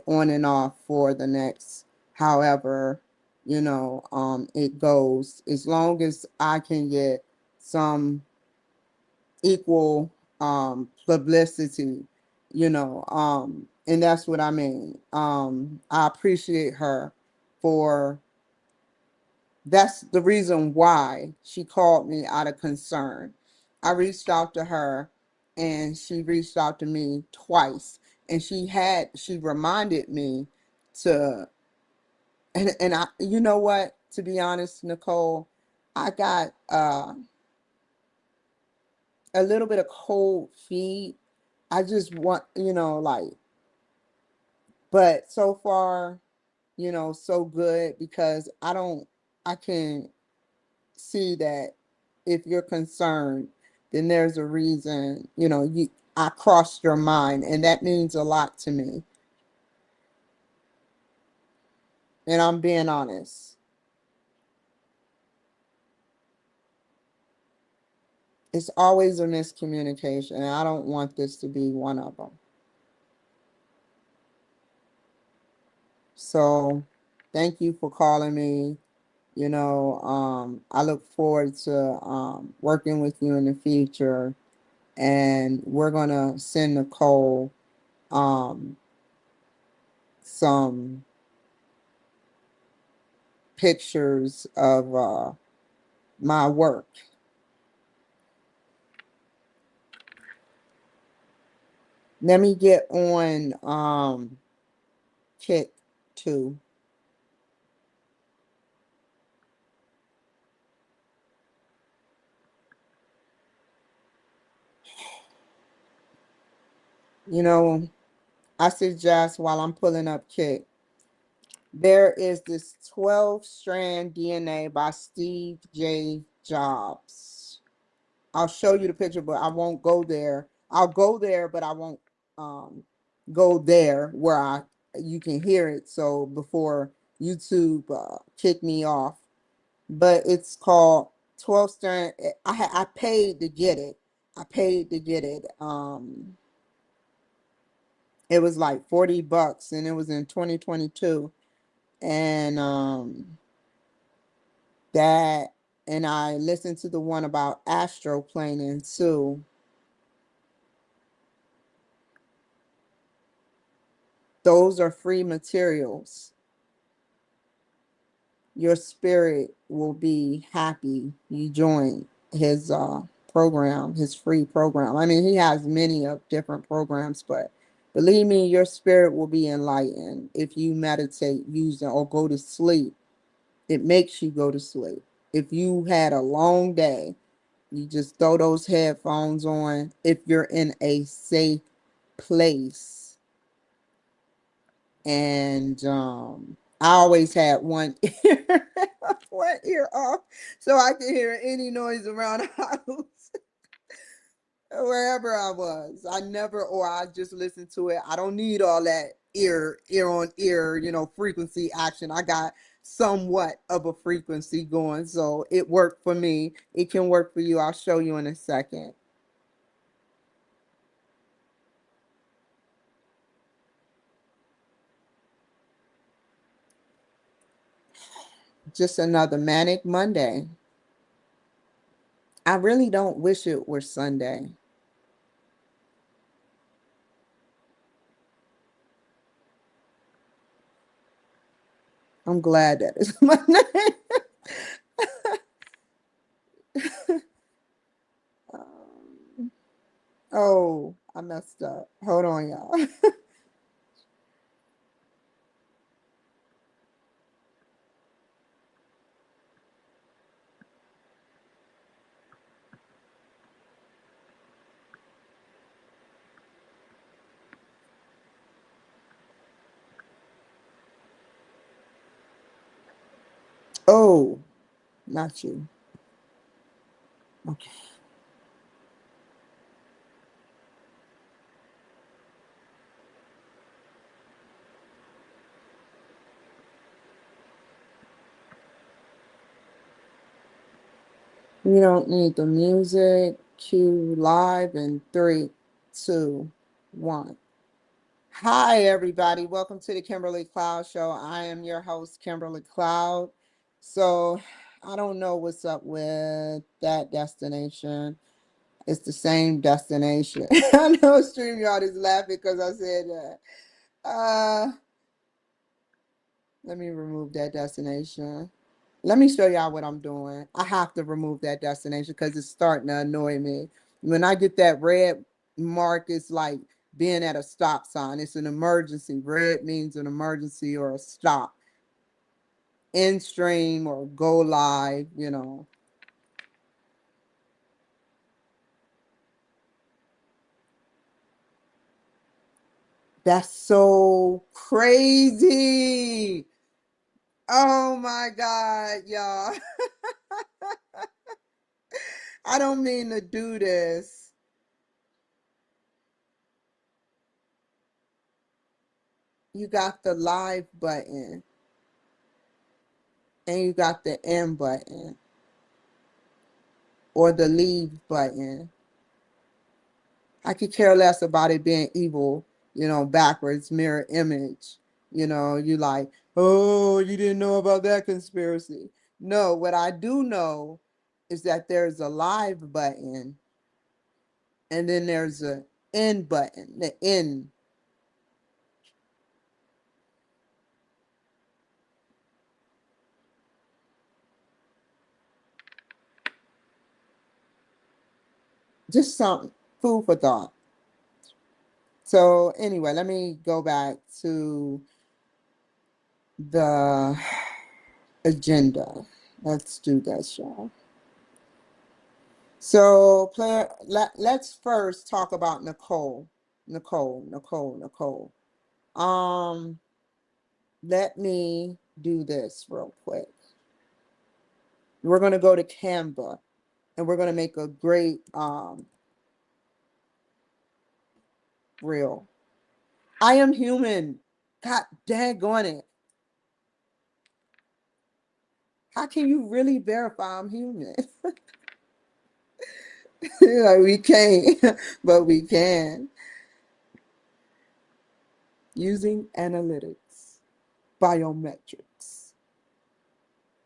on and off for the next however, it goes, as long as I can get some equal publicity, and that's what I mean. I appreciate her for that's the reason why she called me out of concern. I reached out to her and she reached out to me twice, and she reminded me to, and I, you know what, to be honest, Nicole, I got a little bit of cold feet. I just want, like, but so far, so good, because I can see that if you're concerned, then there's a reason, I crossed your mind, and that means a lot to me. And I'm being honest. It's always a miscommunication, and I don't want this to be one of them. So thank you for calling me. I look forward to working with you in the future, and we're gonna send Nicole um, some pictures of my work. Let me get on Kit too. You know, I suggest, while I'm pulling up Kit, there is this 12 strand DNA by Steve J. Jobs. I'll show you the picture, but I won't go there. I'll go there, but I won't um, go there where you can hear it. So before YouTube kick me off, but it's called 12 strand. I paid to get it. I paid to get it. It was like $40, and it was in 2022, and that and I listened to the one about astroplaning too. Those are free materials. Your spirit will be happy you join his program, his free program. I mean, he has many of different programs, but believe me, your spirit will be enlightened if you meditate using or go to sleep. It makes you go to sleep. If you had a long day, you just throw those headphones on. If you're in a safe place, and I always had one ear, one ear off, so I could hear any noise around the house, wherever I was. I never, or I just listened to it. I don't need all that ear on ear, frequency action. I got somewhat of a frequency going, so it worked for me. It can work for you. I'll show you in a second. Just another manic Monday. I really don't wish it were Sunday. I'm glad that is Monday. Um, oh, I messed up. Hold on, y'all. Oh, not you. Okay. We don't need the music. Cue live in three, two, one. Hi, everybody. Welcome to the Kimberly Cloud Show. I am your host, Kimberly Cloud. So, I don't know what's up with that destination. It's the same destination. I know StreamYard is laughing because I said that. Let me remove that destination. Let me show y'all what I'm doing. I have to remove that destination because it's starting to annoy me. When I get that red mark, it's like being at a stop sign. It's an emergency. Red means an emergency or a stop. In stream or go live. That's so crazy. Oh my God, y'all. I don't mean to do this. You got the live button and you got the end button or the leave button. I could care less about it being evil, backwards, mirror image. You like, oh, you didn't know about that conspiracy. No, what I do know is that there's a live button and then there's a end button, the end. Just something, food for thought. So anyway, let me go back to the agenda. Let's do this, y'all. So, let's first talk about Nicole. Nicole. Um, Let me do this real quick. We're going to go to Canva and we're going to make a great reel. I am human. God daggone it. How can you really verify I'm human? Like we can't, but we can. Using analytics, biometrics,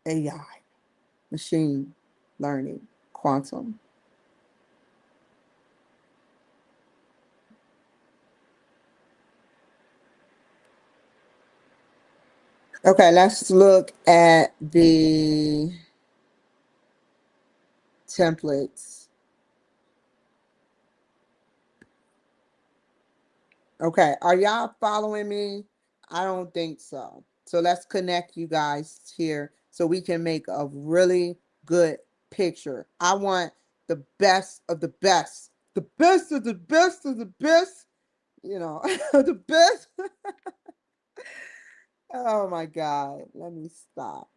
AI, machine learning, quantum. Okay, let's look at the templates. Okay, are y'all following me? I don't think so. So let's connect you guys here so we can make a really good picture. I want the best of the best. The best of the best of the best, the best. Oh my God. Let me stop.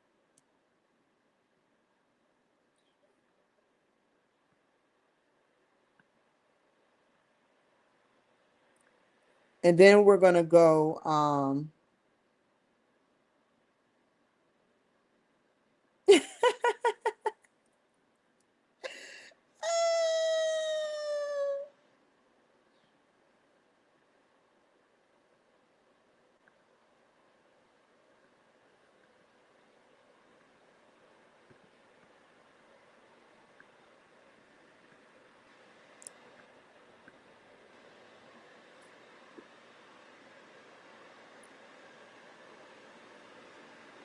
And then we're gonna go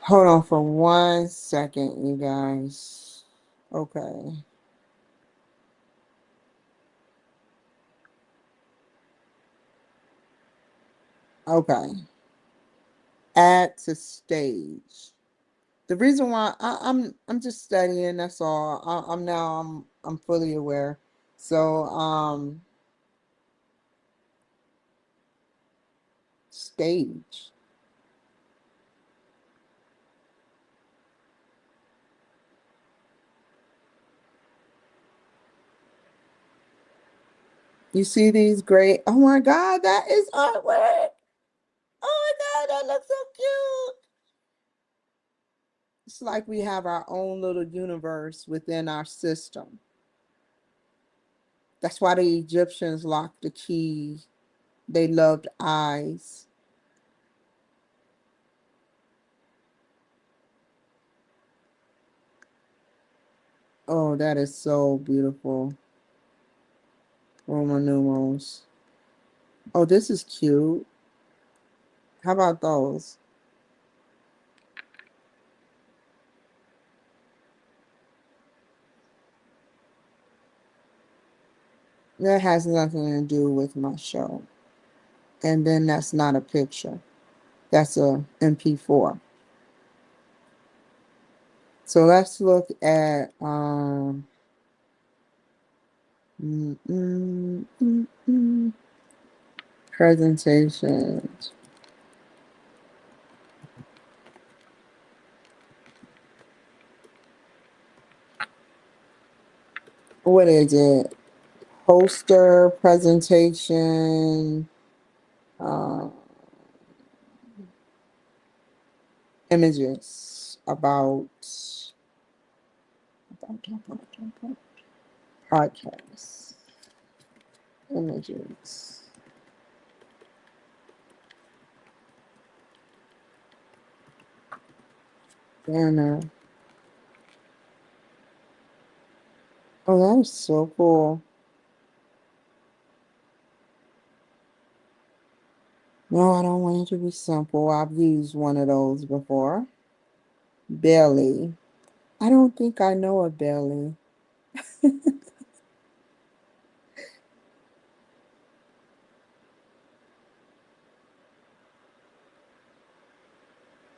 hold on for 1 second, you guys. Okay. Okay. Add to stage. The reason why I'm just studying, that's all. I'm fully aware. So stage. You see these great, oh my God, that is artwork. Oh my God, that looks so cute. It's like we have our own little universe within our system. That's why the Egyptians locked the key They loved eyes. Oh, that is so beautiful. Roman numerals. Oh, this is cute. How about those? That has nothing to do with my show. And then that's not a picture. That's a MP4. So let's look at mm, mm, mm, mm, presentations. What is it? Poster presentation, uh, images about podcasts, images. Banner. Oh, that is so cool. No, I don't want it to be simple. I've used one of those before. Belly. I don't think I know a belly.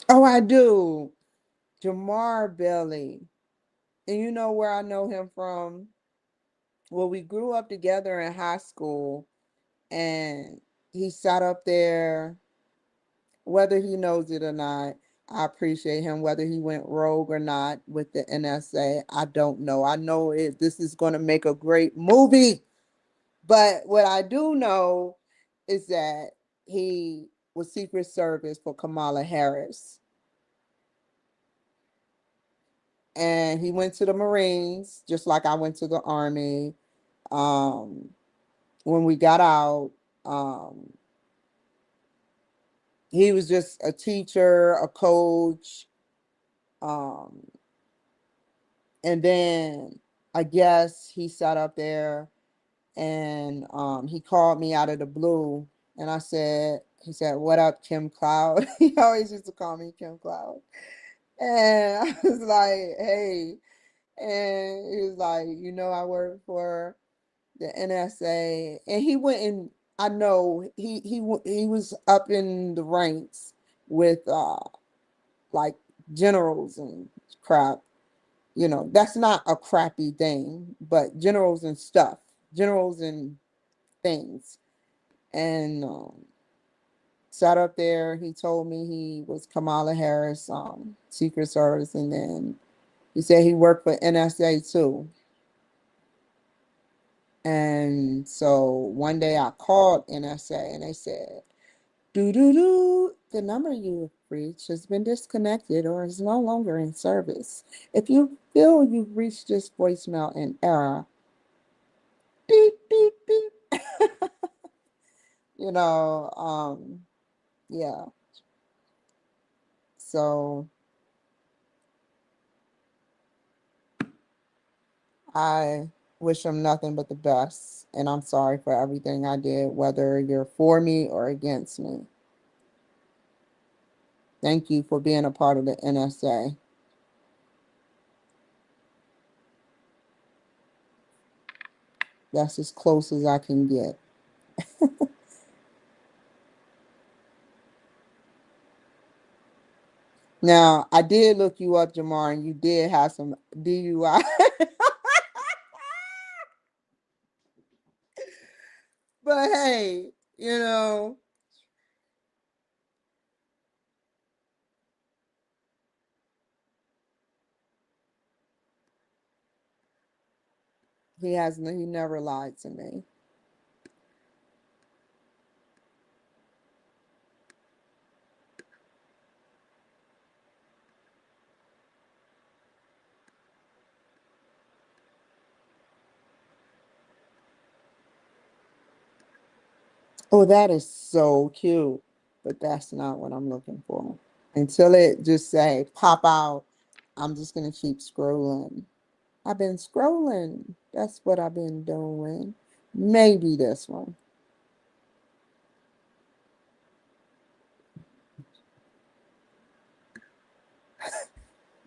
Oh, I do. Jamar Belly. And you know where I know him from? Well, we grew up together in high school, and he sat up there, whether he knows it or not. I appreciate him, whether he went rogue or not with the NSA. I don't know. I know this is going to make a great movie. But what I do know is that he was Secret Service for Kamala Harris. And he went to the Marines, just like I went to the Army. Um, when we got out, um, he was just a teacher, a coach. Um, and then I guess he sat up there and he called me out of the blue. And he said, "What up, Kim Cloud?" He always used to call me Kim Cloud. And I was like, "Hey." And he was like, "I work for the NSA." And he went and I know he was up in the ranks with like generals and crap. That's not a crappy thing, but generals and stuff, generals and things. And sat up there. He told me he was Kamala Harris, Secret Service, and then he said he worked for NSA too. And so one day I called NSA and they said, "Doo doo doo, the number you have reached has been disconnected or is no longer in service. If you feel you've reached this voicemail in error, beep, beep, beep." you know, um, yeah. So I wish him nothing but the best. And I'm sorry for everything I did, whether you're for me or against me. Thank you for being a part of the NSA. That's as close as I can get. Now, I did look you up, Jamar, and you did have some DUI. But hey, you know, he never lied to me. Oh, that is so cute. But that's not what I'm looking for. Until it just say pop out, I'm just gonna keep scrolling. I've been scrolling. That's what I've been doing. Maybe this one.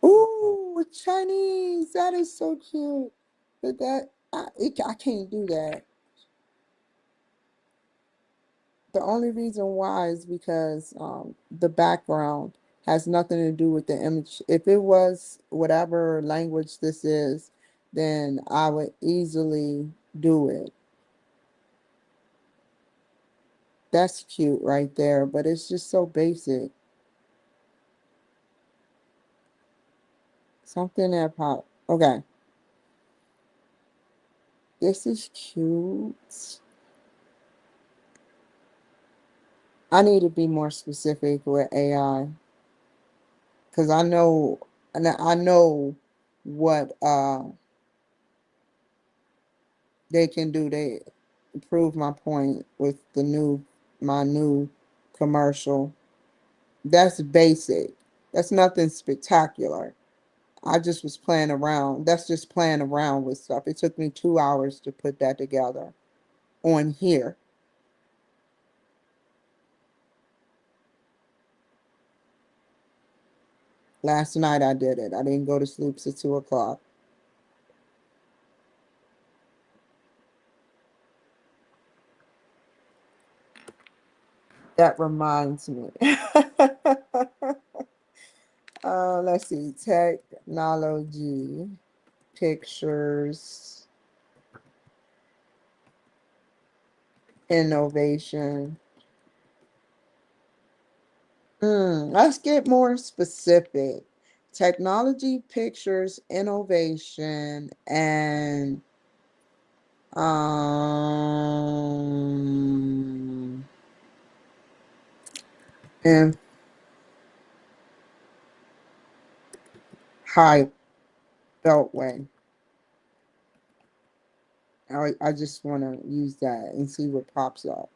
Ooh, Chinese. That is so cute. But I can't do that. The only reason why is because the background has nothing to do with the image. If it was whatever language this is, then I would easily do it. That's cute right there, but it's just so basic. Something that pop. Okay, this is cute. I need to be more specific with AI because I know what they can do. They prove my point with my new commercial. That's basic. That's nothing spectacular. I just was playing around. That's just playing around with stuff. It took me 2 hours to put that together on here. Last night I did it. I didn't go to sleep till 2 o'clock. That reminds me. Let's see. Technology, pictures, innovation. Let's get more specific. Technology, pictures, innovation, um and high beltway. I just want to use that and see what pops up.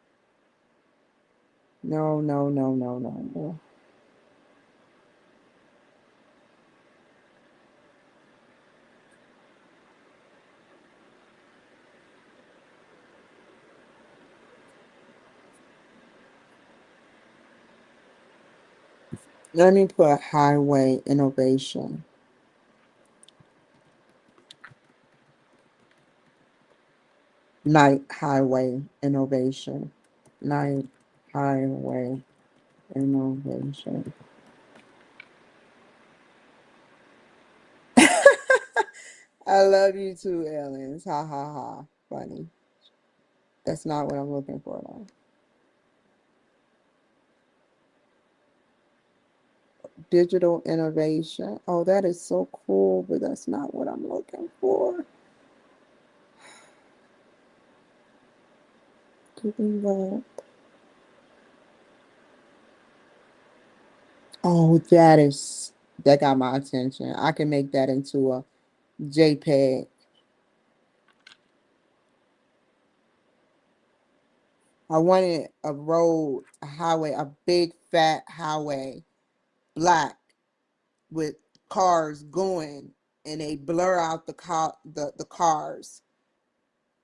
No, no, no, no, no, no. Let me put highway innovation. Night highway innovation. Night highway innovation. I love you too, aliens. Ha ha ha. Funny. That's not what I'm looking for though. Digital innovation. Oh, that is so cool, but that's not what I'm looking for. Giving back. Oh, that got my attention. I can make that into a JPEG. I wanted a road, a highway, a big fat highway, black with cars going, and they blur out the cars,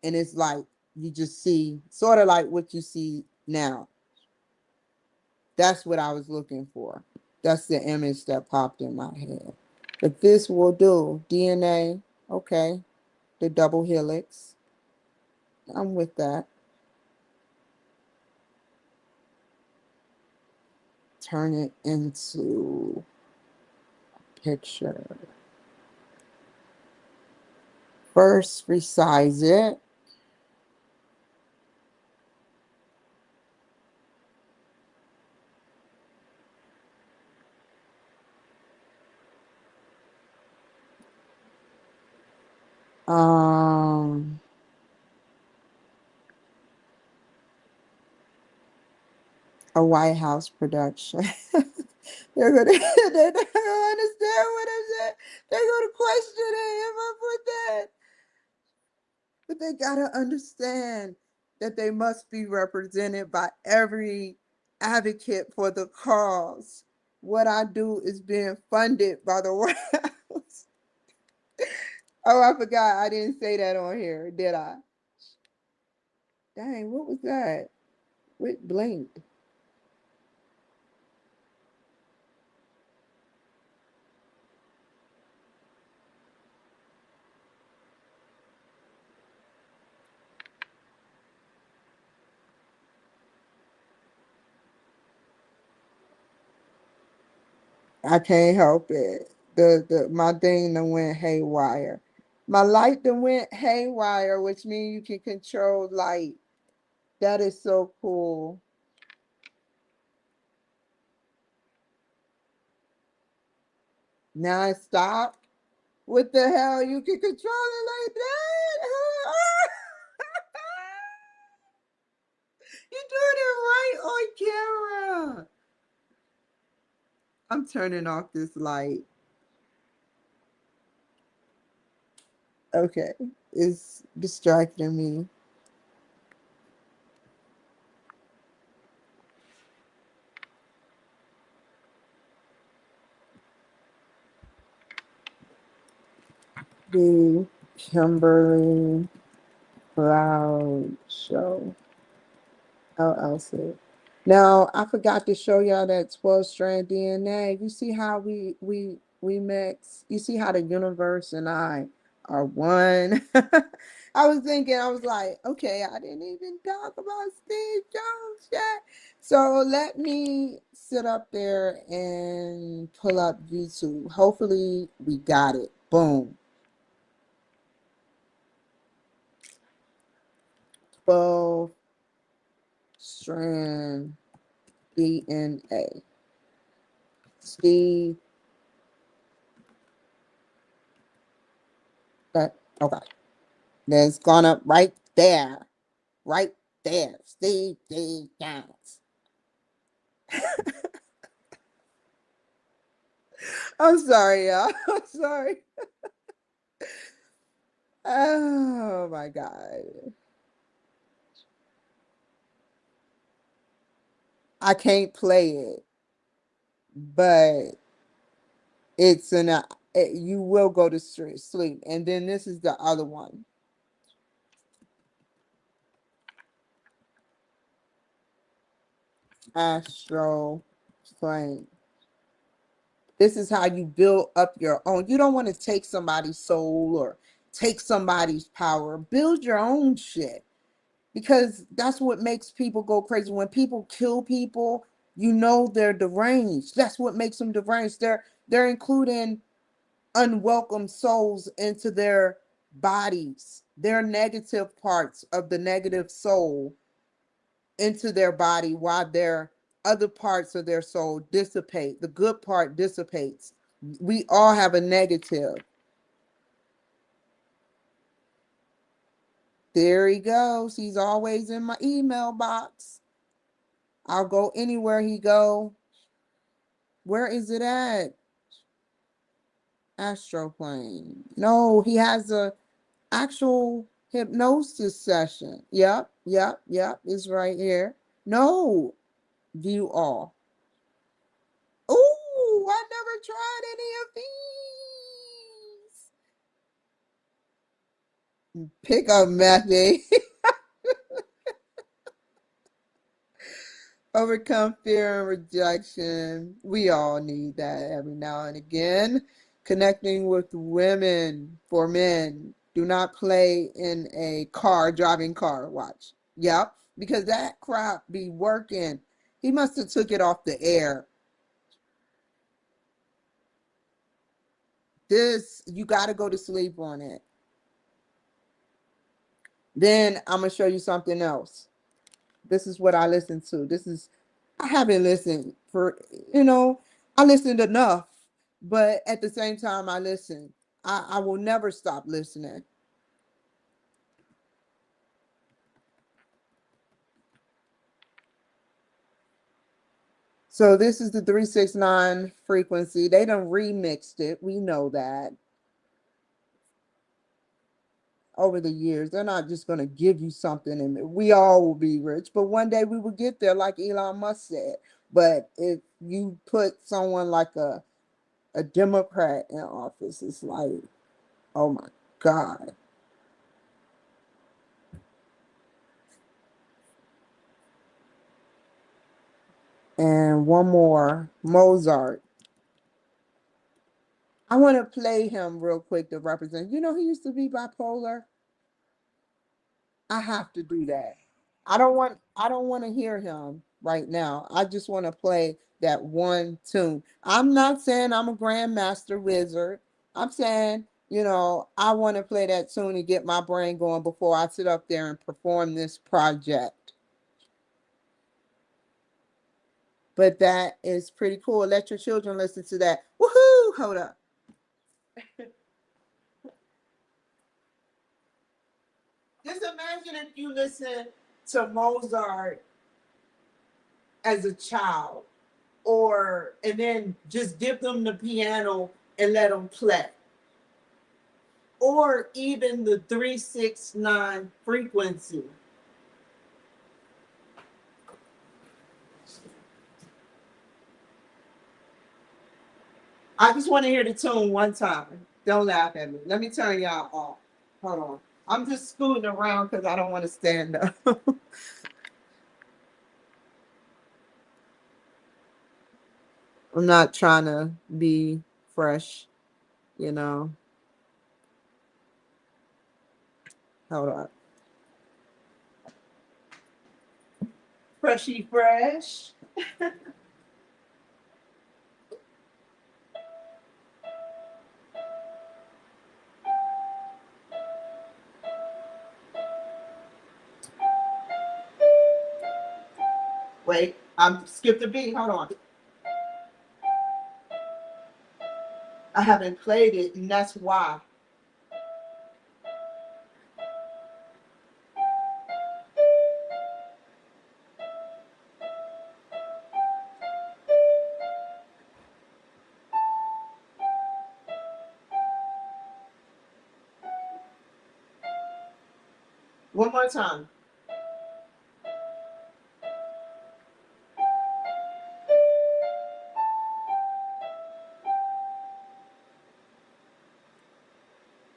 and it's like you just see sort of like what you see now. That's what I was looking for. That's the image that popped in my head. But this will do. DNA, okay. The double helix. I'm with that. Turn it into a picture. First, resize it. Um, a White House production. They're not gonna understand what I'm saying. They're gonna question it if I put that. But they gotta understand. that they must be represented by every advocate for the cause. What I do is being funded by the White House. Oh, I forgot. I didn't say that on here, did I? Dang, what was that? What blinked? I can't help it. The my thing done went haywire. My light done went haywire, which means you can control light. That is so cool. Now it stopped. What the hell? You can control it like that? You're doing it right on camera. I'm turning off this light. Okay. It's distracting me. The Kimberly Cloud Show. LLC. Now I forgot to show y'all that 12-strand DNA. You see how we mix. You see how the universe and I are one. I was thinking, I was like, okay, I didn't even talk about Steve Jones yet. So let me sit up there and pull up YouTube. Hopefully we got it. Boom. 12-strand DNA. Steve, that okay. That's gone up right there. Right there. Steve D. Jones. I'm sorry, y'all. I'm sorry. Oh my God. I can't play it, but it's you will go to sleep. And then this is the other one. Astro plane. This is how you build up your own. You don't want to take somebody's soul or take somebody's power. Build your own shit, because that's what makes people go crazy. When people kill people, you know they're deranged. That's what makes them deranged. They're including unwelcome souls into their bodies, their negative parts of the negative soul into their body, while their other parts of their soul dissipate. The good part dissipates. We all have a negative. There he goes. He's always in my email box. I'll go anywhere he go. Where is it at? Astroplane. No, he has a actual hypnosis session. Yep, yep, yep. It's right here. No, view all. Oh, I never tried any of these. Pick up method. Overcome fear and rejection. We all need that every now and again. Connecting with women for men. Do not play in a car, driving car. Watch. Yep. Because that crap be working. He must have took it off the air. This, you got to go to sleep on it. Then I'm going to show you something else. This is what I listen to. I haven't listened for, I listened enough, but at the same time, I listen. I will never stop listening. So this is the 369 frequency. They done remixed it. We know that. over the years. They're not just going to give you something and we all will be rich, but one day we will get there, like Elon Musk said. But if you put someone like a Democrat in office, it's like, oh my God. And one more, Mozart. I want to play him real quick to represent. You know, he used to be bipolar. I have to do that. I don't want to hear him right now. I just want to play that one tune. I'm not saying I'm a grandmaster wizard. I'm saying, I want to play that tune and get my brain going before I sit up there and perform this project. But that is pretty cool. Let your children listen to that. Woohoo! Hold up. Just imagine if you listen to Mozart as a child, or and then just give them the piano and let them play, or even the 369 frequency. I just want to hear the tune one time. Don't laugh at me. Let me turn y'all off. Hold on. I'm just scooting around because I don't want to stand up. I'm not trying to be fresh, you know. Hold on. Freshy fresh. Wait, I'm skipped a beat. Hold on. I haven't played it, and that's why. One more time.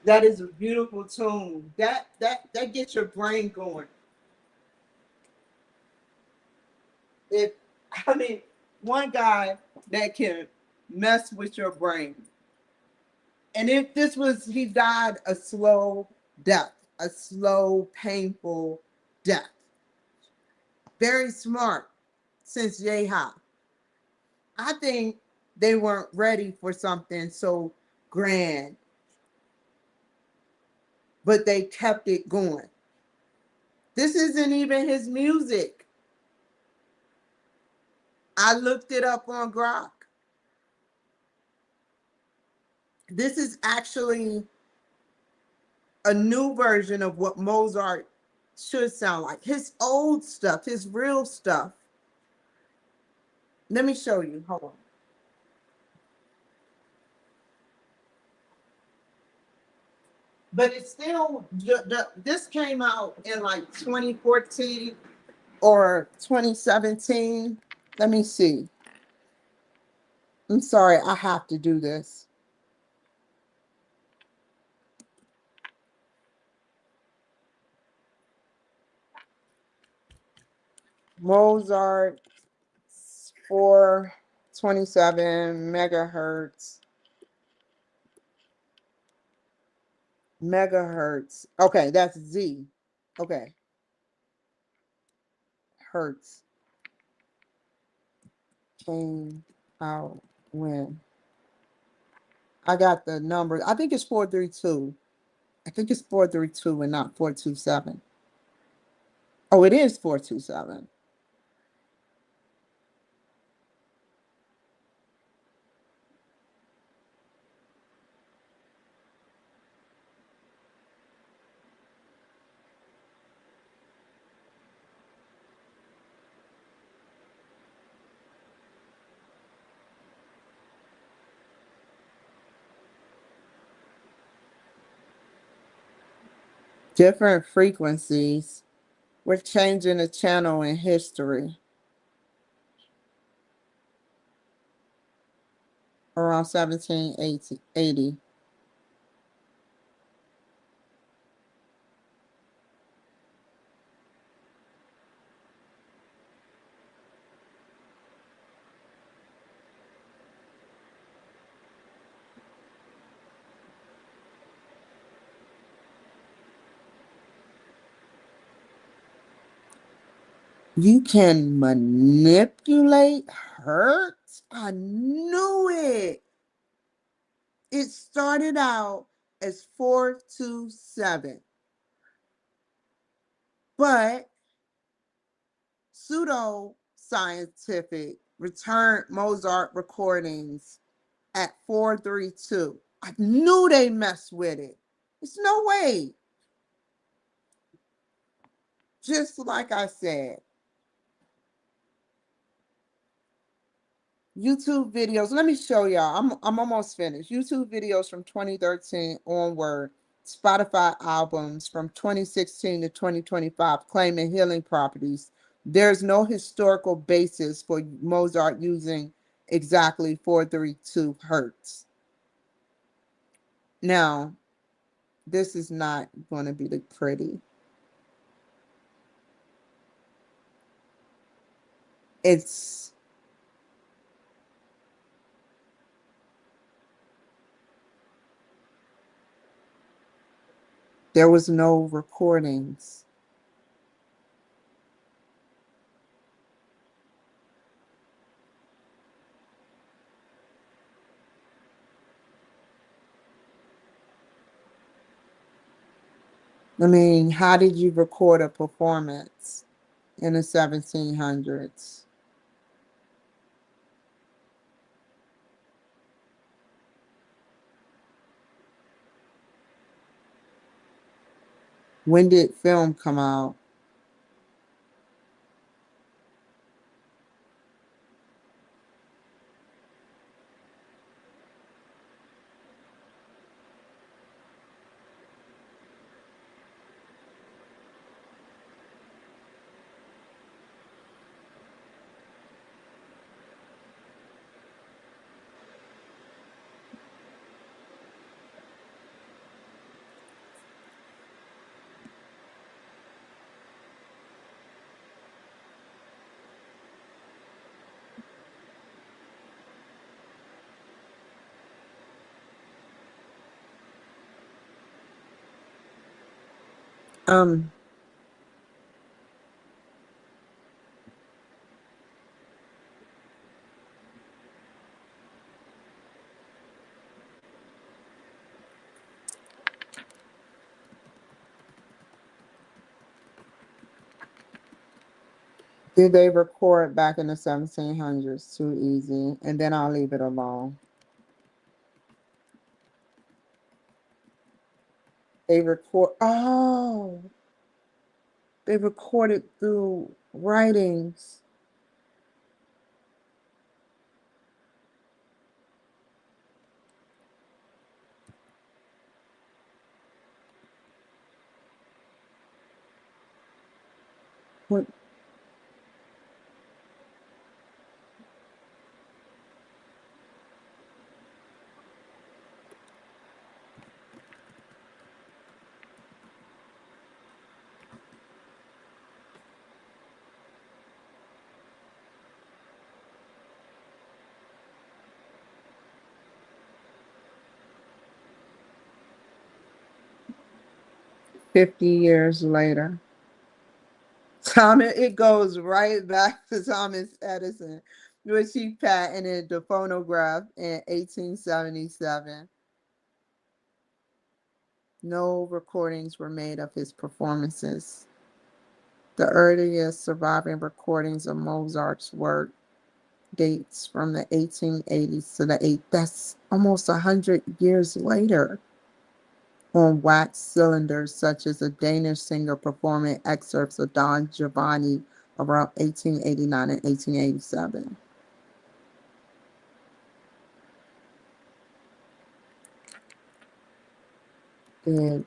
That is a beautiful tune. That gets your brain going. It, I mean, one guy that can mess with your brain. And if this was, he died a slow death, a slow, painful death. Very smart since Yeha. I think they weren't ready for something so grand, but they kept it going. This isn't even his music. I looked it up on Grok. This is actually a new version of what Mozart should sound like. His old stuff, his real stuff. Let me show you. Hold on. But it's still, this came out in like 2014 or 2017. Let me see. I'm sorry, I have to do this. Mozart 427 megahertz. Megahertz. Okay, that's Z. Okay, hertz. Came out when I got the number. I think it's 432. I think it's 432 and not 427. Oh, it is 427. different frequencies. We're changing the channel in history around 1780. You can manipulate hertz? I knew it. It started out as 427, but pseudo scientific returned Mozart recordings at 432. I knew they messed with it. There's no way. Just like I said, YouTube videos. Let me show y'all. I'm almost finished. YouTube videos from 2013 onward. Spotify albums from 2016 to 2025 claiming healing properties. There's no historical basis for Mozart using exactly 432 hertz. Now, this is not going to be the pretty. It's there was no recordings. I mean, how did you record a performance in the 1700s? When did film come out? Um, did they record back in the 1700s? Too easy. And then I'll leave it alone. Oh, they recorded through writings. What, 50 years later. Thomas, it goes right back to Thomas Edison, which he patented the phonograph in 1877. No recordings were made of his performances. The earliest surviving recordings of Mozart's work dates from the 1880s to the 8. That's almost 100 years later. On wax cylinders, such as a Danish singer performing excerpts of Don Giovanni around 1889 and 1887. And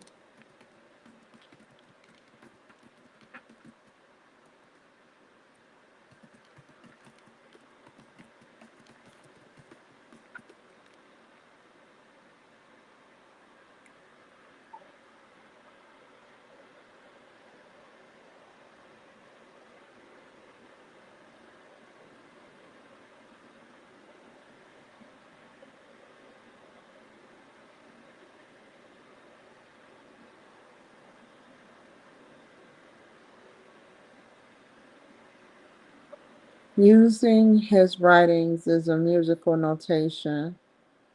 Using his writings as a musical notation,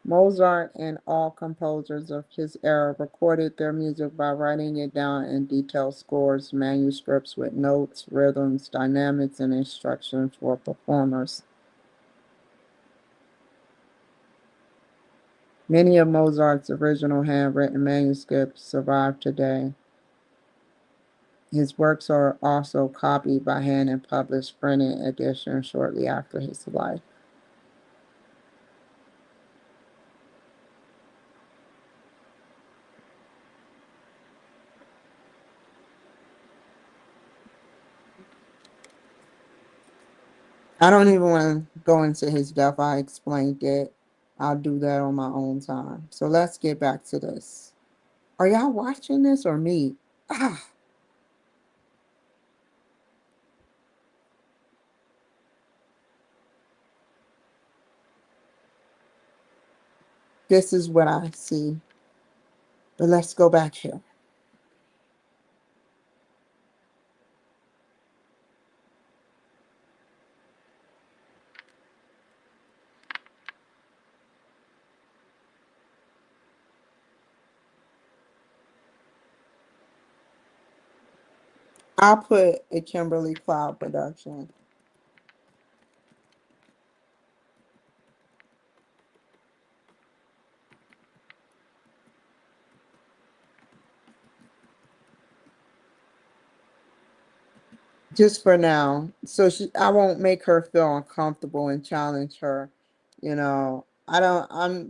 Mozart and all composers of his era recorded their music by writing it down in detailed scores, manuscripts with notes, rhythms, dynamics, and instructions for performers. Many of Mozart's original handwritten manuscripts survive today. His works are also copied by hand and published printed editions shortly after his life. I don't even want to go into his death. I explained it. I'll do that on my own time. So let's get back to this. Are y'all watching this or me? Ah, this is what I see. But let's go back here. I'll put a Kimberly Cloud production. Just for now. So I won't make her feel uncomfortable and challenge her.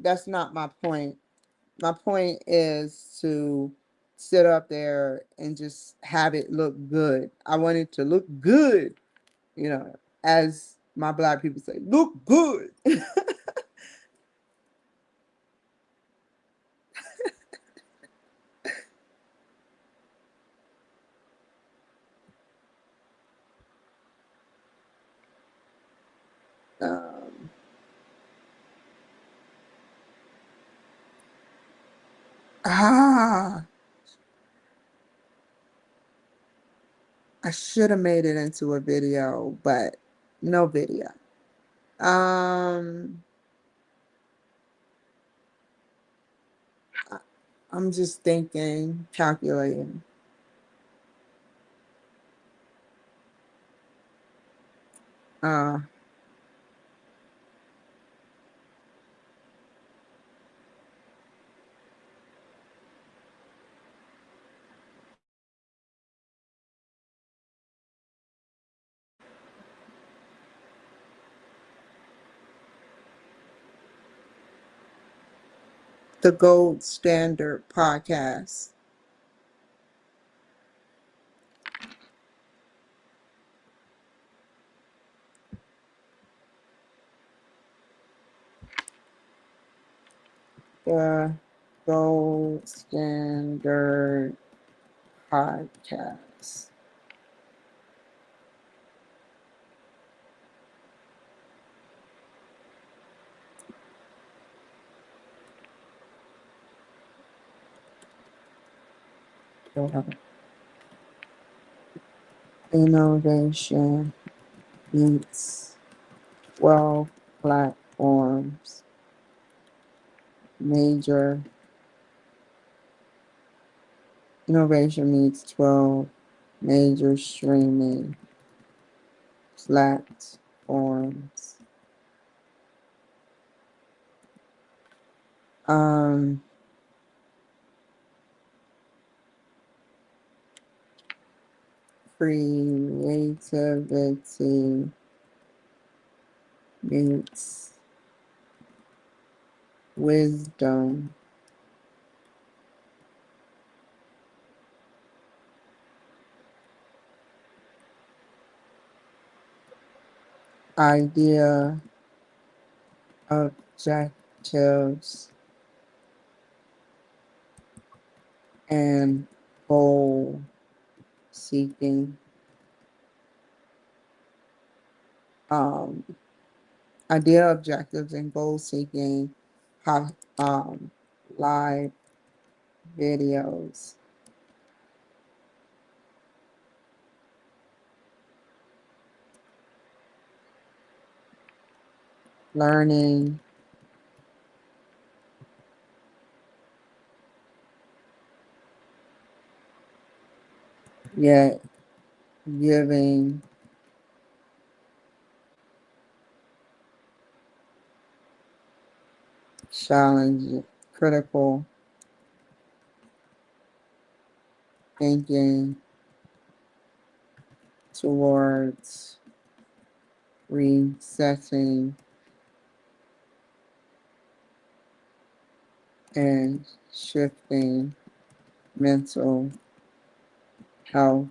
That's not my point. My point is to sit up there and just have it look good. I want it to look good, you know, as my black people say, look good. um, ah, I should have made it into a video, but no video. Um, I- I'm just thinking, calculating. Uh, the Gold Standard podcast. The Gold Standard podcast. Innovation meets 12 platforms, major innovation meets 12 major streaming platforms. Um, creativity meets wisdom. Idea, objectives, and goal seeking. Um, Idea, objectives, and goal seeking. How live videos. learning, yet giving, challenge, critical thinking towards resetting and shifting mental health.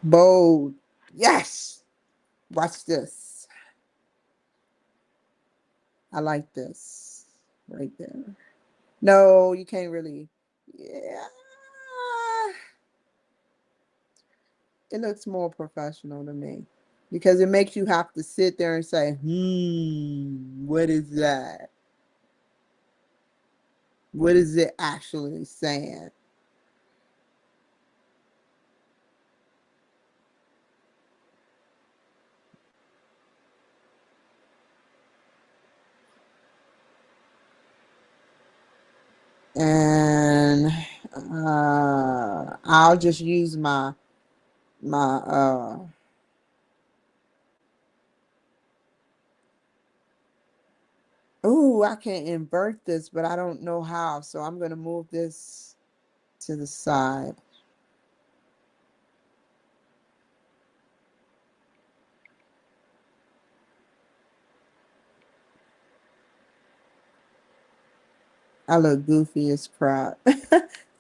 Bold. Yes. Watch this. I like this right there. No, you can't really. Yeah. It looks more professional to me because it makes you have to sit there and say, what is that? What is it actually saying? And I'll just use my oh, I can invert this, but I don't know how, so I'm going to move this to the side. I look goofy as crap.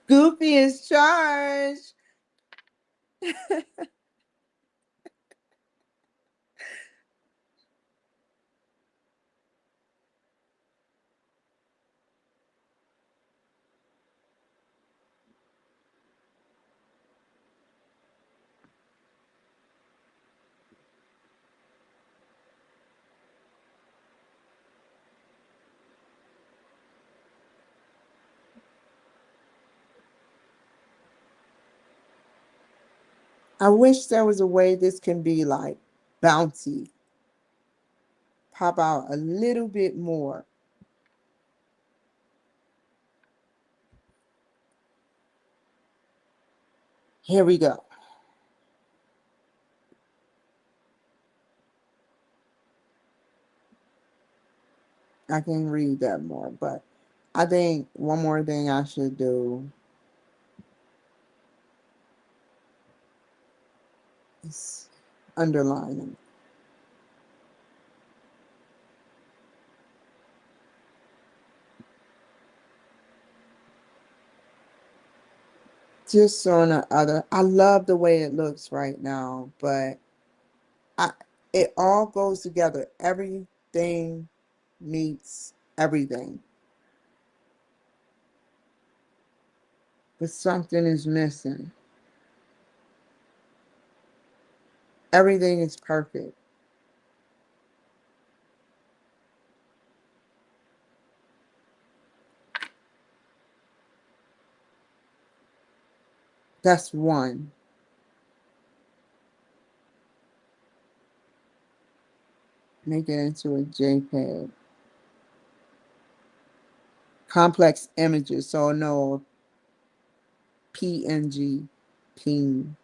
Goofy as charged. I wish there was a way this can be like bouncy. Pop out a little bit more. Here we go. I can read that more, but I think one more thing I should do is underlining. Just on the other, I love the way it looks right now, but I it all goes together. Everything meets everything, but something is missing. Everything is perfect. That's one. Make it into a JPEG. Complex images, so no PNG, ping.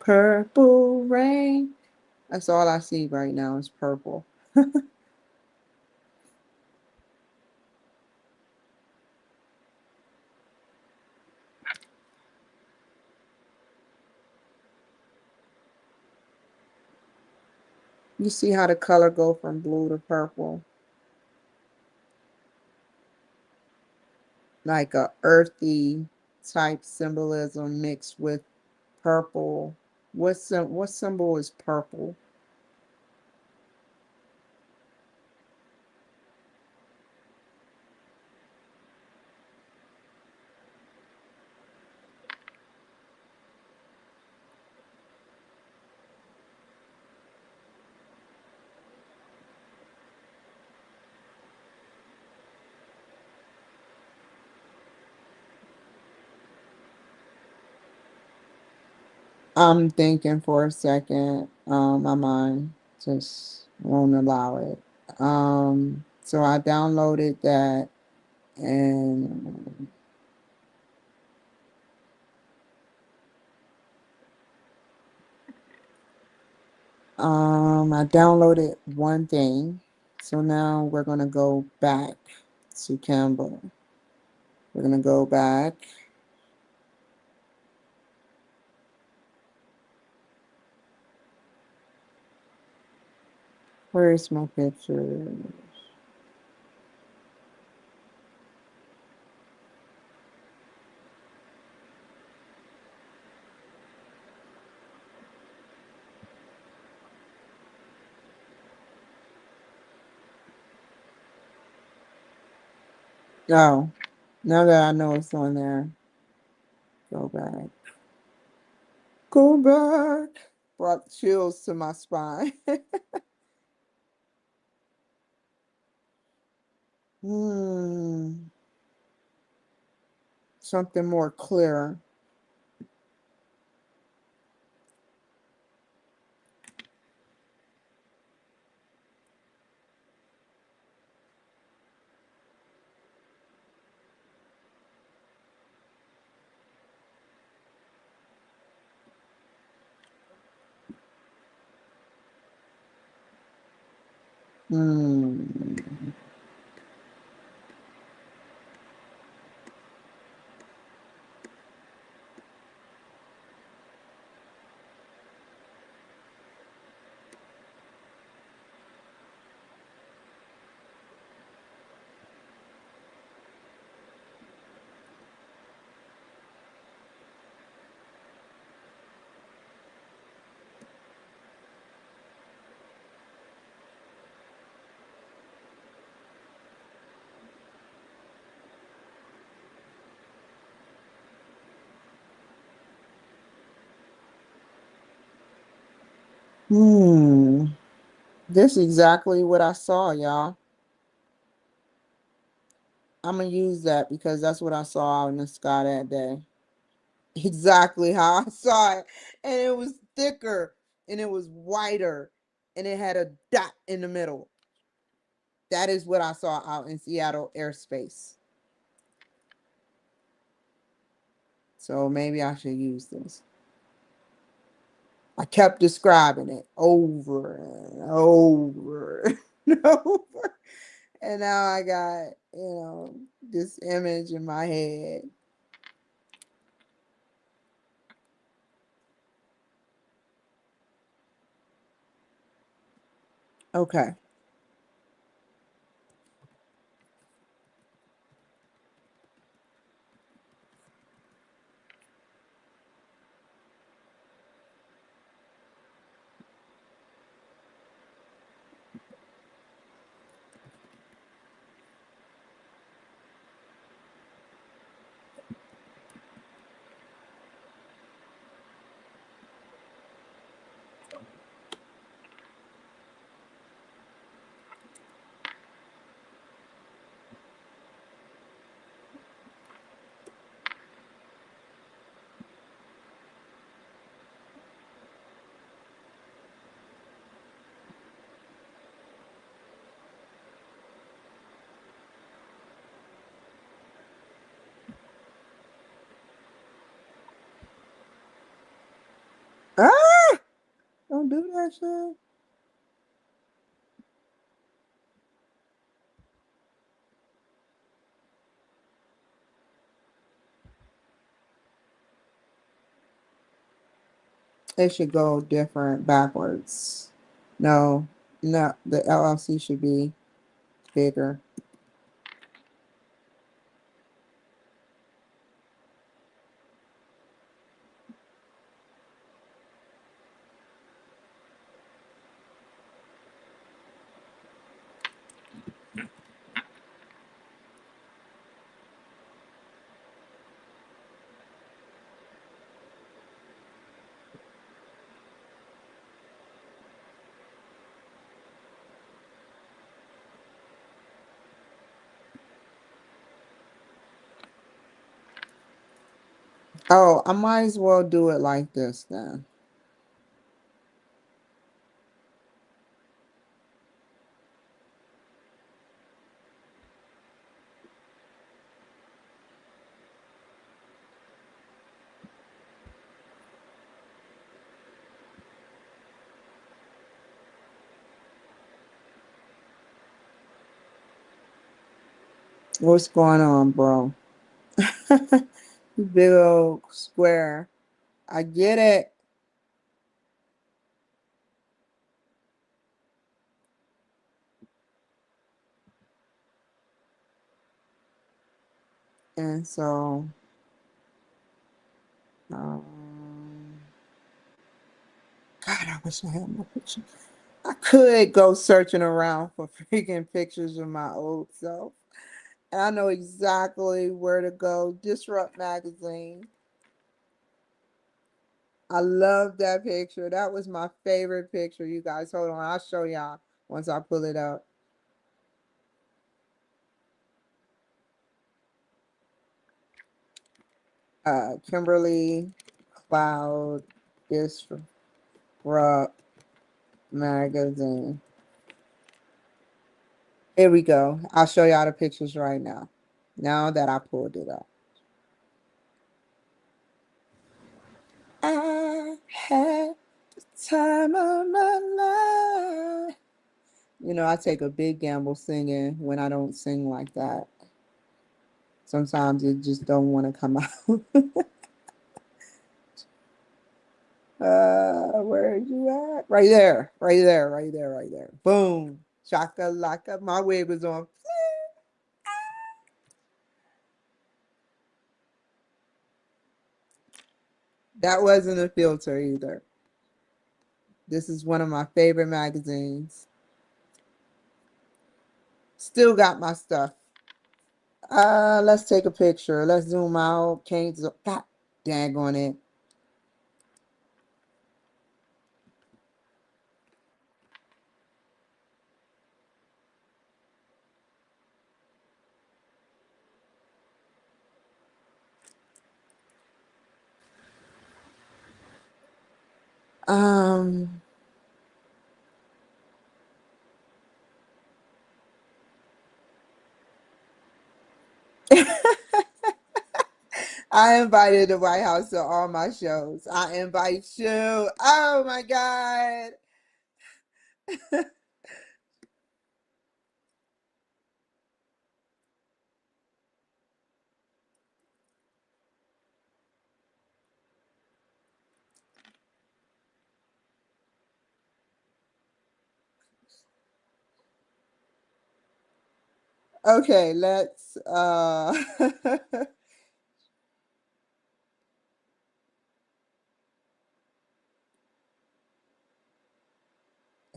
Purple rain. That's all I see right now is purple. You see how the color go from blue to purple? like a earthy type symbolism mixed with purple. What symbol is purple? I'm thinking for a second. My mind just won't allow it. So I downloaded that and I downloaded one thing. So now we're gonna go back to Canva. We're gonna go back. Where's my picture? Oh, now that I know it's on there, go back. Go back. Brought chills to my spine. Hmm. Something more clear. Hmm. Hmm. This is exactly what I saw, y'all. I'm gonna use that because that's what I saw out in the sky that day. Exactly how I saw it. And it was thicker and it was whiter and it had a dot in the middle. That is what I saw out in Seattle airspace. So maybe I should use this. I kept describing it over and over and over. And now I got, this image in my head. Okay. Ah! Don't do that shit. It should go different backwards. No, no, the LLC should be bigger. Oh, I might as well do it like this then. What's going on, bro? Big old square. I get it. And so, um, God, I wish I had my picture. I could go searching around for freaking pictures of my old self. And I know exactly where to go. Disrupt Magazine. I love that picture. That was my favorite picture, you guys. Hold on. I'll show y'all once I pull it up. Kimberly Cloud Disrupt Magazine. Here we go. I'll show y'all the pictures right now. Now that I pulled it up. I had the time of my life. You know, I take a big gamble singing when I don't sing like that. Sometimes it just don't want to come out. Where are you at? Right there, right there, right there, right there. Boom. Chaka laka. My wig was on. That wasn't a filter either. This is one of my favorite magazines. Still got my stuff. Let's take a picture. Let's zoom out. Can't zoom. God dang on it. Um, I invited the White House to all my shows. I invite you. Oh my God. Okay, let's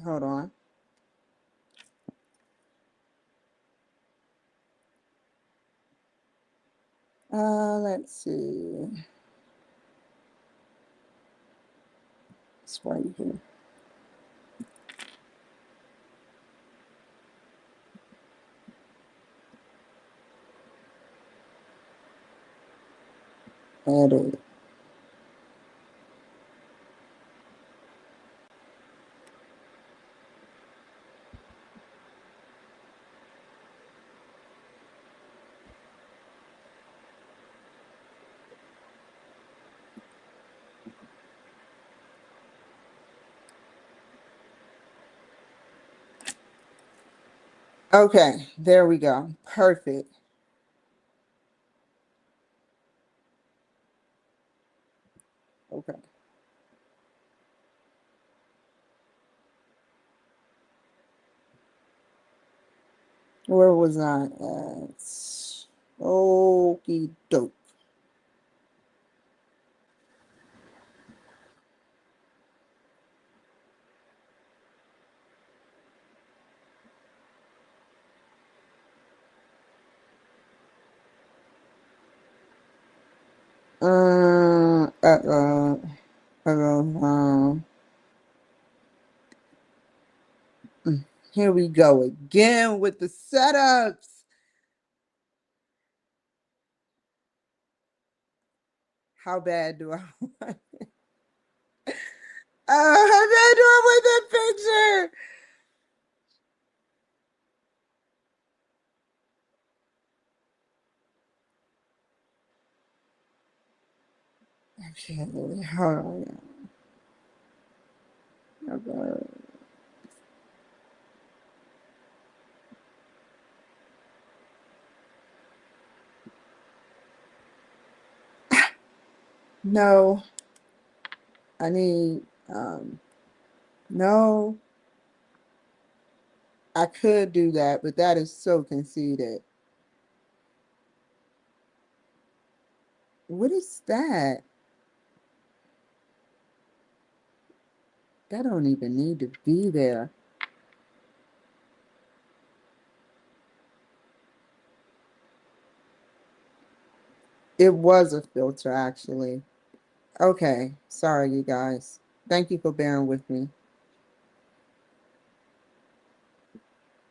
hold on. Let's see. It's right here. Edit. Okay, there we go. Perfect. Okay. Where was I at? Okie doke. Uh-oh. Uh-oh. Here we go again with the setups. How bad do I want it? How bad do I want that picture? Okay, hold on. No, I need, no, I could do that, but that is so conceited. What is that? That don't even need to be there. It was a filter, actually. Okay, sorry, you guys. Thank you for bearing with me.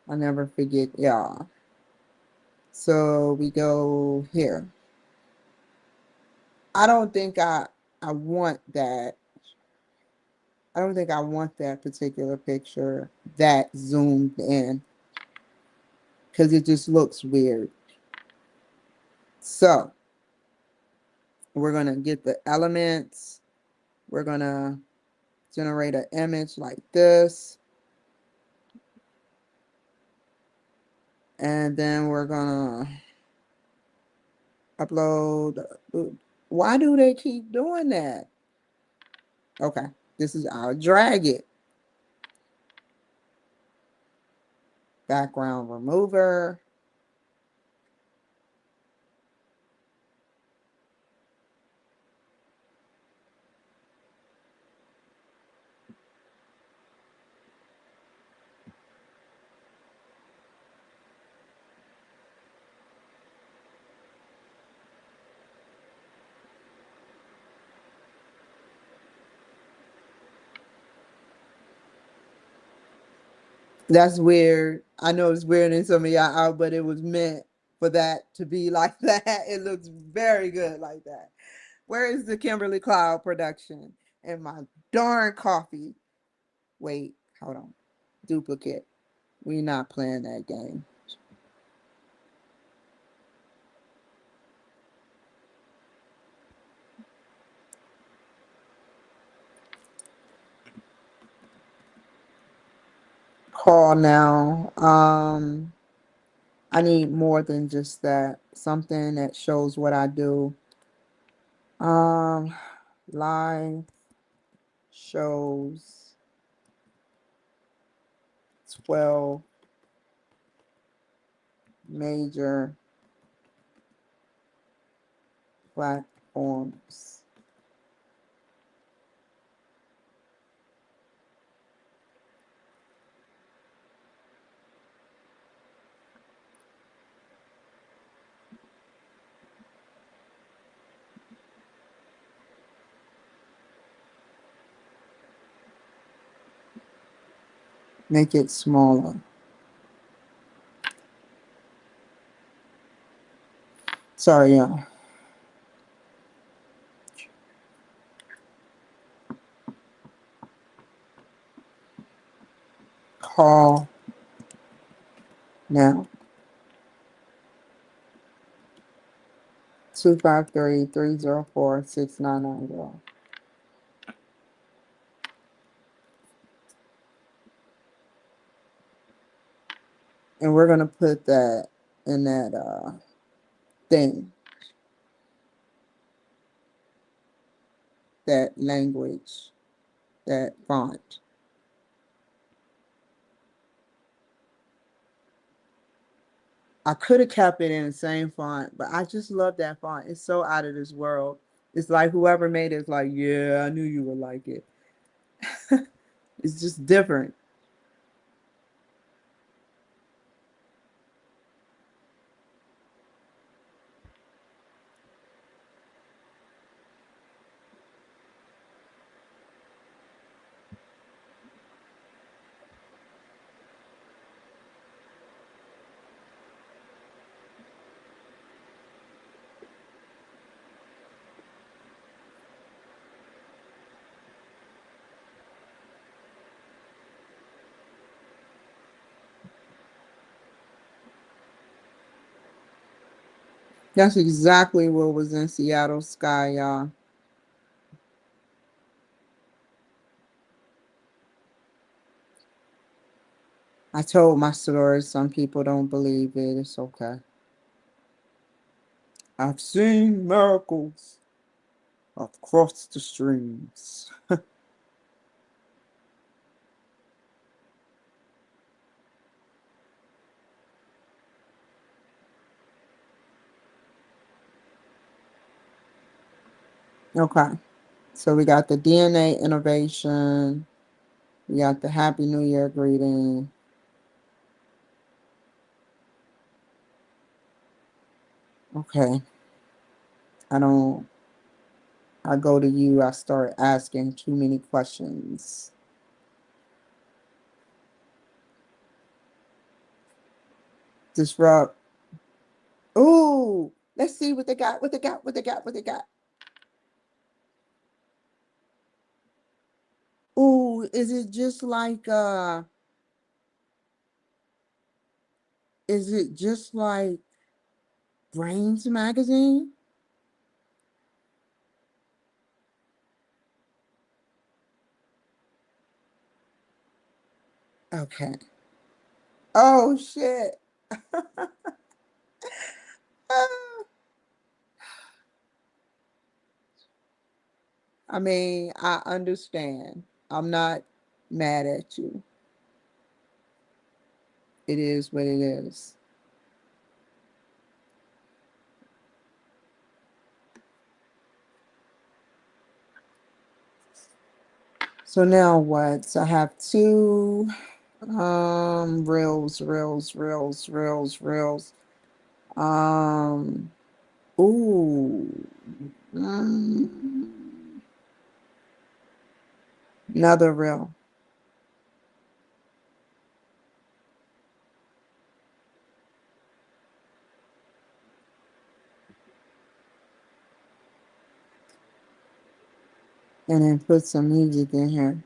I'll never forget y'all. So we go here. I don't think I want that. I don't think I want that particular picture that zoomed in because it just looks weird. So we're gonna get the elements. We're gonna generate an image like this. And then we're gonna upload. Why do they keep doing that? Okay, this is, I'll drag it. Background remover. That's weird. I know it's weird in some of y'all out, but it was meant for that to be like that. It looks very good like that. Where is the Kimberly Cloud production? And my darn coffee. Wait, hold on. Duplicate. We not playing that game. Call now. I need more than just that. Something that shows what I do. Um, live shows 12 major platforms. Make it smaller. Sorry, y'all. Call now. 253-304-6990. And we're gonna put that in that thing, that language, that font. I could have kept it in the same font, but I just love that font. It's so out of this world. It's like whoever made it is like, yeah, I knew you would like it. It's just different. That's exactly what was in Seattle sky, y'all. I told my story. Some people don't believe it. It's okay. I've seen miracles. I've crossed the streams. Okay. So we got the DNA innovation. We got the Happy New Year greeting. Okay. I don't, I go to you, I start asking too many questions. Disrupt. Ooh, let's see what they got, what they got, what they got, what they got. Ooh, is it just like Brains magazine? Okay. Oh shit. Ah, I mean, I understand. I'm not mad at you. It is what it is. So now what? So I have two reels. Um ooh. Mm, another reel. And then put some music in here.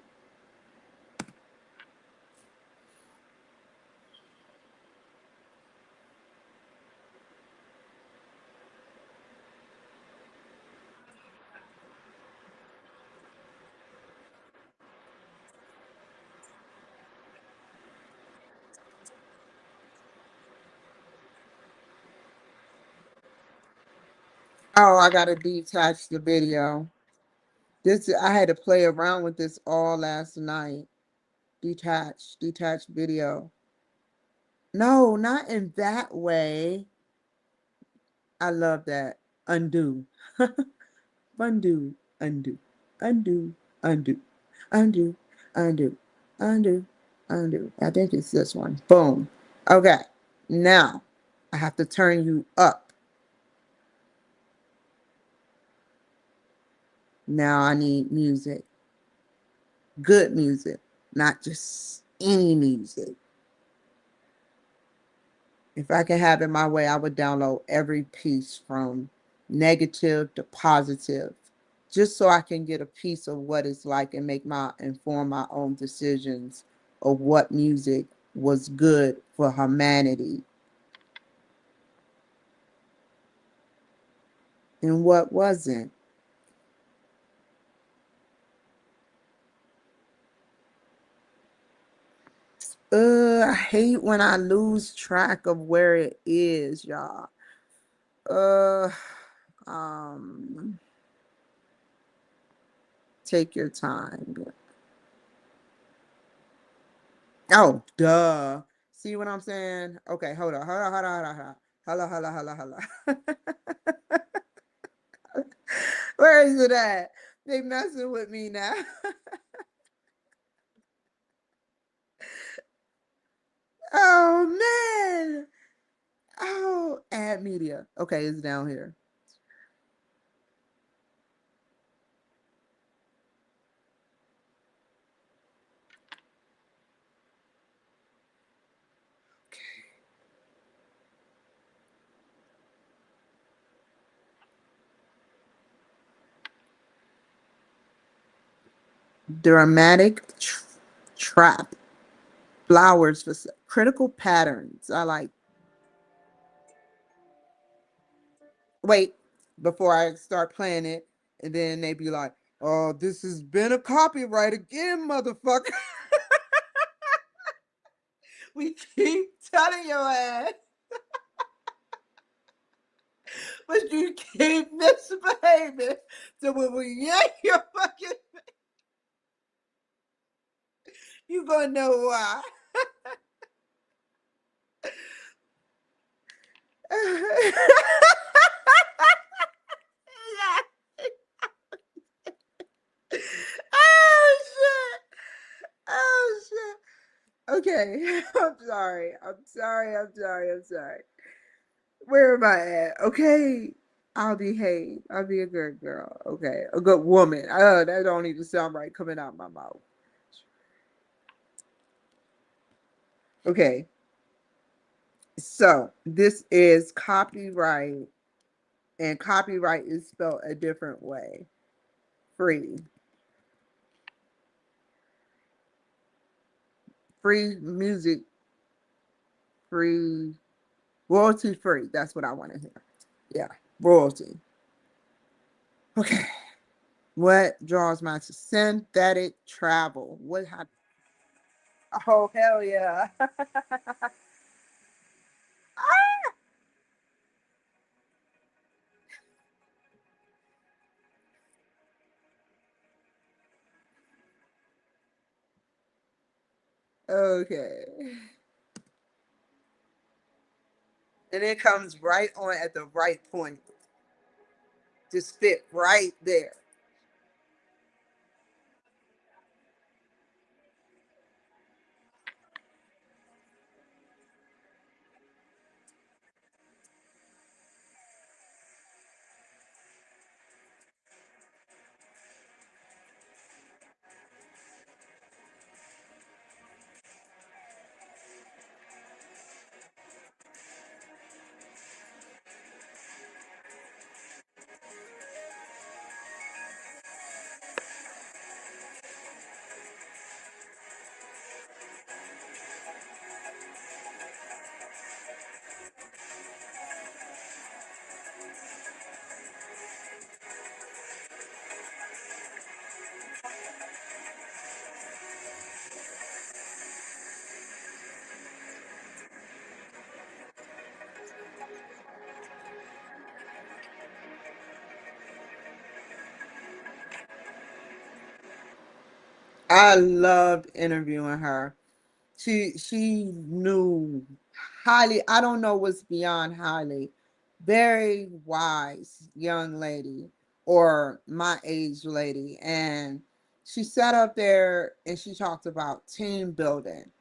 Oh, I gotta detach the video. This I had to play around with this all last night. Detach video. No, not in that way. I love that. Undo. Undo. Undo. Undo. Undo. Undo. Undo. Undo. Undo. I think it's this one. Boom. Okay. Now I have to turn you up. Now I need music. Good music. Not just any music. If I could have it my way, I would download every piece from negative to positive, just so I can get a piece of what it's like and inform my own decisions of what music was good for humanity and what wasn't. I hate when I lose track of where it is, y'all. Uh, um, take your time. Oh, duh. See what I'm saying? Okay, hold on. Where is it at? They messing with me now. Oh man. Oh, add media. Okay, it's down here. Dramatic trap. Flowers for critical patterns. I like wait, before I start playing it, and then they be like, "Oh, this has been a copyright again, motherfucker." We keep telling your ass, but you keep misbehaving. So when we yank your fucking, you gonna know why. Oh shit! Oh shit! Okay, I'm sorry. I'm sorry. I'm sorry. I'm sorry. Where am I at? Okay, I'll behave. I'll be a good girl. Okay, a good woman. That don't even sound right coming out my mouth. Okay, so this is copyright, and copyright is spelled a different way. Free, free music, free, royalty free. That's what I want to hear. Yeah, royalty. Okay. What draws my synthetic travel? What happened? Oh hell yeah! Okay. And it comes right on at the right point. Just fit right there. I loved interviewing her. She knew highly. I don't know what's beyond highly. Very wise young lady, or my age lady, and she sat up there and she talked about team building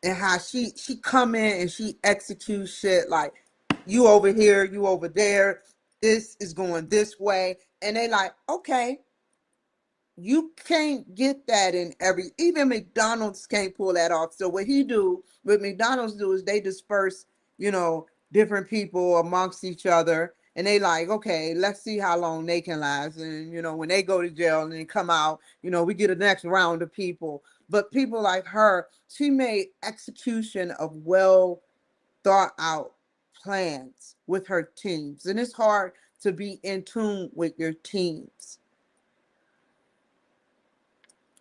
and how she come in and she executes shit like, you over here, you over there, this is going this way, and they like, okay, you can't get that in every, even McDonald's can't pull that off. So what McDonald's do is they disperse, you know, different people amongst each other, and they like, okay, let's see how long they can last. And when they go to jail and they come out, we get a next round of people. But people like her, she made execution of well thought out plans with her teams. And it's hard to be in tune with your teams.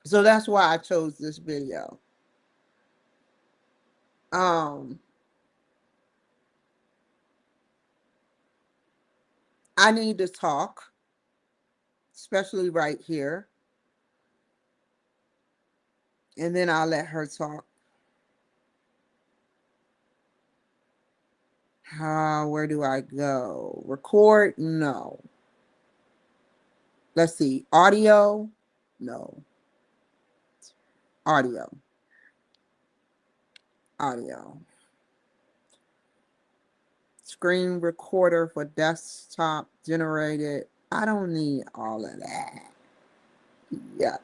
So that's why I chose this video. Um, I need to talk, especially right here, and then I'll let her talk. Where do I go? Record? No. Let's see. Audio? No. Audio. Audio. Screen recorder for desktop generated. I don't need all of that. Yuck.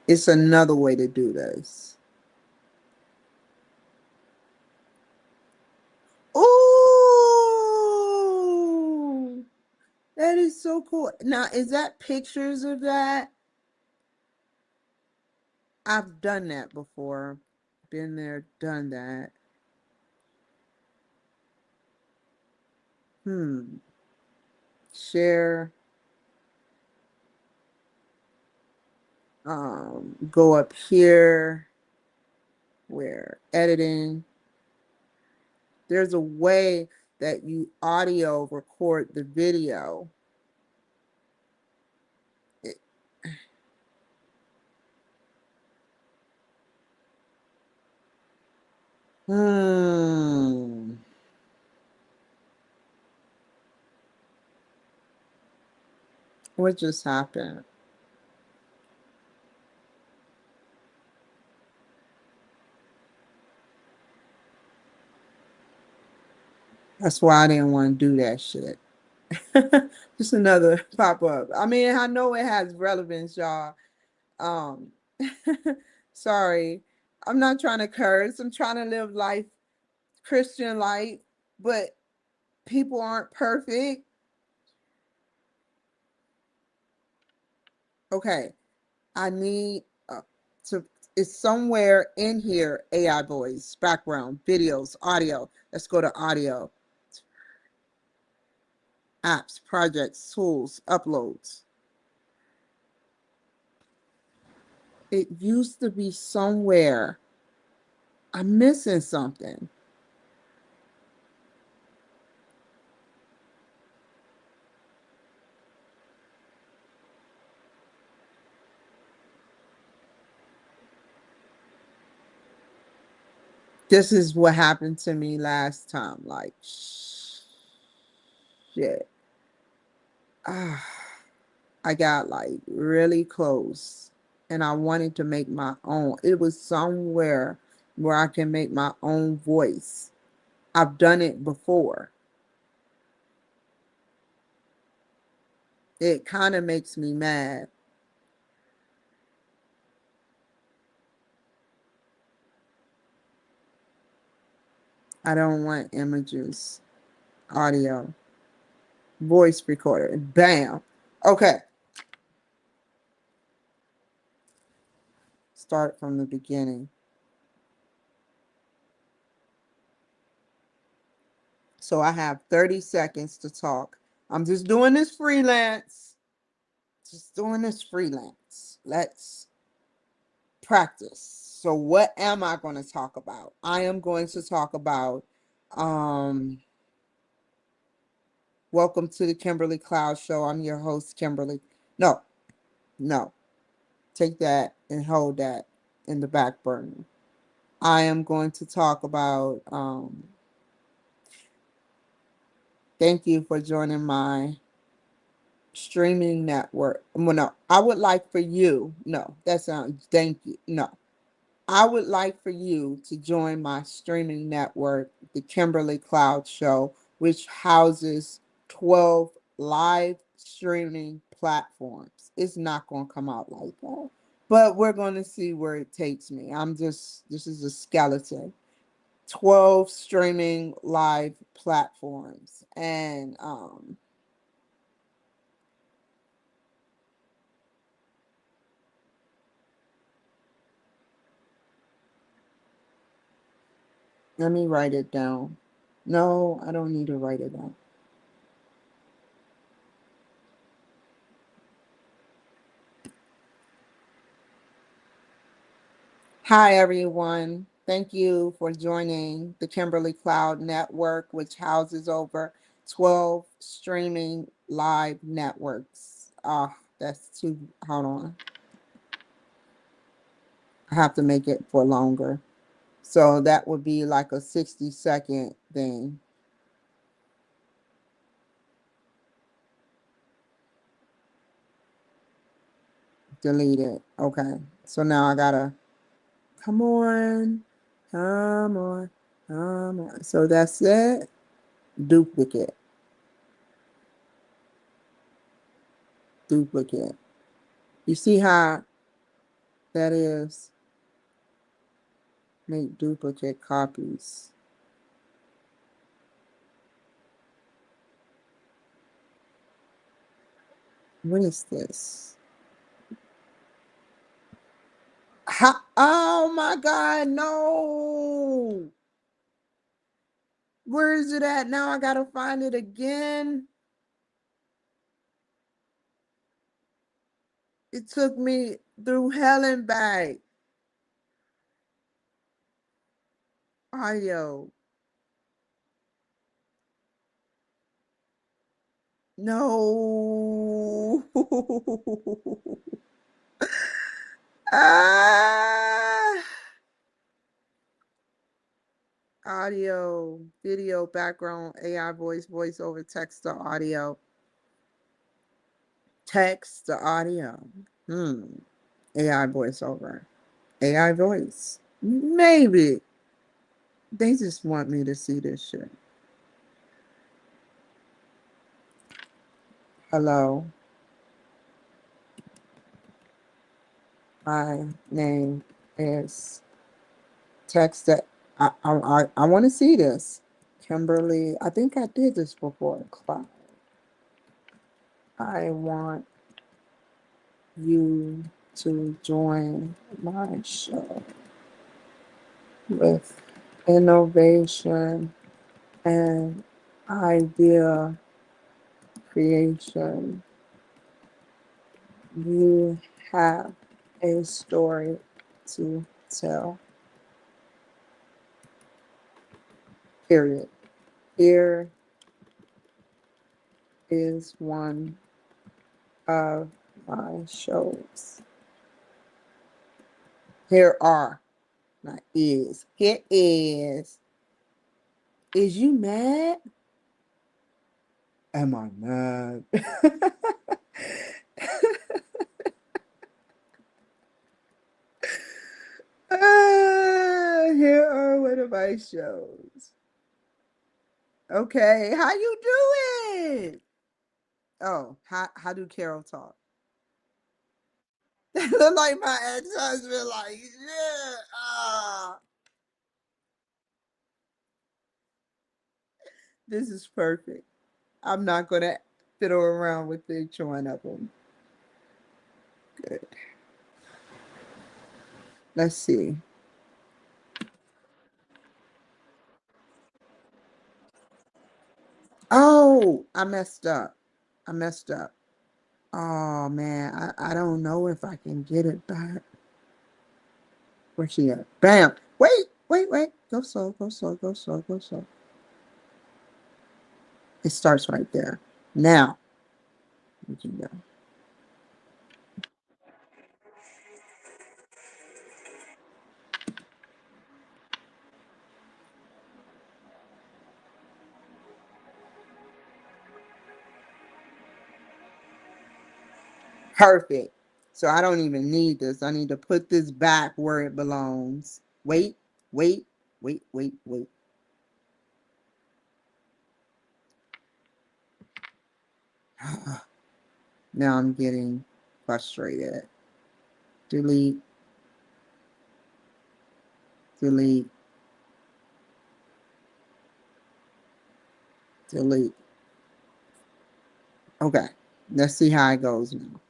It's another way to do this. Ooh, that is so cool. Now, is that pictures of that? I've done that before. Been there, done that. Hmm. share, go up here where editing. There's a way that you audio record the video. It, hmm. What just happened? That's why I didn't want to do that shit. Just another pop up. I mean, I know it has relevance, y'all. Um, sorry, I'm not trying to curse. I'm trying to live life Christian life, but people aren't perfect. Okay, I need to. It's somewhere in here. AI voice, background, videos, audio. Let's go to audio. Apps, projects, tools, uploads. It used to be somewhere. I'm missing something. This is what happened to me last time. Like, shit. Ah, I got like really close and I wanted to make my own. It was somewhere where I can make my own voice. I've done it before. It kind of makes me mad. I don't want images, audio, voice recorder. Bam. Okay. Start from the beginning. So I have 30 seconds to talk. I'm just doing this freelance. Just doing this freelance. Let's practice. So what am I going to talk about? I am going to talk about um welcome to the Kimberly Cloud Show. I'm your host, Kimberly. No, no. Take that and hold that in the back burner. I am going to talk about thank you for joining my streaming network. Well, no, I would like for you. No, that sounds thank you. No. I would like for you to join my streaming network, the Kimberly Cloud Show, which houses 12 live streaming platforms. It's not going to come out like that, but we're going to see where it takes me. This is a skeleton. 12 streaming live platforms. And let me write it down. No, I don't need to write it down. Hi, everyone. Thank you for joining the Kimberly Cloud Network, which houses over 12 streaming live networks. That's too, hold on. I have to make it for longer. So that would be like a 60-second thing. Delete it. Okay. So now I gotta, come on, come on, come on. So that's it. Duplicate, duplicate. You see how that is? Make duplicate copies. What is this? Oh my God, no. Where is it at? Now I gotta find it again. It took me through hell and back. Audio. No. ah. Audio, video, background, AI voice, voiceover, text to audio, text to audio. AI voiceover, AI voice. Maybe they just want me to see this shit. Hello, my name is text that I want to see this. Kimberly, I think I did this before. Cloud. I want you to join my show with innovation and idea creation. You have a story to tell. Period. Here is one of my shows. Here are, not is. Here is. Is you mad? Am I mad? Here are one of my shows. Okay, how you doing? Oh, how do Carol talk? Look like my ex-husband, like, yeah, this is perfect. I'm not gonna fiddle around with each one of them. Good. Let's see. Oh, I messed up. I messed up. Oh man, I don't know if I can get it back. Where's she at? Bam. Wait. Go slow, go slow, go slow, go slow. It starts right there. Now we can go. Perfect. So I don't even need this. I need to put this back where it belongs. Wait, wait. Now I'm getting frustrated. Delete, delete, delete. Okay, let's see how it goes now.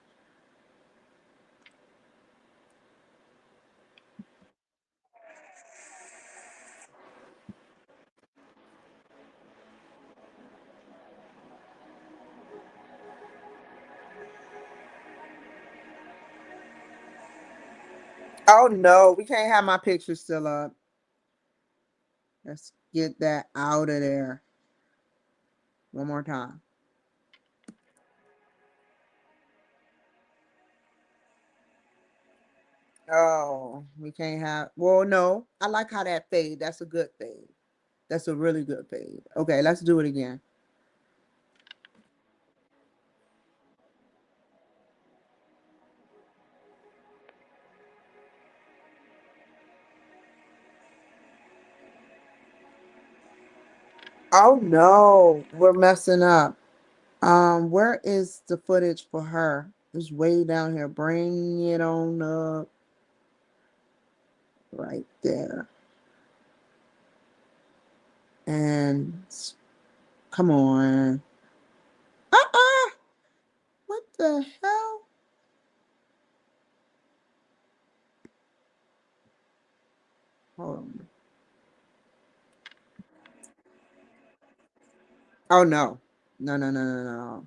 Oh no, we can't have my picture still up. Let's get that out of there. One more time. Oh, we can't have. Well, no, I like how that fade. That's a good fade. That's a really good fade. Okay, let's do it again. Oh no, we're messing up. Where is the footage for her? It's way down here. Bring it on up right there. And come on. Uh-uh. What the hell? Hold on. Oh no. No.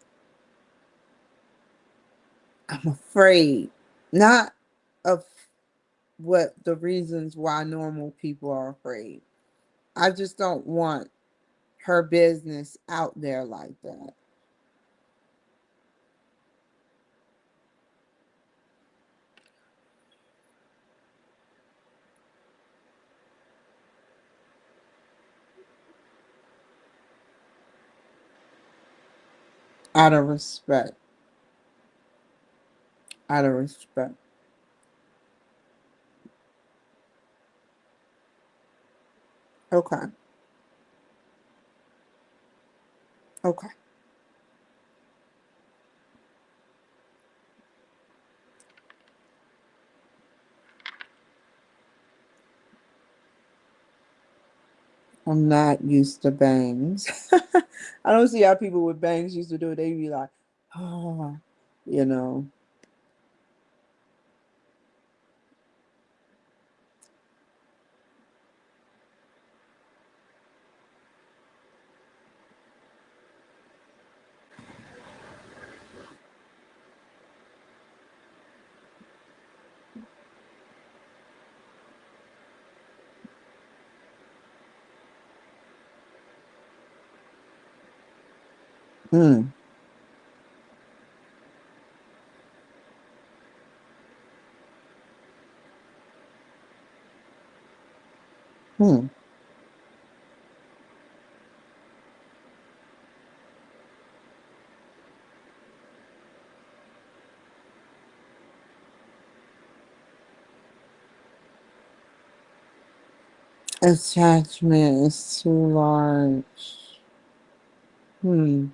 I'm afraid, not of what the reasons why normal people are afraid. I just don't want her business out there like that. Out of respect. Out of respect. Okay. Okay. I'm not used to bangs. I don't see how people with bangs used to do it. They be like, oh, you know. Hmm. Hmm. Attachment is too large. Hmm.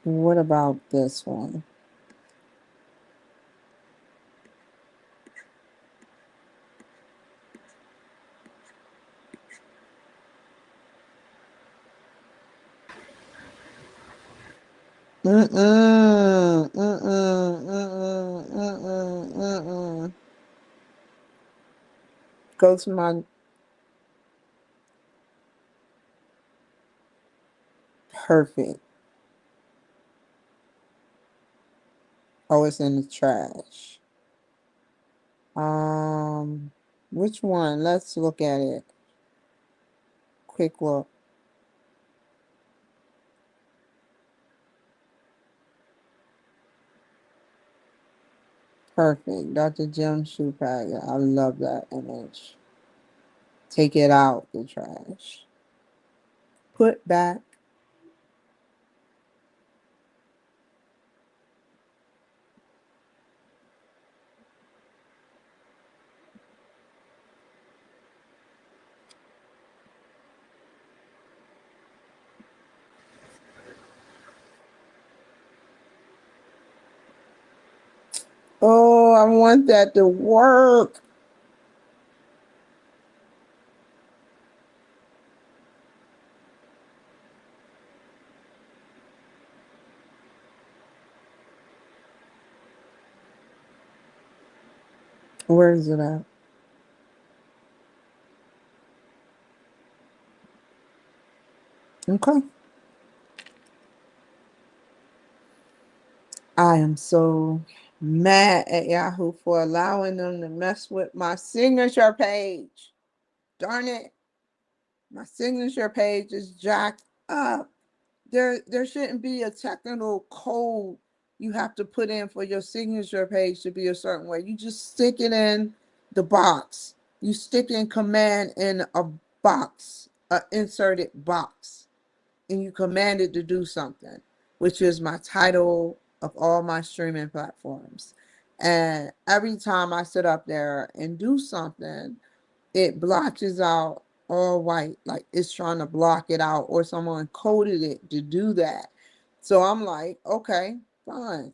What about this one? Mm-mm. Mm-mm. Mm-mm. Mm-mm. Mm-mm. Go to my perfect. Oh, it's in the trash. Um, which one? Let's look at it. Quick look. Perfect. Dr. Jim shoe bag. I love that image. Take it out the trash. Put back. Oh, I want that to work. Where is it at? Okay. I am so mad at Yahoo for allowing them to mess with my signature page. Darn it. My signature page is jacked up. There shouldn't be a technical code you have to put in for your signature page to be a certain way. You just stick it in the box. You stick in command in a box, a inserted box, and you command it to do something, which is my title of all my streaming platforms. And every time I sit up there and do something, it blotches out all white, like it's trying to block it out, or someone coded it to do that. So I'm like, okay, fine.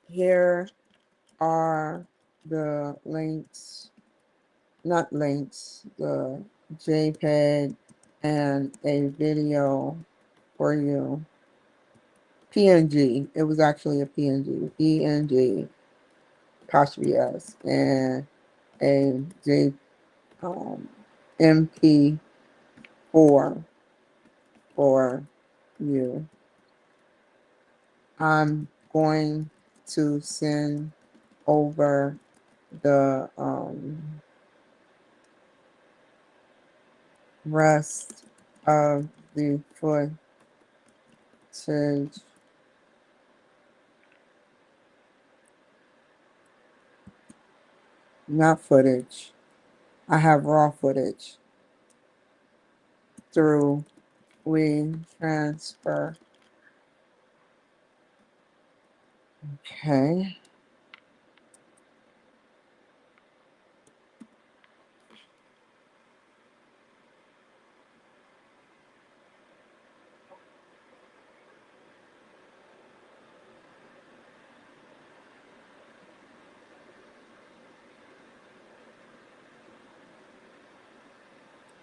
Here are the links, not links, the JPEG and a video for you. PNG. It was actually a PNG. PNG, apostrophe S, and a JPEG MP4 for you. I'm going to send over the rest of the footage, not footage. I have raw footage through WeTransfer. Okay.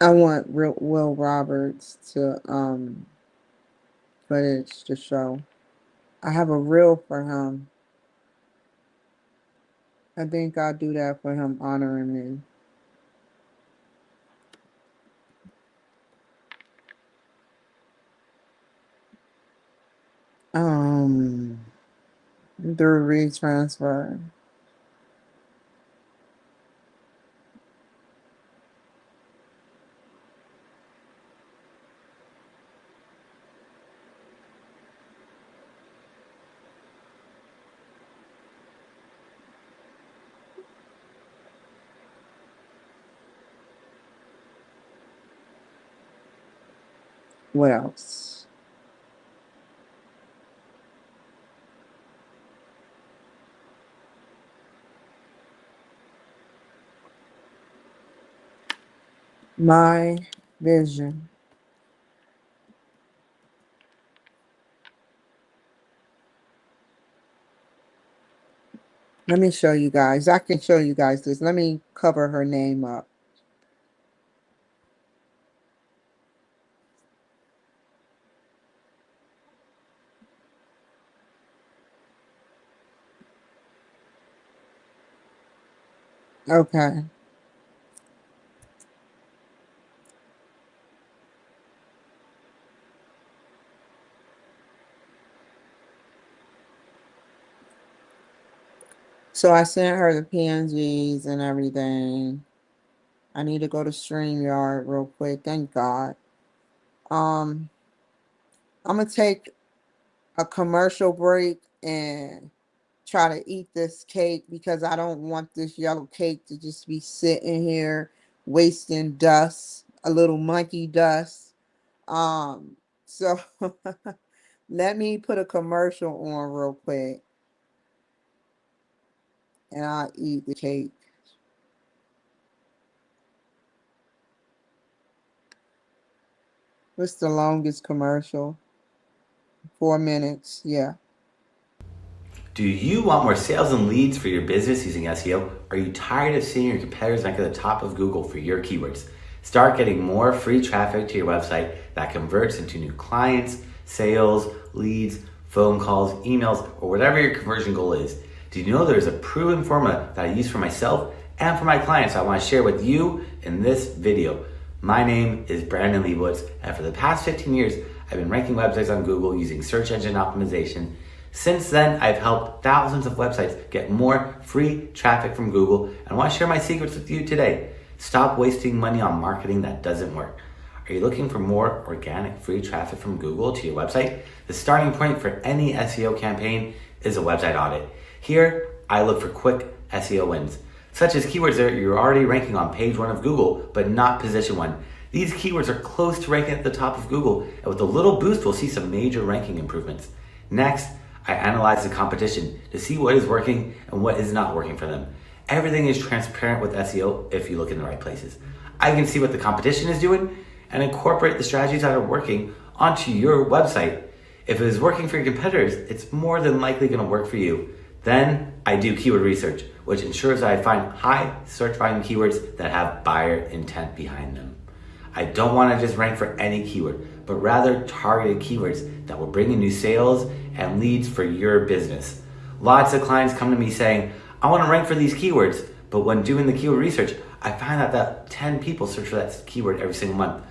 I want Will Roberts to footage to show. I have a reel for him. I think I'll do that for him honoring me. Through retransfer. What else? My vision. Let me show you guys. I can show you guys this. Let me cover her name up. Okay. So I sent her the PNGs and everything. I need to go to StreamYard real quick. Thank God. I'm gonna take a commercial break and try to eat this cake because I don't want this yellow cake to just be sitting here wasting dust, a little monkey dust. So let me put a commercial on real quick and I'll eat the cake. What's the longest commercial? 4 minutes. Yeah. Do you want more sales and leads for your business using SEO? Are you tired of seeing your competitors rank at the top of Google for your keywords? Start getting more free traffic to your website that converts into new clients, sales, leads, phone calls, emails, or whatever your conversion goal is. Do you know there's a proven formula that I use for myself and for my clients I want to share with you in this video? My name is Brandon Leibowitz, and for the past 15 years, I've been ranking websites on Google using search engine optimization. Since then, I've helped thousands of websites get more free traffic from Google, and I want to share my secrets with you today. Stop wasting money on marketing that doesn't work. Are you looking for more organic free traffic from Google to your website? The starting point for any SEO campaign is a website audit. Here, I look for quick SEO wins, such as keywords that you're already ranking on page 1 of Google, but not position 1. These keywords are close to ranking at the top of Google, and with a little boost, we'll see some major ranking improvements. Next, I analyze the competition to see what is working and what is not working for them. Everything is transparent with SEO if you look in the right places. I can see what the competition is doing and incorporate the strategies that are working onto your website. If it is working for your competitors, it's more than likely going to work for you. Then I do keyword research, which ensures that I find high search volume keywords that have buyer intent behind them. I don't want to just rank for any keyword, but rather targeted keywords that will bring in new sales and leads for your business. Lots of clients come to me saying, I want to rank for these keywords, But when doing the keyword research, I find that 10 people search for that keyword every single month.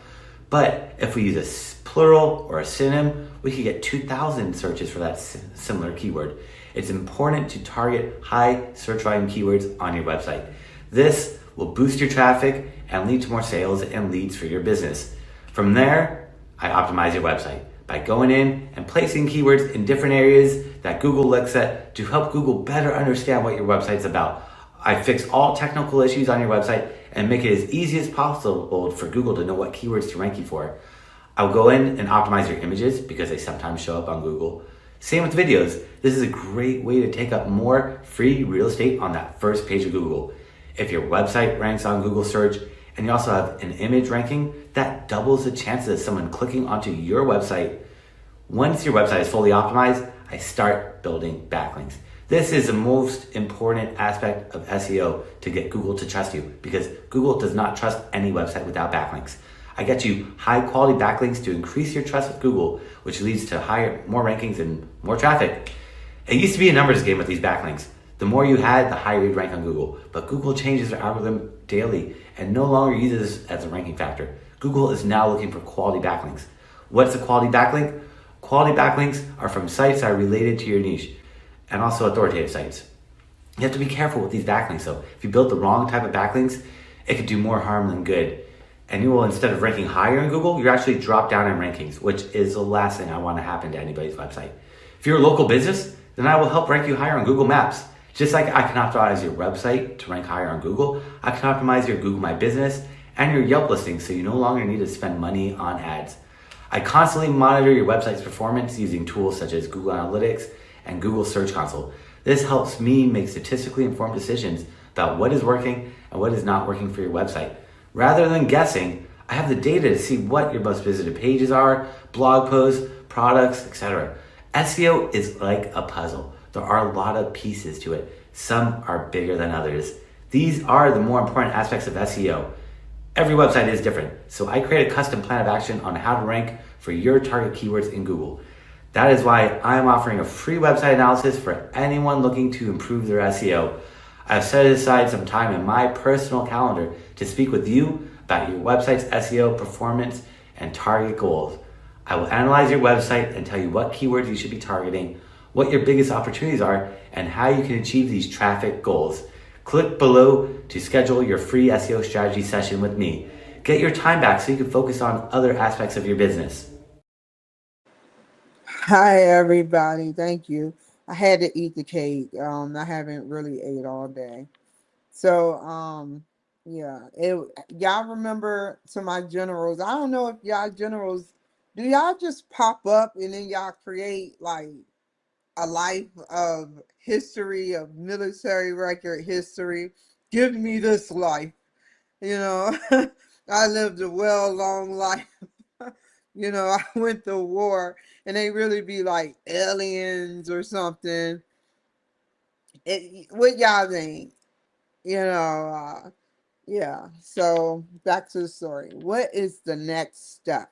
But if we use a plural or a synonym, we could get 2,000 searches for that similar keyword. It's important to target high search volume keywords on your website. This will boost your traffic and lead to more sales and leads for your business. From there, I optimize your website by going in and placing keywords in different areas that Google looks at to help Google better understand what your website's about. I fix all technical issues on your website and make it as easy as possible for Google to know what keywords to rank you for. I'll go in and optimize your images because they sometimes show up on Google. Same with videos. This is a great way to take up more free real estate on that first page of Google. If your website ranks on Google search and you also have an image ranking, that doubles the chances of someone clicking onto your website. Once your website is fully optimized, I start building backlinks. This is the most important aspect of SEO to get Google to trust you because Google does not trust any website without backlinks. I get you high quality backlinks to increase your trust with Google, which leads to more rankings and more traffic. It used to be a numbers game with these backlinks. The more you had, the higher you'd rank on Google. But Google changes their algorithm daily and no longer uses this as a ranking factor. Google is now looking for quality backlinks. What's a quality backlink? Quality backlinks are from sites that are related to your niche and also authoritative sites. You have to be careful with these backlinks though. If you build the wrong type of backlinks, it could do more harm than good. And you will, instead of ranking higher in Google, you actually drop down in rankings, which is the last thing I want to happen to anybody's website. If you're a local business, then I will help rank you higher on Google Maps. Just like I can optimize your website to rank higher on Google, I can optimize your Google My Business and your Yelp listings so you no longer need to spend money on ads. I constantly monitor your website's performance using tools such as Google Analytics and Google Search Console. This helps me make statistically informed decisions about what is working and what is not working for your website. Rather than guessing, I have the data to see what your most visited pages are, blog posts, products, etc. SEO is like a puzzle. There are a lot of pieces to it. Some are bigger than others. These are the more important aspects of SEO. Every website is different, so I create a custom plan of action on how to rank for your target keywords in Google. That is why I'm offering a free website analysis for anyone looking to improve their SEO. I've set aside some time in my personal calendar to speak with you about your website's SEO performance and target goals. I will analyze your website and tell you what keywords you should be targeting, what your biggest opportunities are, and how you can achieve these traffic goals. Click below to schedule your free SEO strategy session with me. Get your time back so you can focus on other aspects of your business. Hi, everybody. Thank you. I had to eat the cake. I haven't really ate all day. So, yeah, y'all remember to my generals. I don't know if y'all generals, do y'all just pop up and then y'all create like a life of history, of military record history? Give me this life. You know, I lived a well long life. I went to war and they really be like aliens or something. What y'all think? You know, yeah. So back to the story. What is the next step?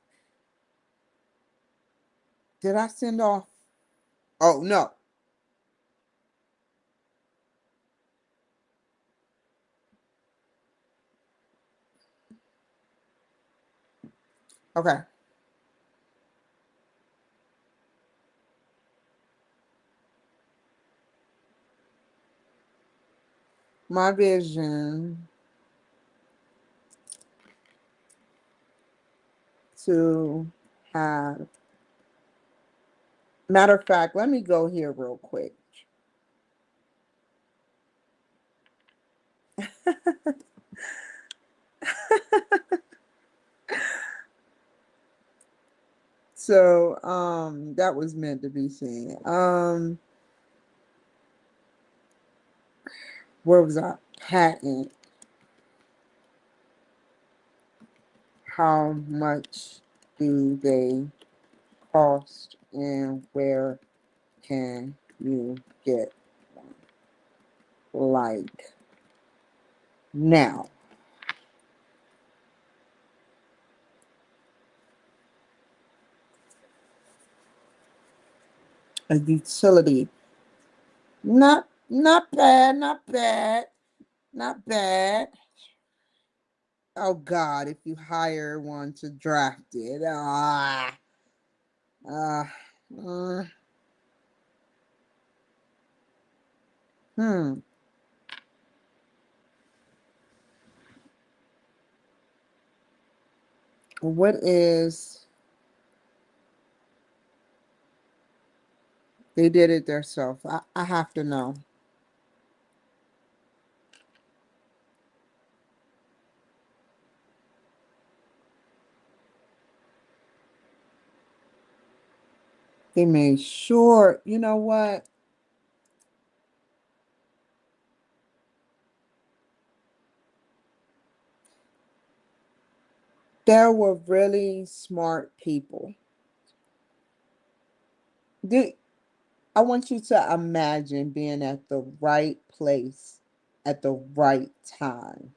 Did I send off? Oh, no. Okay. My vision to have, matter of fact, let me go here real quick. So, that was meant to be seen. Where was I? Patent. How much do they cost and where can you get one? Like now. A utility. Not bad, not bad. Not bad. Oh God, if you hire one to draft it. Uh, uh, hmm. What is, they did it themselves. I have to know. They made sure, you know what? There were really smart people. Did, I want you to imagine being at the right place at the right time.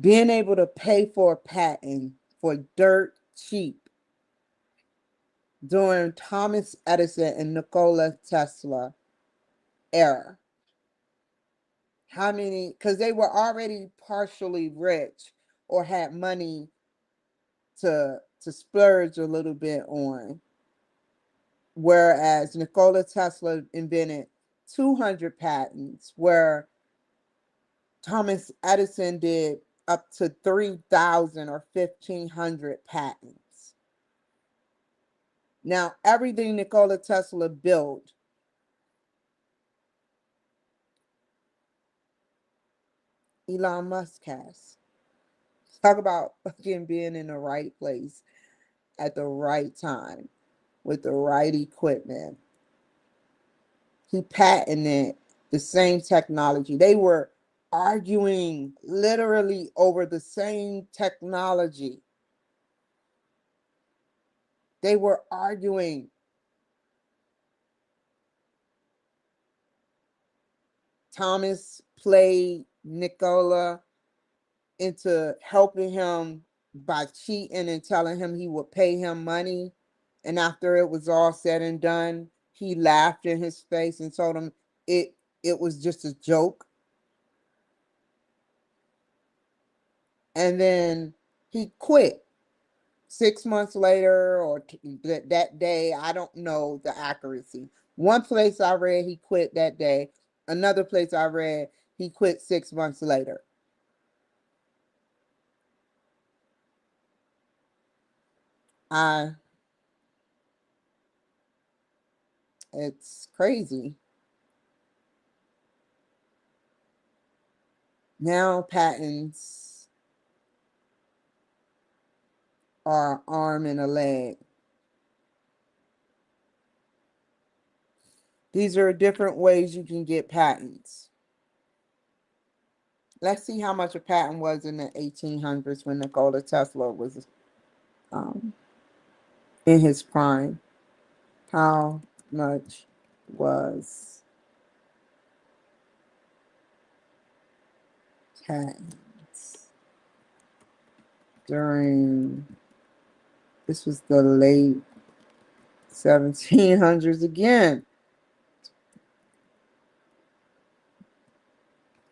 Being able to pay for a patent for dirt cheap during Thomas Edison and Nikola Tesla era. How many? Because they were already partially rich or had money to splurge a little bit on. Whereas Nikola Tesla invented 200 patents, where Thomas Edison did up to 3,000 or 1,500 patents. Now, everything Nikola Tesla built, Elon Musk has. Talk about fucking being in the right place at the right time with the right equipment. He patented the same technology. They were arguing literally over the same technology. They were arguing. Thomas played Nicola into helping him by cheating and telling him he would pay him money. And after it was all said and done, he laughed in his face and told him it it was just a joke. And then he quit 6 months later or that day. I don't know the accuracy. One place I read he quit that day. Another place I read he quit 6 months later. I It's crazy. Now patents are an arm and a leg. These are different ways you can get patents. Let's see how much a patent was in the 1800s when Nikola Tesla was um, in his prime. How much was patents during, this was the late 1700s again,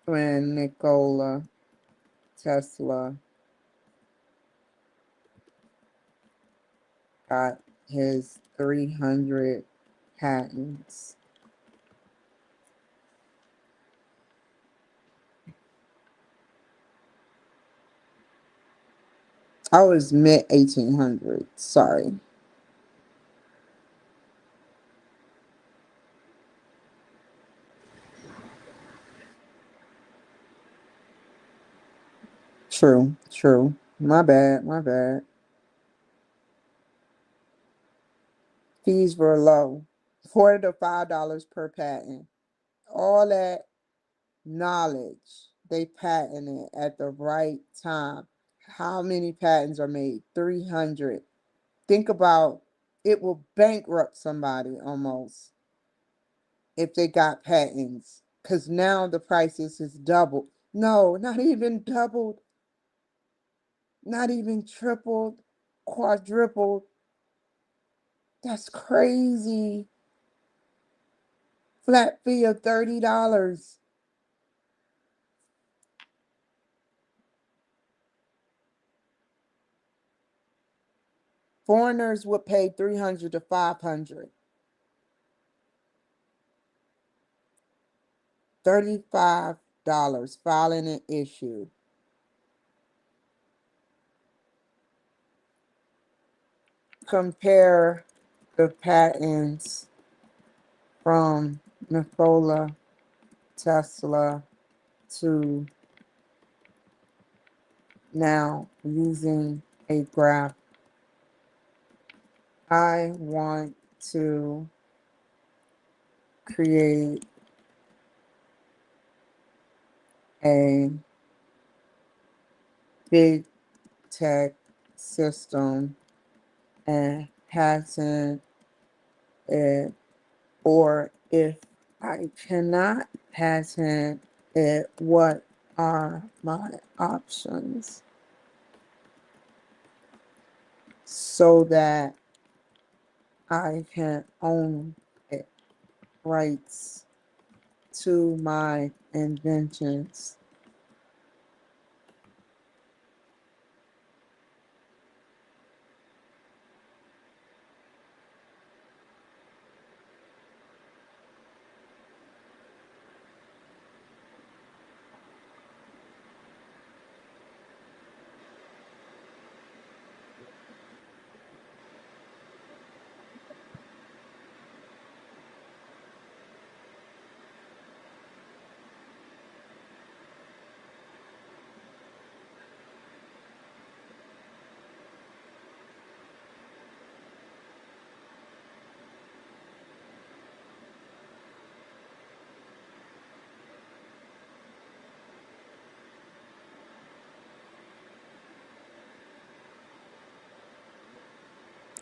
when Nikola Tesla got his 300 patents. I was mid 1800s. Sorry. True, true. My bad, my bad. Fees were low, $4 to $5 per patent. All that knowledge they patented at the right time. How many patents are made? 300. Think about, it will bankrupt somebody almost if they got patents, because now the prices is doubled. No, not even doubled, not even tripled, quadrupled. That's crazy. Flat fee of $30. Foreigners would pay $300 to $500. $35 filing an issue. Compare the patents from Nikola Tesla to now using a graph. I want to create a big tech system and patent it, or if I cannot patent it, what are my options so that I can own it, rights to my inventions.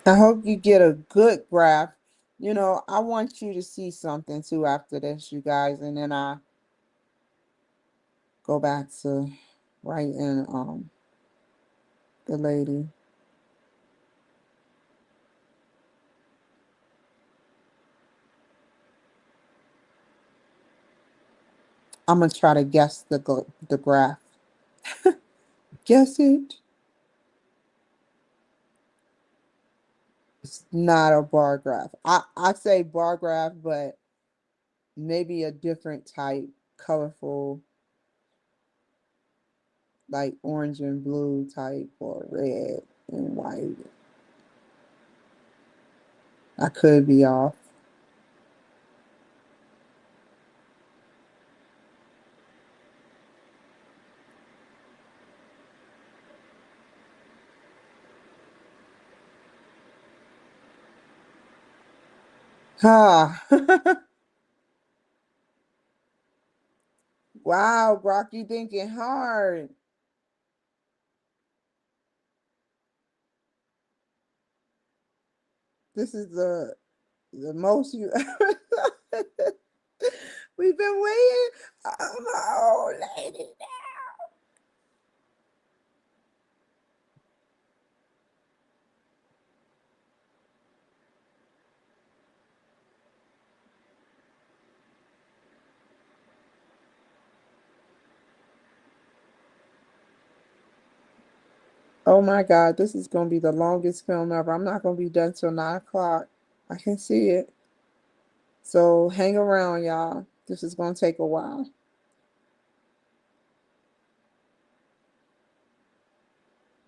I hope you get a good graph. I want you to see something too after this, you guys, and then I go back to writing the lady. I'm gonna try to guess the graph. Guess it. It's not a bar graph. I say bar graph, but maybe a different type, colorful, like orange and blue type, or red and white. I could be off. Ha! Wow, Brock, you thinking hard. This is the most you ever. We've been waiting. Oh, lady. Oh my God, this is gonna be the longest film ever. I'm not gonna be done till 9 o'clock. I can see it. So hang around, y'all. This is gonna take a while.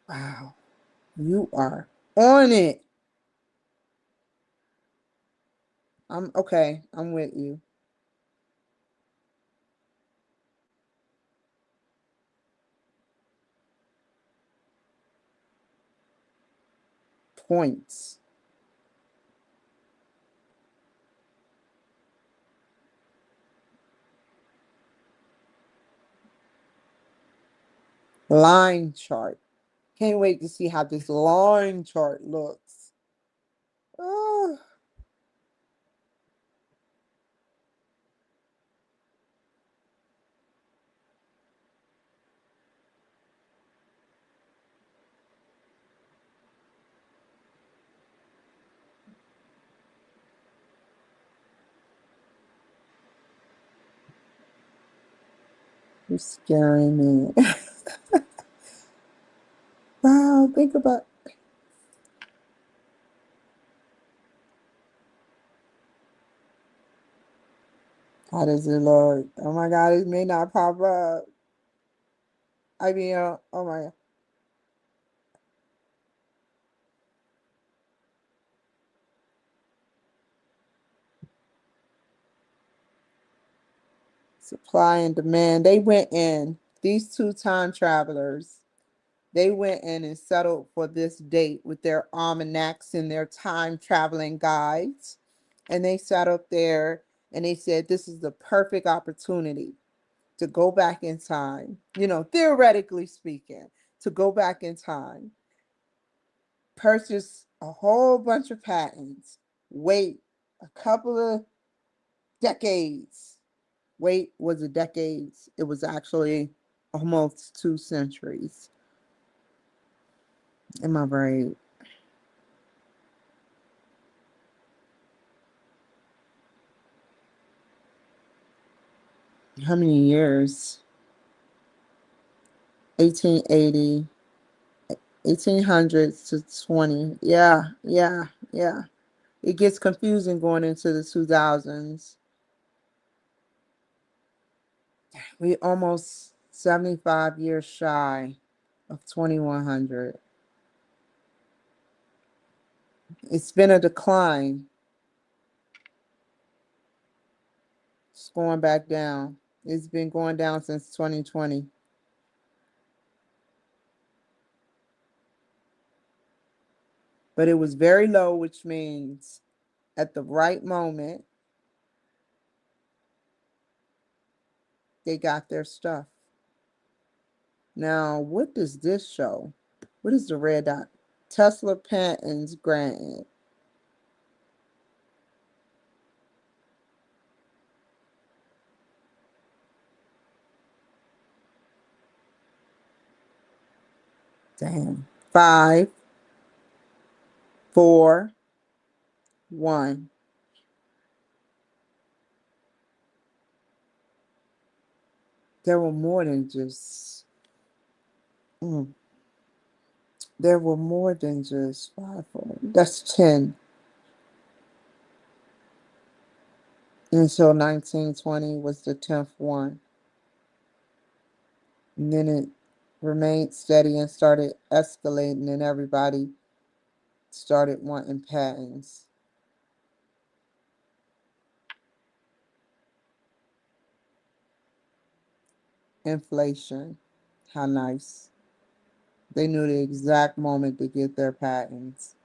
Wow, you are on it. I'm okay. I'm with you. Points. Line chart. Can't wait to see how this line chart looks. Oh, You're scaring me. Wow, think about how does it look? Oh my God, it may not pop up. I mean, oh my God. Supply and demand. They went in, these two time travelers, they went in and settled for this date with their almanacs and their time traveling guides. And they sat up there and they said, this is the perfect opportunity to go back in time, theoretically speaking, to go back in time, purchase a whole bunch of patents, wait a couple of decades. Wait, was it decades? It was actually almost 2 centuries. Am I right? How many years? 1880, 1800s to 20. Yeah, yeah, yeah. It gets confusing going into the 2000s. We almost 75 years shy of 2100. It's been a decline. It's going back down. It's been going down since 2020. But it was very low, which means at the right moment, they got their stuff. Now, what does this show? What is the red dot? Tesla patents granted. Damn. Five, four, one. There were more than just. Mm, there were more than just five, four. That's 10. Until 1920 was the 10th one. And then it remained steady and started escalating, and everybody started wanting patents. Inflation. How nice. They knew the exact moment to get their patents.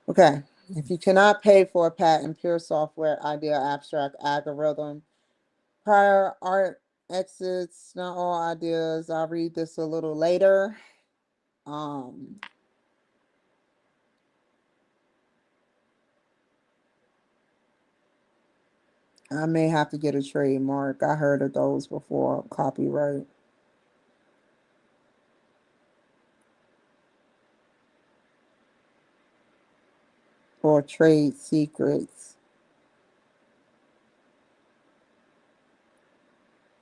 Okay. If you cannot pay for a patent, pure software, idea, abstract, algorithm, prior art exits, not all ideas. I'll read this a little later. Um, I may have to get a trademark. I heard of those before. Copyright or trade secrets.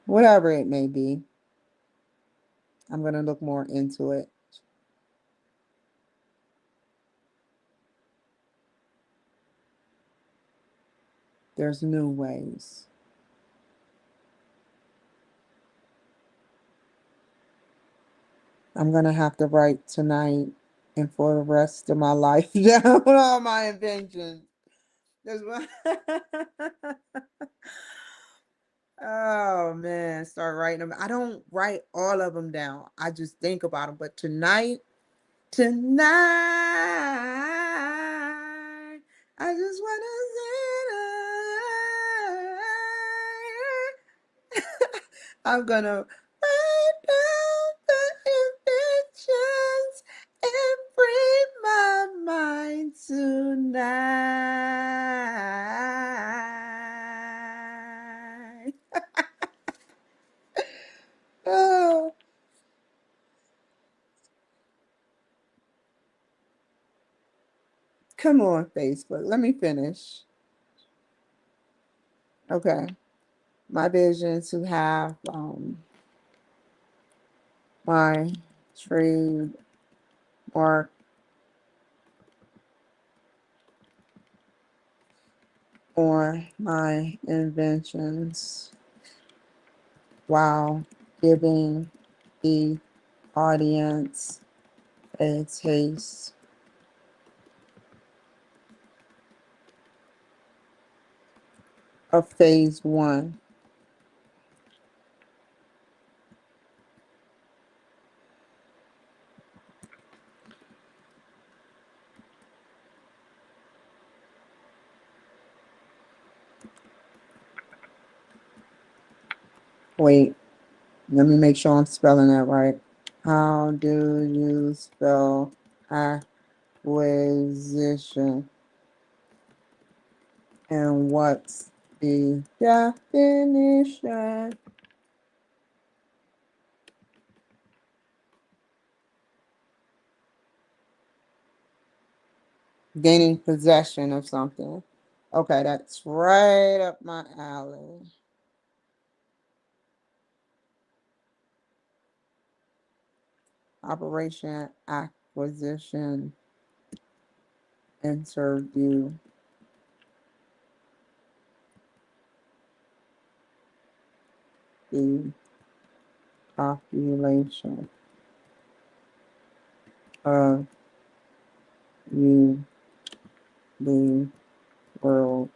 Whatever it may be. I'm going to look more into it. There's new ways. I'm going to have to write tonight and for the rest of my life down all my inventions. That's what. Oh man, start writing them. I don't write all of them down. I just think about them. But tonight, I just want to say I'm gonna write down the inventions and free my mind tonight. Oh, come on, Facebook. Let me finish. Okay. My vision to have my trademark on my inventions while giving the audience a taste of phase one. Wait, let me make sure I'm spelling that right. How do you spell acquisition? And what's the definition? Gaining possession of something. Okay, that's right up my alley. Operation acquisition interview. The population of you, the world.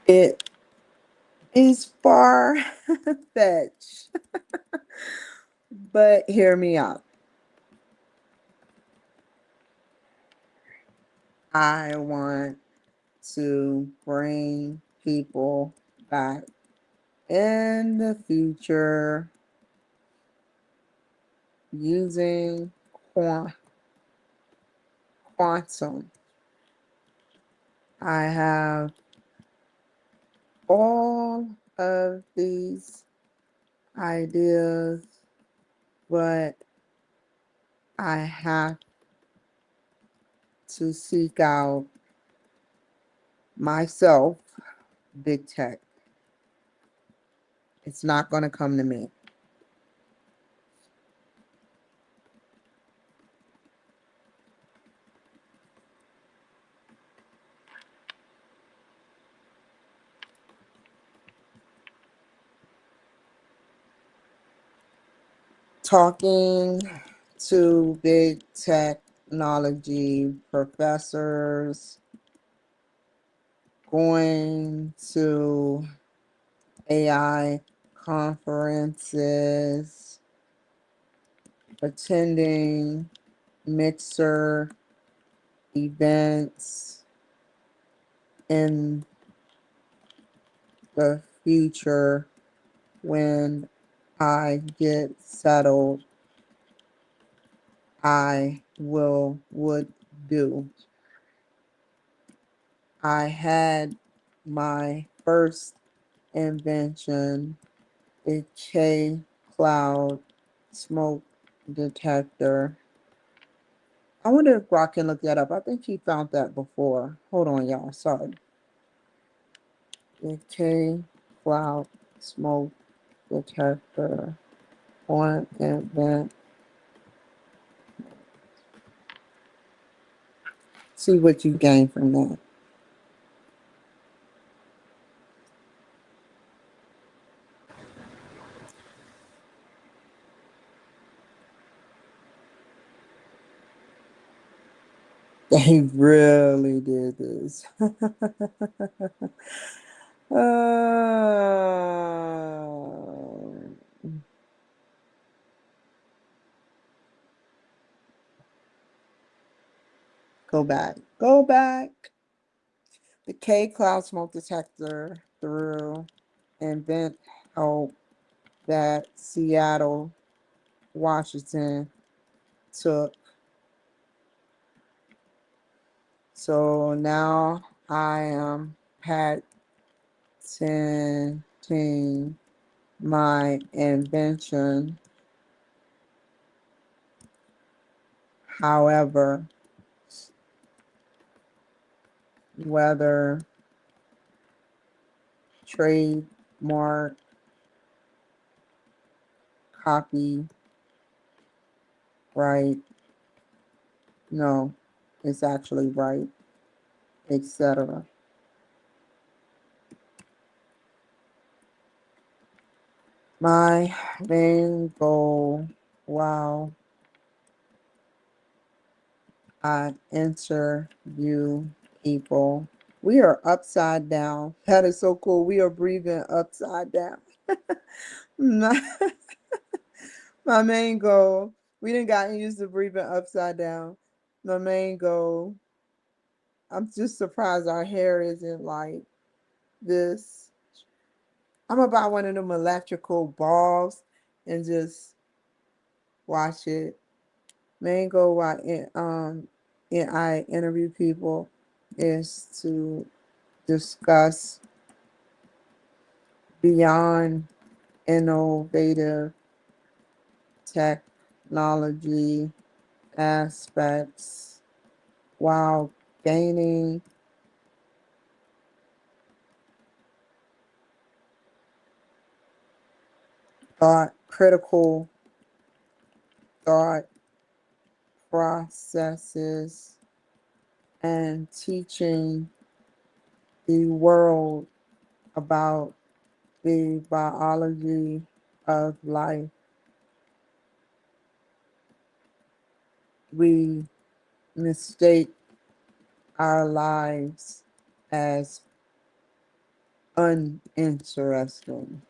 It is far fetched, but hear me out. I want to bring people back in the future using quantum. I have all of these ideas, but I have to seek out myself, big tech. It's not going to come to me. Talking to big technology professors, going to AI conferences, attending mixer events in the future when I get settled, would do. I had my first invention, a K cloud smoke detector. I wonder if Brock can look that up. I think he found that before. Hold on, y'all. Sorry. A K cloud smoke detector on invent. See what you gain from that. They really did this. Go back. Go back. The K cloud smoke detector through invent help that Seattle, Washington took. So now I am patenting my invention. However, whether trademark, copyright, no, it's actually right, etc. My main goal while I interview people. We are upside down. That is so cool. We are breathing upside down. my, my main goal, we didn't gotten used to breathing upside down. My main goal, I'm just surprised our hair isn't like this. I'm gonna buy one of them electrical balls and just watch it. Main goal while I interview people is to discuss beyond innovative technology aspects while gaining critical thought processes and teaching the world about the biology of life. We mistake our lives as uninteresting.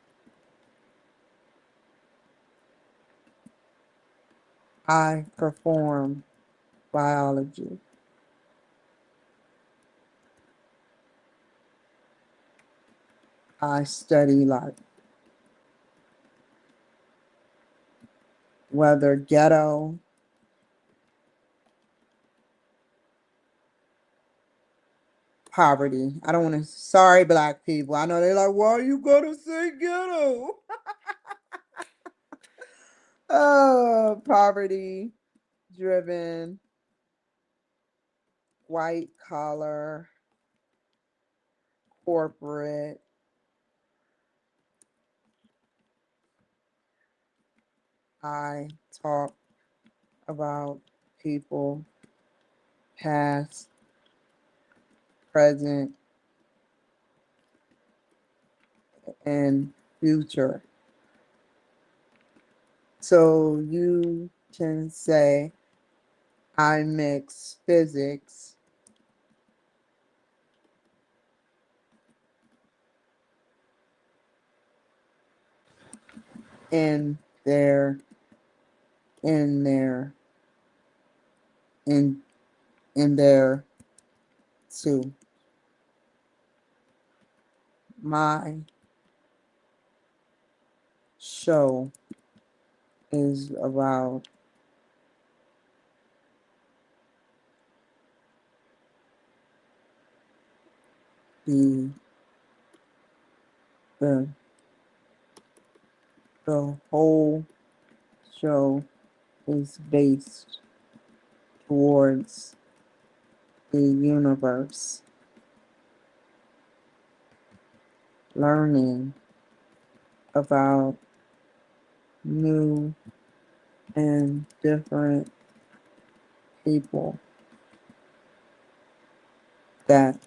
I perform biology. I study life. Whether ghetto, poverty. I don't want to, sorry, black people. I know they're like, why you gotta say ghetto? Oh, poverty driven, white collar, corporate. I talk about people past, present, and future. So you can say, I mix physics in there, in there, in in there too. My show is about the the the whole show is based towards the universe, learning about new and different people that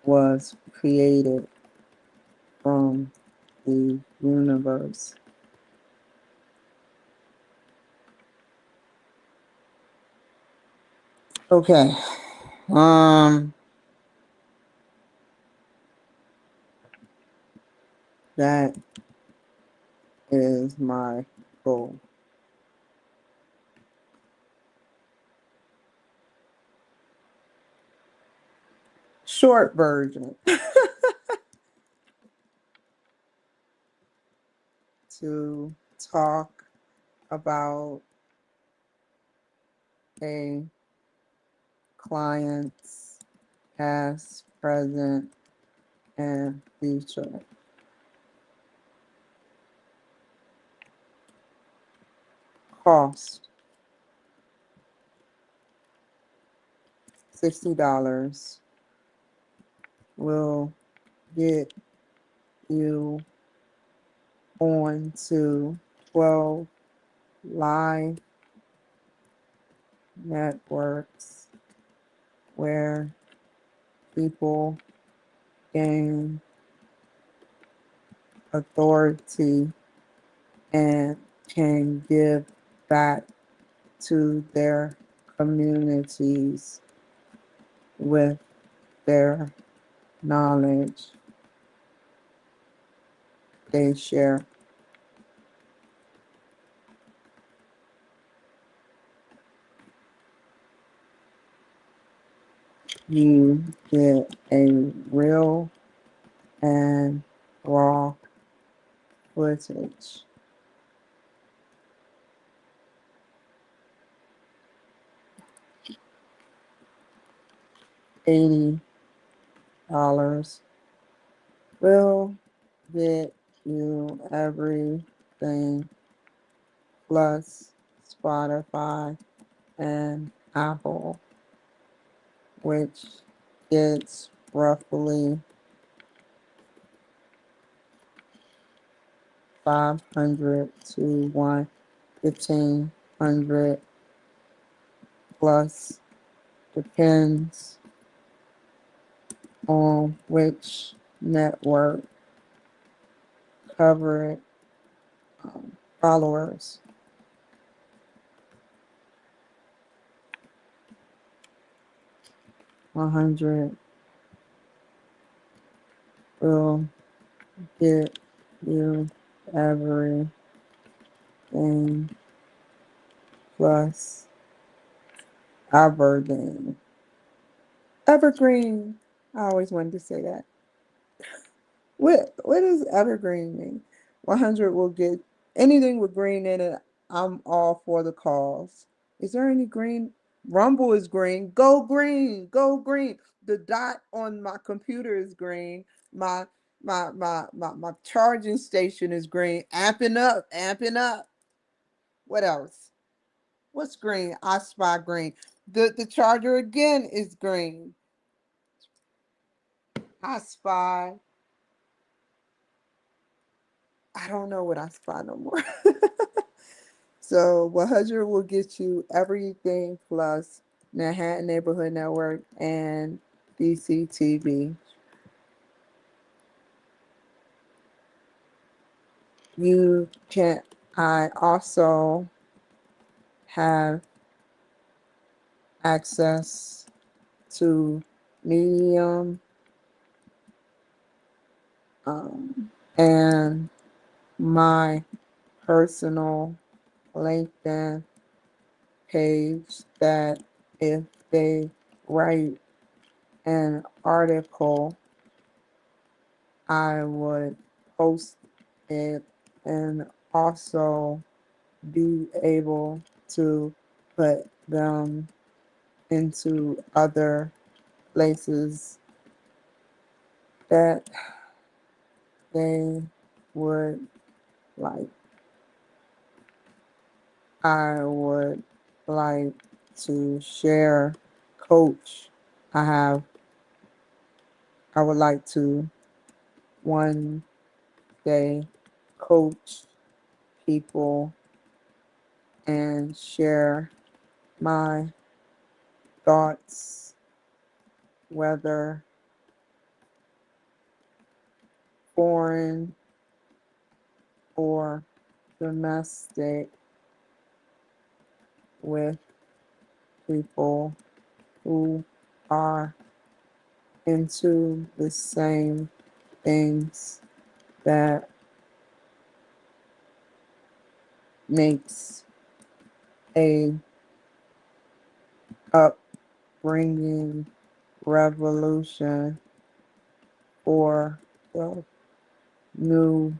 was created from the universe. Okay. Um that is my goal. Short version to talk about a client's past, present, and future. cost $60 will get you on to 12 live networks where people gain authority and can give back to their communities with their knowledge they share. You get a real and raw footage. $80 will get you everything plus Spotify and Apple, which gets roughly 500 to 1,500 plus, depends on which network cover it, followers. 100 will get you everything plus everything. Evergreen. I always wanted to say that. What does evergreen mean? 100 will get anything with green in it. I'm all for the cause. Is there any green? Rumble is green. Go green. Go green. The dot on my computer is green. My my charging station is green. Amping up, amping up. What else? What's green? I spy green. The charger again is green. I spy. I don't know what I spy no more. So 100 will get you everything plus Manhattan Neighborhood Network and BCTV. You can. I also have access to Medium, and my personal LinkedIn page that if they write an article, I would post it and also be able to put them into other places that they would like. I would like to share, coach. I have, I would like to one day coach people and share my thoughts, whether foreign or domestic, with people who are into the same things that makes a upbringing revolution for the new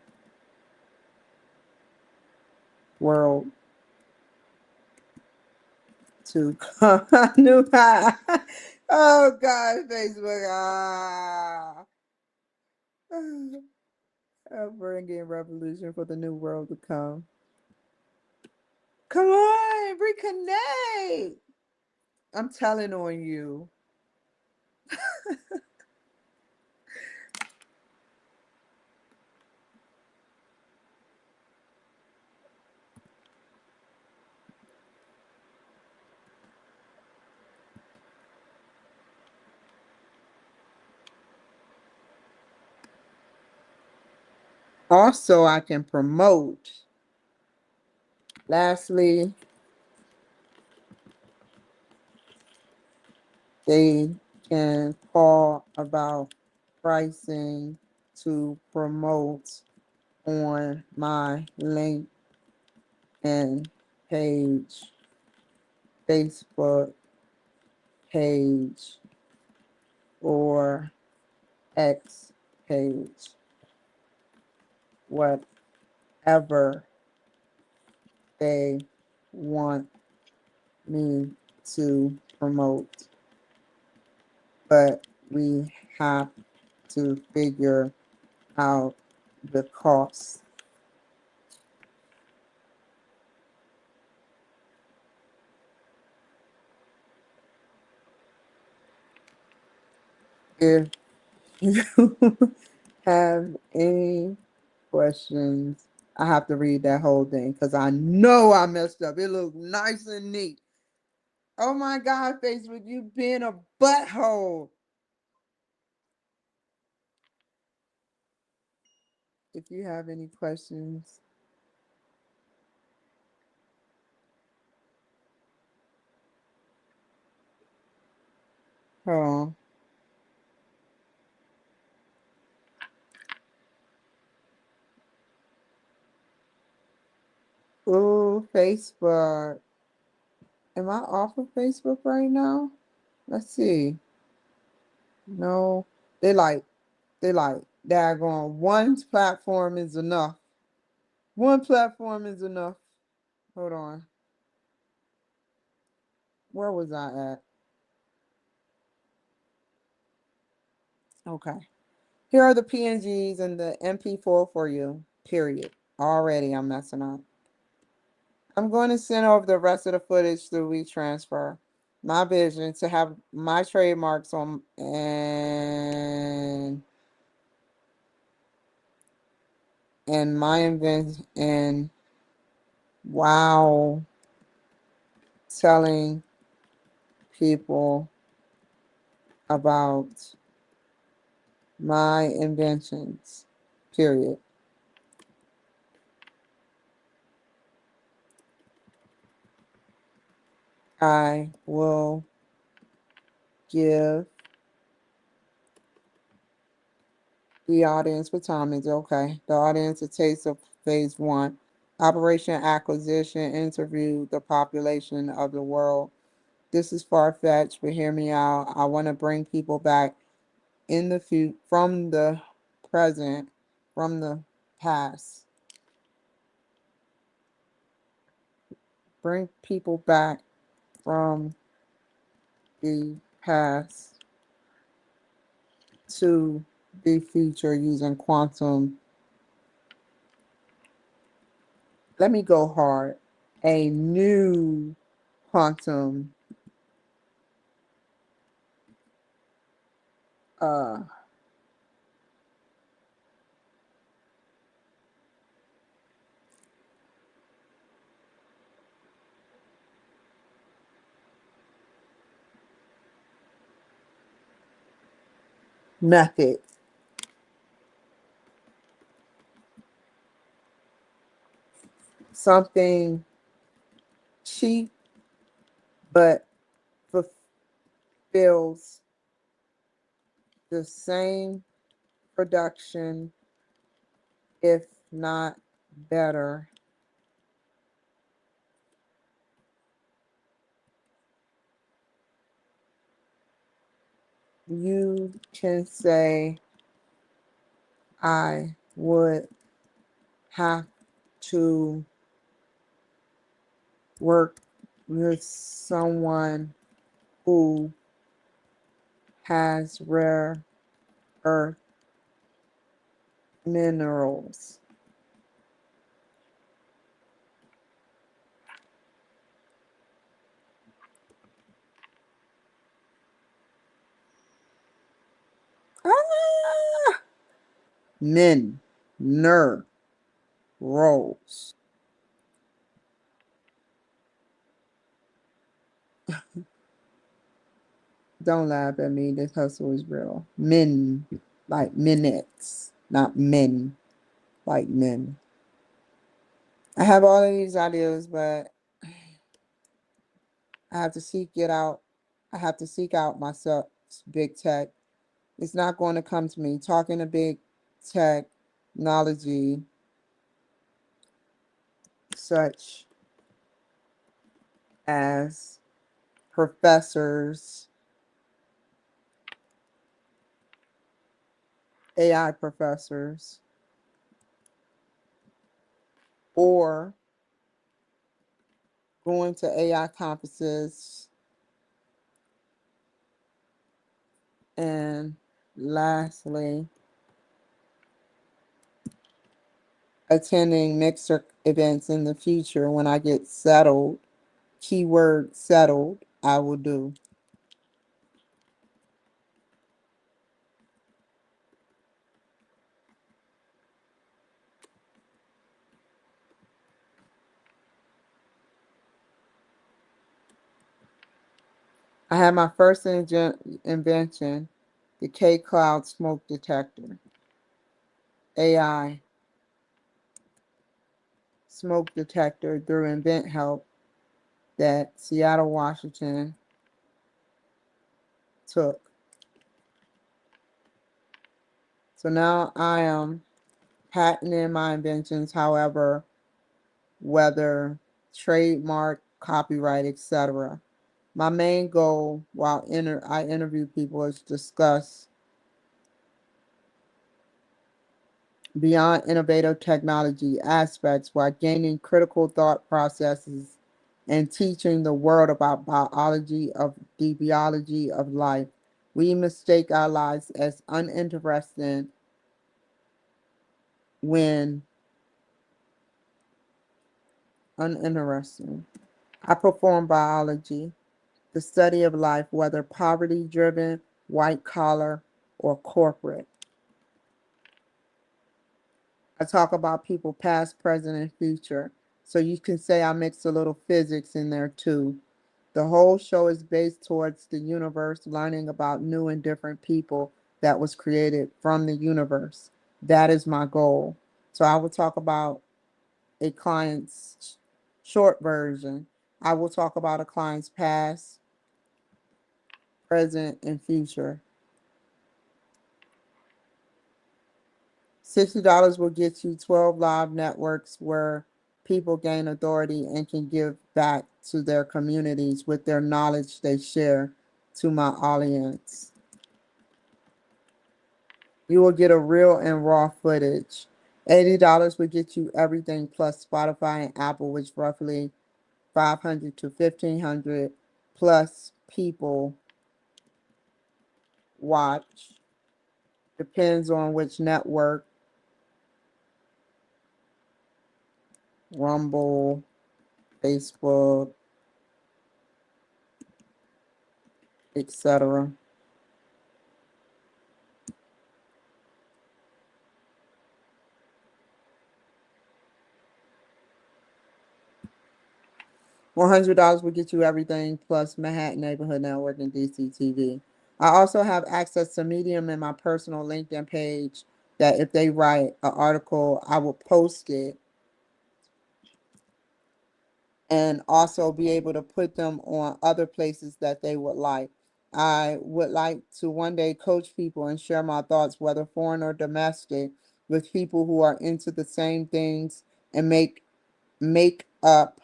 world to come. New high. Oh God, Facebook. Upbringing revolution for the new world to come. Come on, reconnect. I'm telling on you. Also, I can promote. Lastly, they can call about pricing to promote on my LinkedIn page, Facebook page, or X page, whatever they want me to promote. But we have to figure out the cost. If you have any questions, I have to read that whole thing because I know I messed up. It looked nice and neat. Oh my God, Facebook, you been a butthole. If you have any questions, oh, ooh, Facebook. Am I off of Facebook right now? Let's see. No, they like, daggone, one platform is enough. One platform is enough. Hold on. Where was I at? Okay. Here are the PNGs and the MP4 for you. Period. Already I'm messing up. I'm going to send over the rest of the footage through WeTransfer. My vision to have my trademarks on and my invent and wow, telling people about my inventions. Period. I will give the audience with time is okay. The audience a taste of phase one. Operation acquisition interview the population of the world. This is far fetched, but hear me out. I want to bring people back in the future from the present, from the past. Bring people back from the past to the future using quantum. Let me go hard. A new quantum uh, method. Something cheap but fulfills the same production, if not better. You can say, I would have to work with someone who has rare earth minerals. Men, ner, roles. Don't laugh at me. This hustle is real. Men, like minutes, not men, like men. I have all of these ideas, but I have to seek it out. I have to seek out myself, big tech. It's not going to come to me. Talking to big technology, such as professors, AI professors, or going to AI conferences, and lastly, attending mixer events in the future when I get settled. Keyword settled, I will do. I had my first invention, the K Cloud smoke detector, AI smoke detector through Invent Help that Seattle, Washington took. So now I am patenting my inventions, however, whether trademark, copyright, etc. My main goal while I interview people is discuss beyond innovative technology aspects while gaining critical thought processes and teaching the world about biology of the biology of life. We mistake our lives as uninteresting when uninteresting. I perform biology, the study of life, whether poverty driven, white collar, or corporate. I talk about people past, present, and future. So you can say I mix a little physics in there too. The whole show is based towards the universe, learning about new and different people that was created from the universe. That is my goal. So I will talk about a client's short version. I will talk about a client's past, present, and future. $60 will get you 12 live networks where people gain authority and can give back to their communities with their knowledge they share to my audience. You will get a real and raw footage. $80 will get you everything plus Spotify and Apple, which roughly 500 to 1500 plus people watch. Depends on which network, Rumble, Facebook, etc. $100 will get you everything plus Manhattan Neighborhood Network and DCTV. I also have access to Medium in my personal LinkedIn page that if they write an article, I will post it and also be able to put them on other places that they would like. I would like to one day coach people and share my thoughts, whether foreign or domestic, with people who are into the same things and make up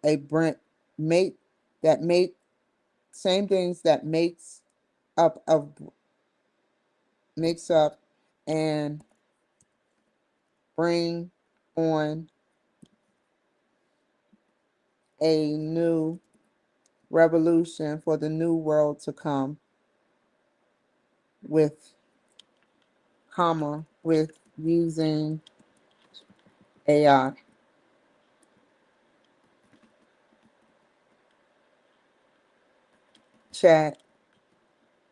a brand make that make same things that up of makes up and bring on a new revolution for the new world to come with with using AI, chat,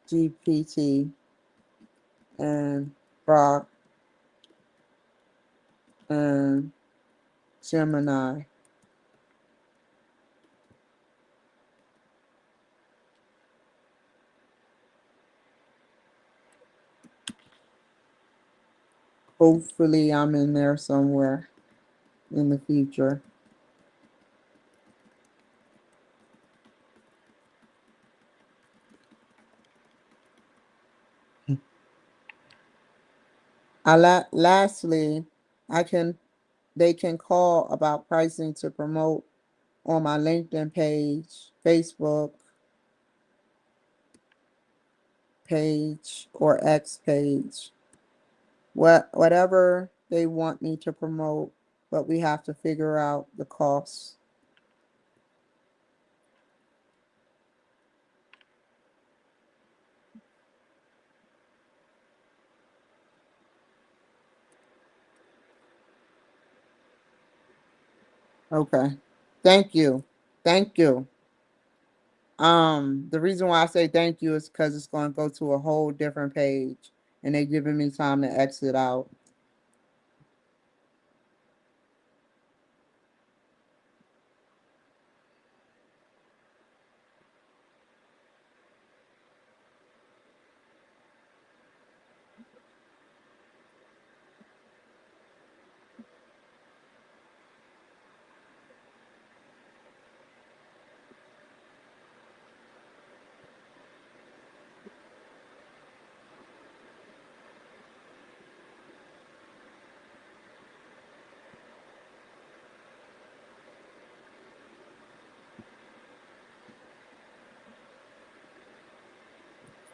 GPT, and Grok and Gemini. Hopefully, I'm in there somewhere in the future. Lastly, I can they can call about pricing to promote on my LinkedIn page, Facebook page, or X page. Whatever they want me to promote, but we have to figure out the costs. Okay. Thank you. Thank you. The reason why I say thank you is because it's going to go to a whole different page, and they're giving me time to exit out.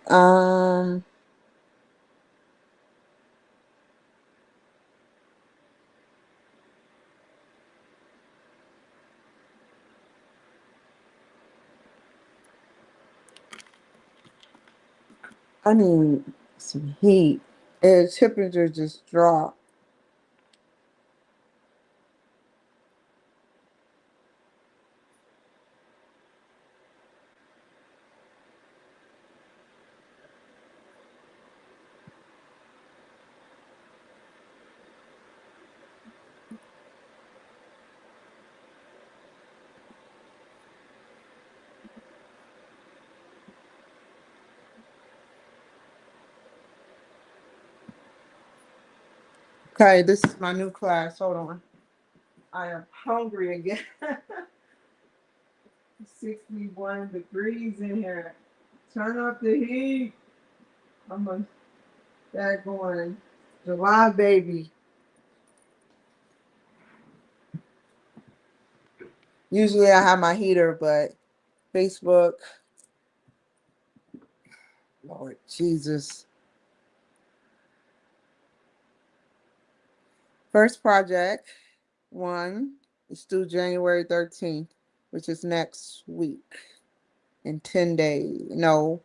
Um, I need some heat. Temperature just dropped. Okay, this is my new class. Hold on. I am hungry again. 61 degrees in here. Turn up the heat. I'm a that going July baby. Usually I have my heater, but Facebook, Lord Jesus. First project one is due January 13th, which is next week in 10 days. No.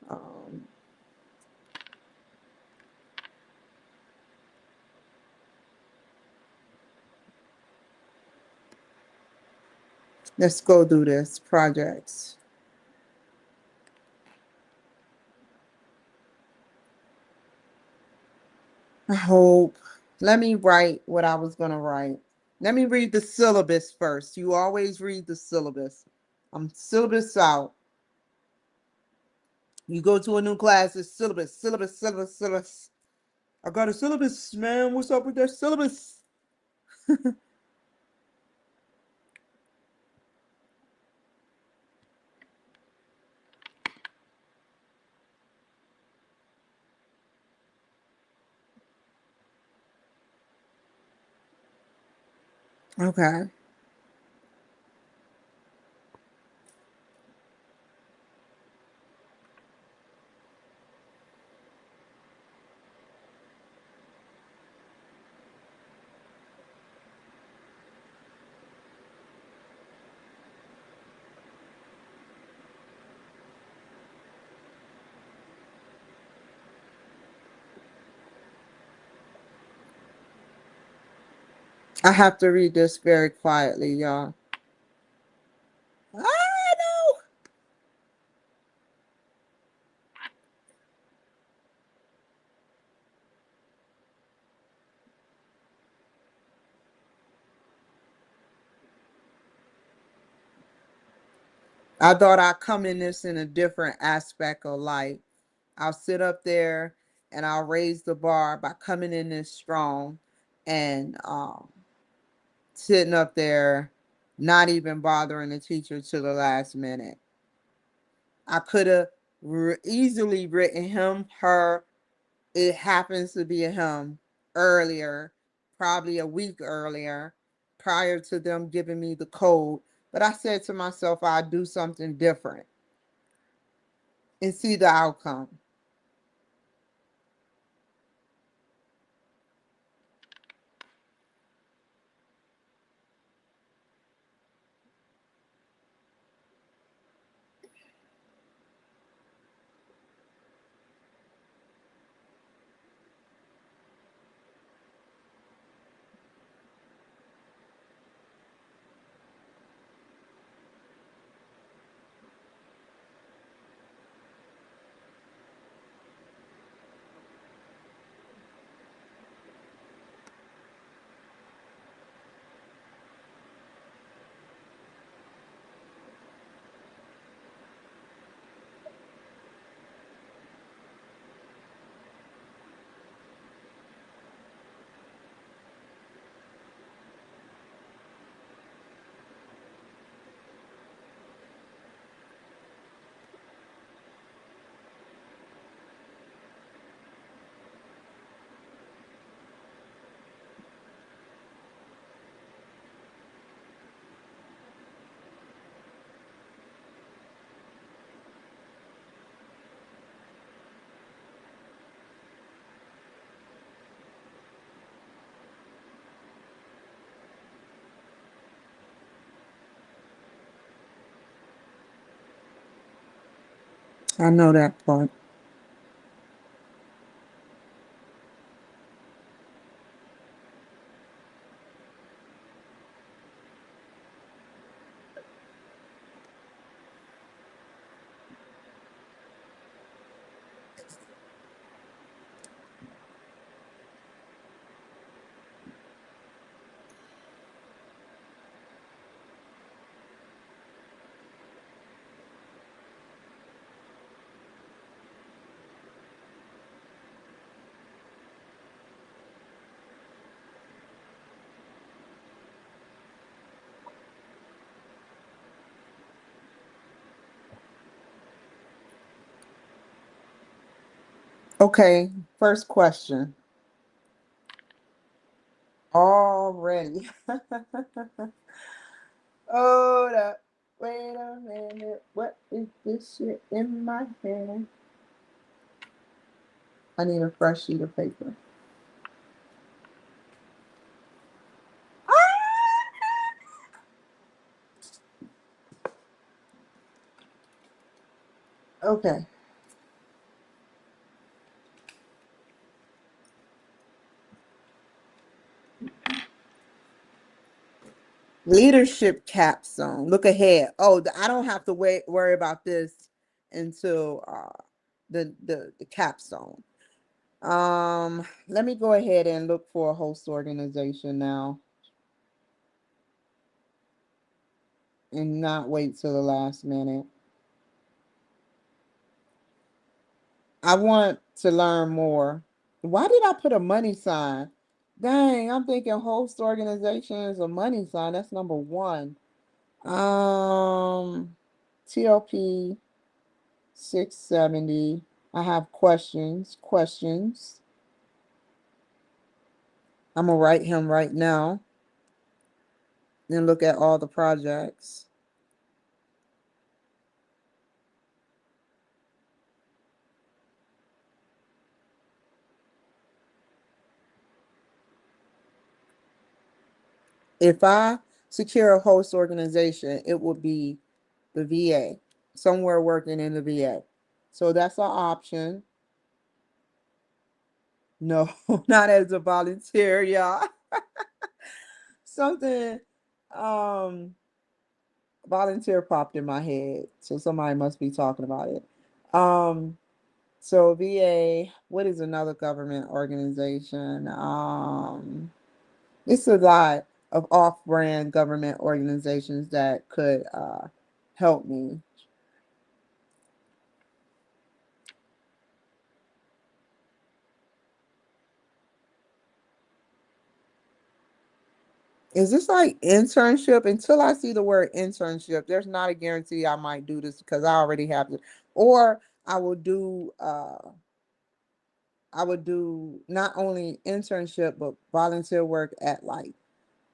Um, let's go do this projects. I hope. Let me write what I was going to write. Let me read the syllabus first. You always read the syllabus. I'm syllabus out. You go to a new class, it's syllabus, syllabus, syllabus, syllabus. I got a syllabus, man. What's up with that syllabus? Okay. I have to read this very quietly, y'all. I know. I thought I'd come in this in a different aspect of life. I'll sit up there and I'll raise the bar by coming in this strong and sitting up there, not even bothering the teacher to the last minute. I could have easily written him, her, it happens to be a him earlier, probably a week earlier, prior to them giving me the code. But I said to myself, I'd do something different and see the outcome. I know that part. Okay, first question. Already. Hold up. Wait a minute. What is this shit in my hand? I need a fresh sheet of paper. Okay. Leadership capstone. Look ahead. Oh, I don't have to worry about this until the capstone. Let me go ahead and look for a host organization now and not wait till the last minute. I want to learn more. Why did I put a money sign? Dang, I'm thinking host organization is a money sign. That's number one. Um, TLP 670. I have questions. Questions. I'm gonna write him right now and look at all the projects. If I secure a host organization, it would be the VA, somewhere working in the VA. So that's an option. No, not as a volunteer, y'all. Something um volunteer popped in my head. So somebody must be talking about it. Um so VA, what is another government organization? It's a lot of off-brand government organizations that could help me. Is this like internship? Until I see the word internship, there's not a guarantee I might do this because I already have it. Or I will do I would do not only internship but volunteer work at like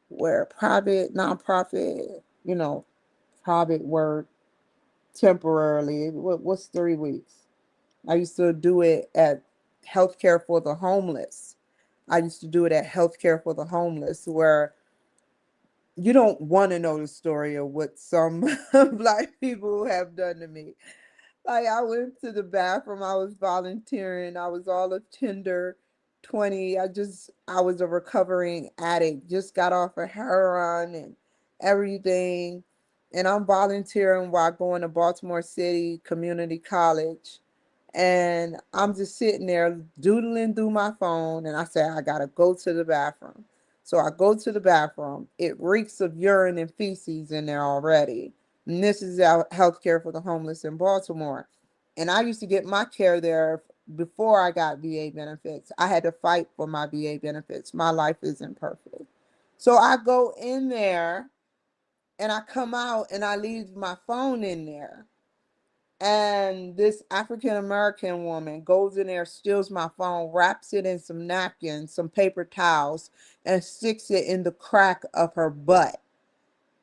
where private, nonprofit, private work temporarily. What's 3 weeks? I used to do it at healthcare for the homeless. I used to do it at healthcare for the homeless, where you don't want to know the story of what some black people have done to me. Like I went to the bathroom, I was volunteering, I was all of tender 20. I was a recovering addict, just got off of heroin and everything. And I'm volunteering while going to Baltimore City Community College. And I'm just sitting there doodling through my phone, and I say, I gotta go to the bathroom. So I go to the bathroom. It reeks of urine and feces in there already. And this is our healthcare for the homeless in Baltimore. And I used to get my care there before I got VA benefits. I had to fight for my VA benefits. My life isn't perfect. So I go in there and I come out and I leave my phone in there. And this African American woman goes in there, steals my phone, wraps it in some napkins, some paper towels, and sticks it in the crack of her butt.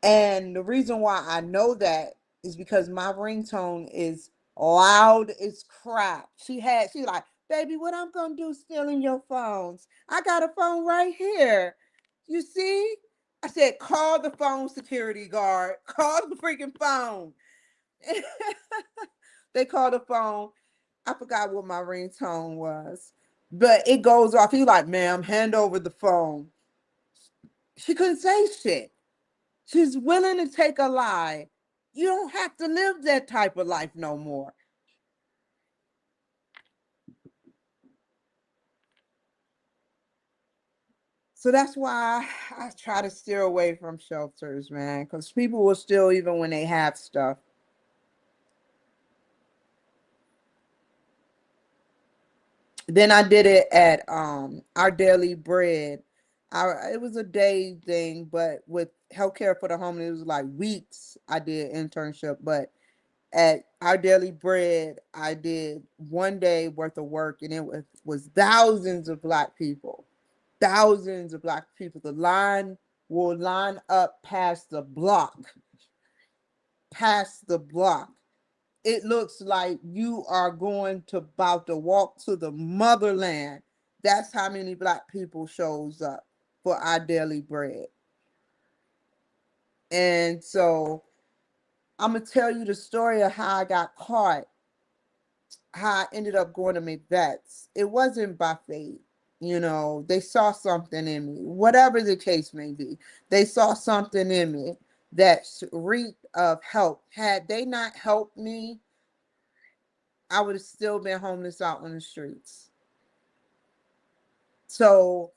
And the reason why I know that is because my ringtone is loud as crap. She like, baby, what I'm gonna do stealing your phones? I got a phone right here. You see? I said, call the phone security guard. Call the freaking phone. They called the phone. I forgot what my ringtone was. But it goes off. He like, ma'am, hand over the phone. She couldn't say shit. She's willing to take a lie. You don't have to live that type of life no more. So that's why I try to steer away from shelters, man, because people will still, even when they have stuff. Then I did it at Our Daily Bread. It was a day thing, but with healthcare for the homeless, it was like weeks. I did internship, but at Our Daily Bread, I did 1 day worth of work, and it was thousands of black people, thousands of black people. The line will line up past the block. It looks like you are going to about to walk to the motherland. That's how many black people shows up for Our Daily Bread. And so I'm gonna tell you the story of how I got caught, how I ended up going to McVets. It wasn't by fate. They saw something in me, whatever the case may be. They saw something in me that reeked of help. Had they not helped me, I would have still been homeless out on the streets. So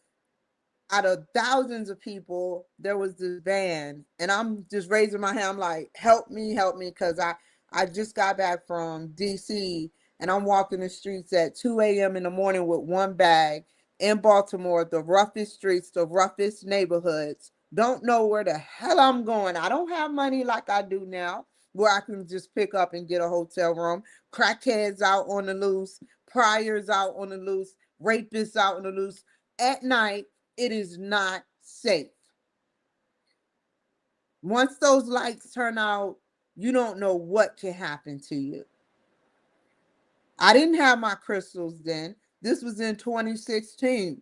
out of thousands of people, there was this van, and I'm just raising my hand. I'm like, help me, because I just got back from DC, and I'm walking the streets at 2 a.m. in the morning with one bag in Baltimore, the roughest streets, the roughest neighborhoods. Don't know where the hell I'm going. I don't have money like I do now, where I can just pick up and get a hotel room. Crackheads out on the loose, priors out on the loose, rapists out on the loose. At night, it is not safe. Once those lights turn out, you don't know what can happen to you. I didn't have my crystals then. This was in 2016.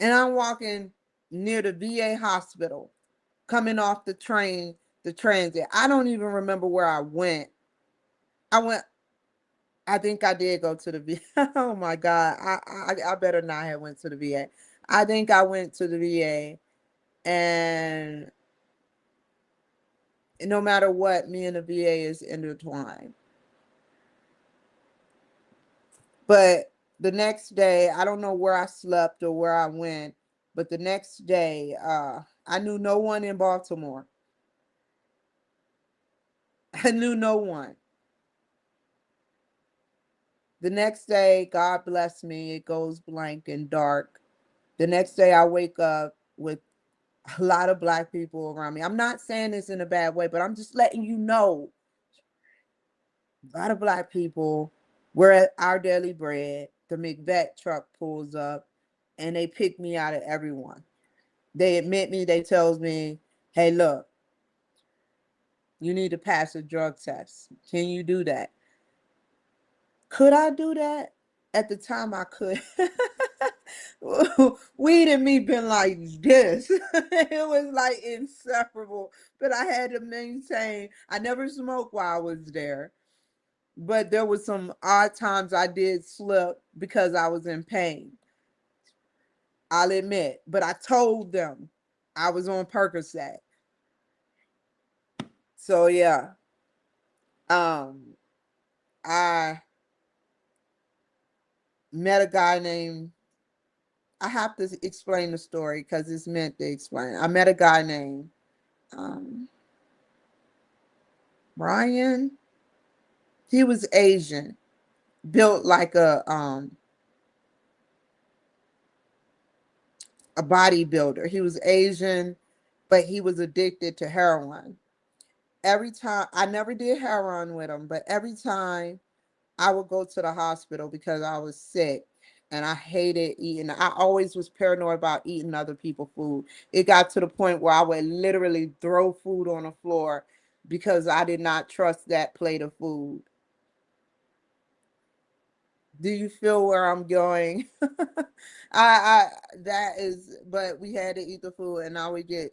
And I'm walking near the VA hospital, coming off the transit. I don't even remember where I went. I went, I think I did go to the VA. Oh my God. I better not have went to the VA. I think I went to the VA, and no matter what, me and the VA is intertwined. But the next day, I don't know where I slept or where I went, but the next day, I knew no one in Baltimore. I knew no one. The next day, God bless me, it goes blank and dark. The next day I wake up with a lot of black people around me. I'm not saying this in a bad way, but I'm just letting you know a lot of black people. We're at Our Daily Bread. The McVet truck pulls up and they pick me out of everyone. They admit me, they tells me, hey, look, you need to pass a drug test. Can you do that? Could I do that? At the time I could. Weed and me been like this. It was like inseparable. But I had to maintain. I never smoked while I was there. But there was some odd times I did slip because I was in pain. I'll admit. But I told them I was on Percocet. So yeah. Um I met a guy named, I have to explain the story because it's meant to explain. I met a guy named um, Brian. He was Asian, built like a bodybuilder. He was Asian, but he was addicted to heroin. Every time I never did heroin with him, but every time I would go to the hospital because I was sick and I hated eating. I always was paranoid about eating other people's food. It got to the point where I would literally throw food on the floor because I did not trust that plate of food. Do you feel where I'm going? I that is, but we had to eat the food, and I would get,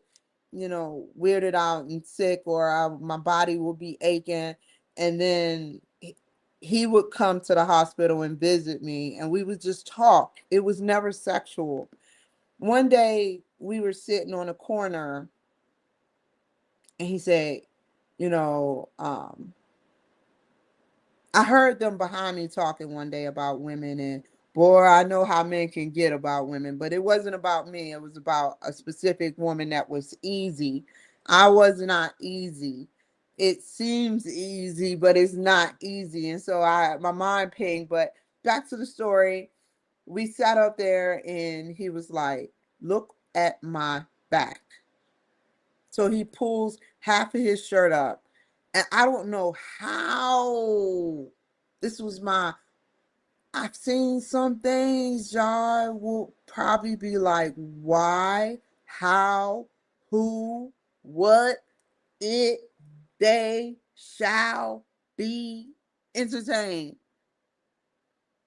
weirded out and sick, or my body would be aching, and then he would come to the hospital and visit me, and we would just talk. It was never sexual. One day we were sitting on a corner, and he said, you know, I heard them behind me talking one day about women, and boy, I know how men can get about women, but it wasn't about me. It was about a specific woman that was easy. I was not easy. It seems easy, but it's not easy. And so my mind pinged, but back to the story. We sat up there and he was like, look at my back. So he pulls half of his shirt up. And I don't know how this was my, I've seen some things y'all will probably be like, why, how, who, what, it, they shall be entertained.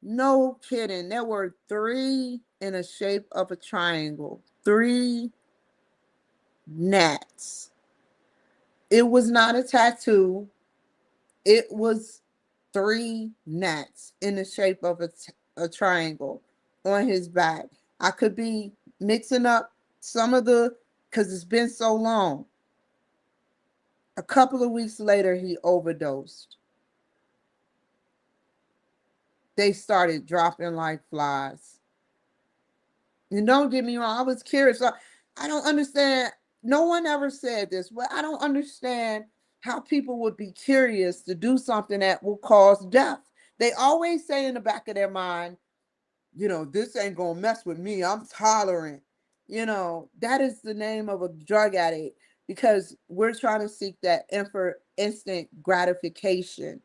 No kidding. There were three in a shape of a triangle, three gnats. It was not a tattoo. It was three gnats in the shape of a triangle on his back. I could be mixing up some of the, because it's been so long. A couple of weeks later, he overdosed. They started dropping like flies. And don't get me wrong, I was curious. I don't understand. No one ever said this, but I don't understand how people would be curious to do something that will cause death. They always say in the back of their mind, this ain't gonna mess with me. I'm tolerant. That is the name of a drug addict because we're trying to seek that instant gratification.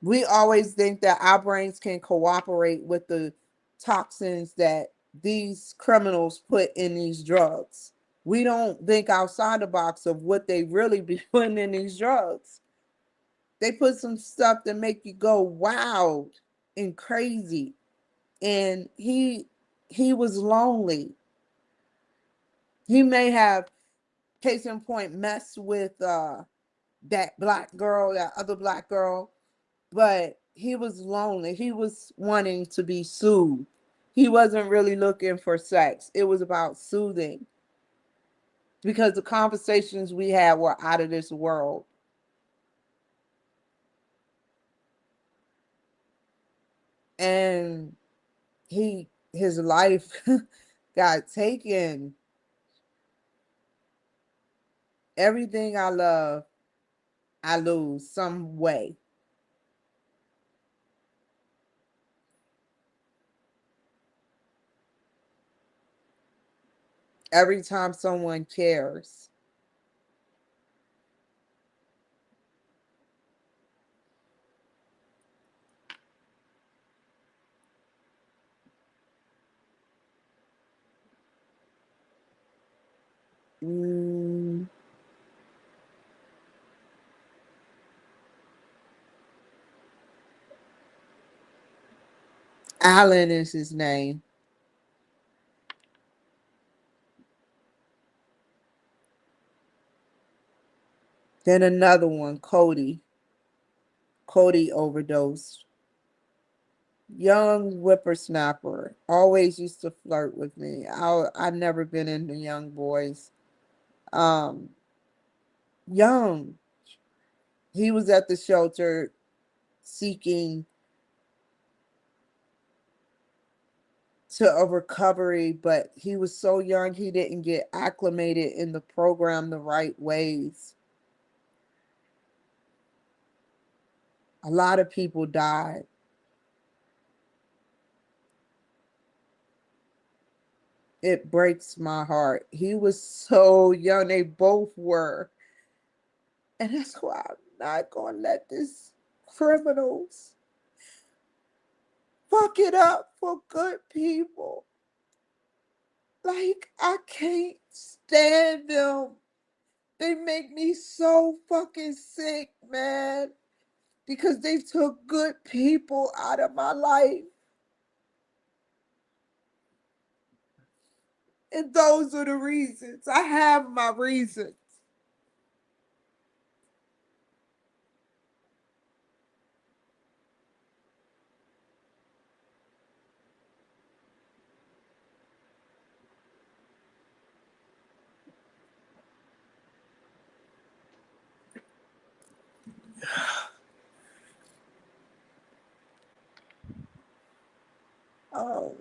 We always think that our brains can cooperate with the toxins that these criminals put in these drugs. We don't think outside the box of what they really be putting in these drugs. They put some stuff that make you go wild and crazy. And he was lonely. He may have, case in point, messed with that black girl, that other black girl, but he was lonely. He was wanting to be soothed. He wasn't really looking for sex. It was about soothing because the conversations we had were out of this world. And his life got taken. Everything I love, I lose some way. every time someone cares. Mm, Alan is his name. Then another one, Cody. Cody overdosed. Young whippersnapper. Always used to flirt with me. I never been into young boys. Um, Young. He was at the shelter seeking to a recovery, but he was so young he didn't get acclimated in the program the right ways. A lot of people died. It breaks my heart. He was so young. They both were. And that's why I'm not going to let this criminals fuck it up for good people. Like, I can't stand them. They make me so fucking sick, man. Because they took good people out of my life. And those are the reasons. I have my reasons. Oh,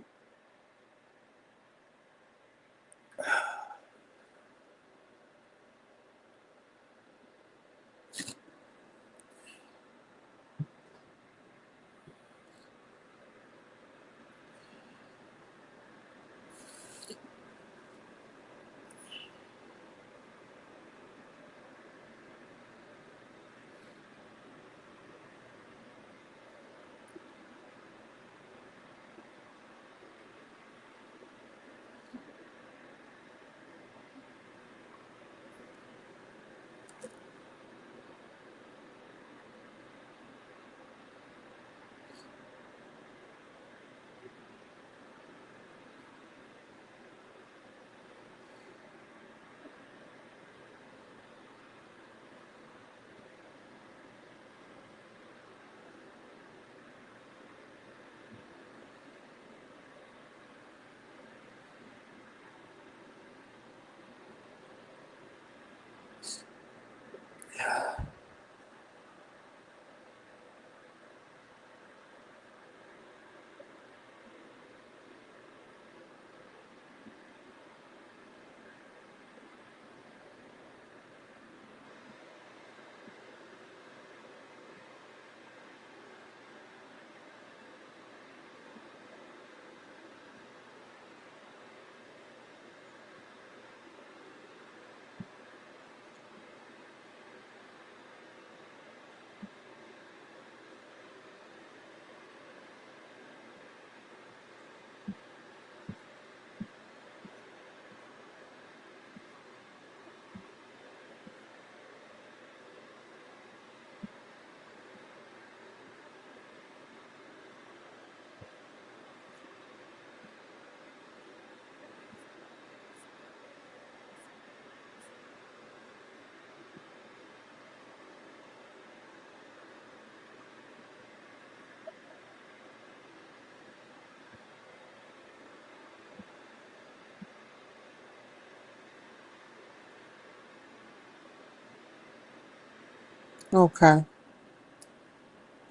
okay.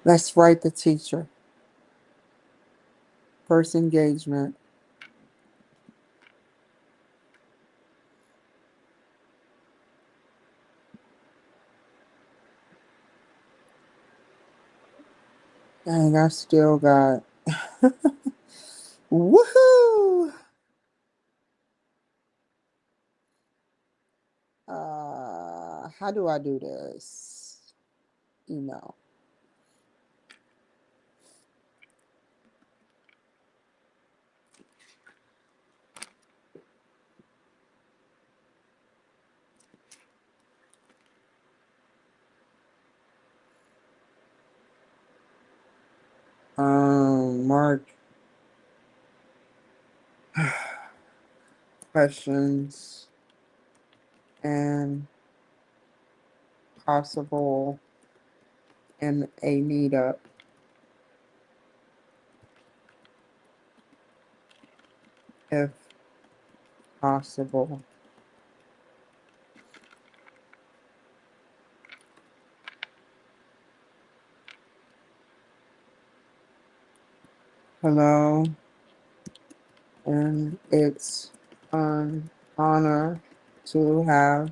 Let's write the teacher. First engagement. Dang, I still got. Woohoo! how do I do this? Email. Mark questions and possible in a meetup if possible. Hello, and it's an honor to have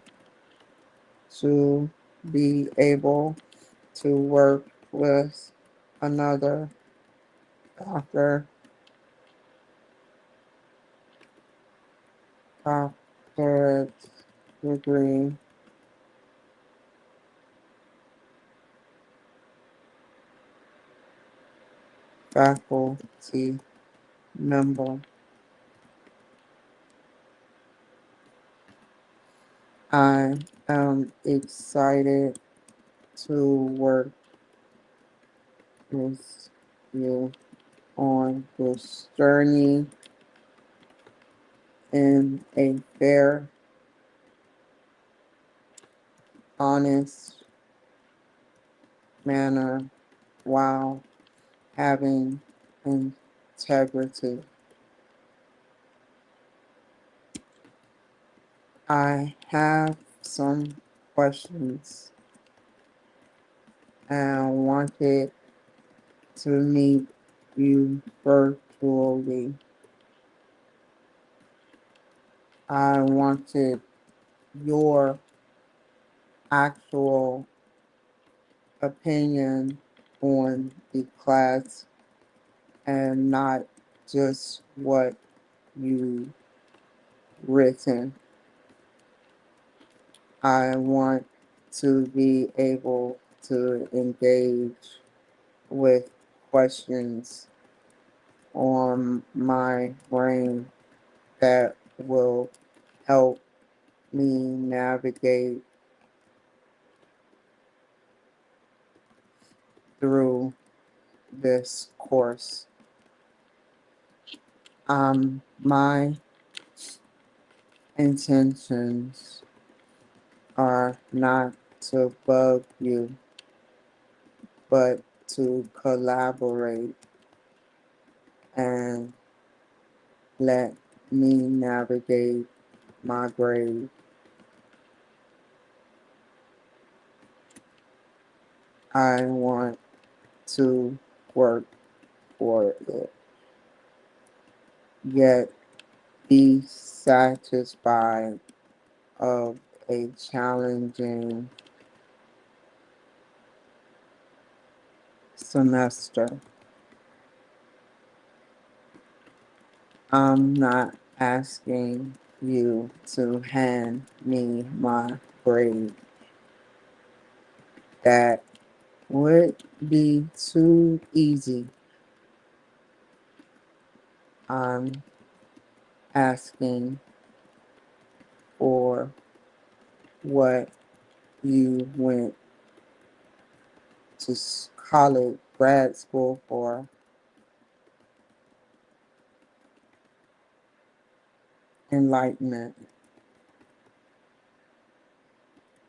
to be able to work with another doctor, doctorate degree, faculty member. I am excited to work with you on this journey in a fair, honest manner while having integrity. I have some questions and wanted to meet you virtually. I wanted your actual opinion on the class and not just what you written. I want to be able to engage with questions on my brain that will help me navigate through this course. My intentions are not to bug you, but to collaborate and let me navigate my grade. I want to work for it, yet be satisfied of a challenging semester. I'm not asking you to hand me my grade. That would be too easy. I'm asking for what you went to college, grad school for, enlightenment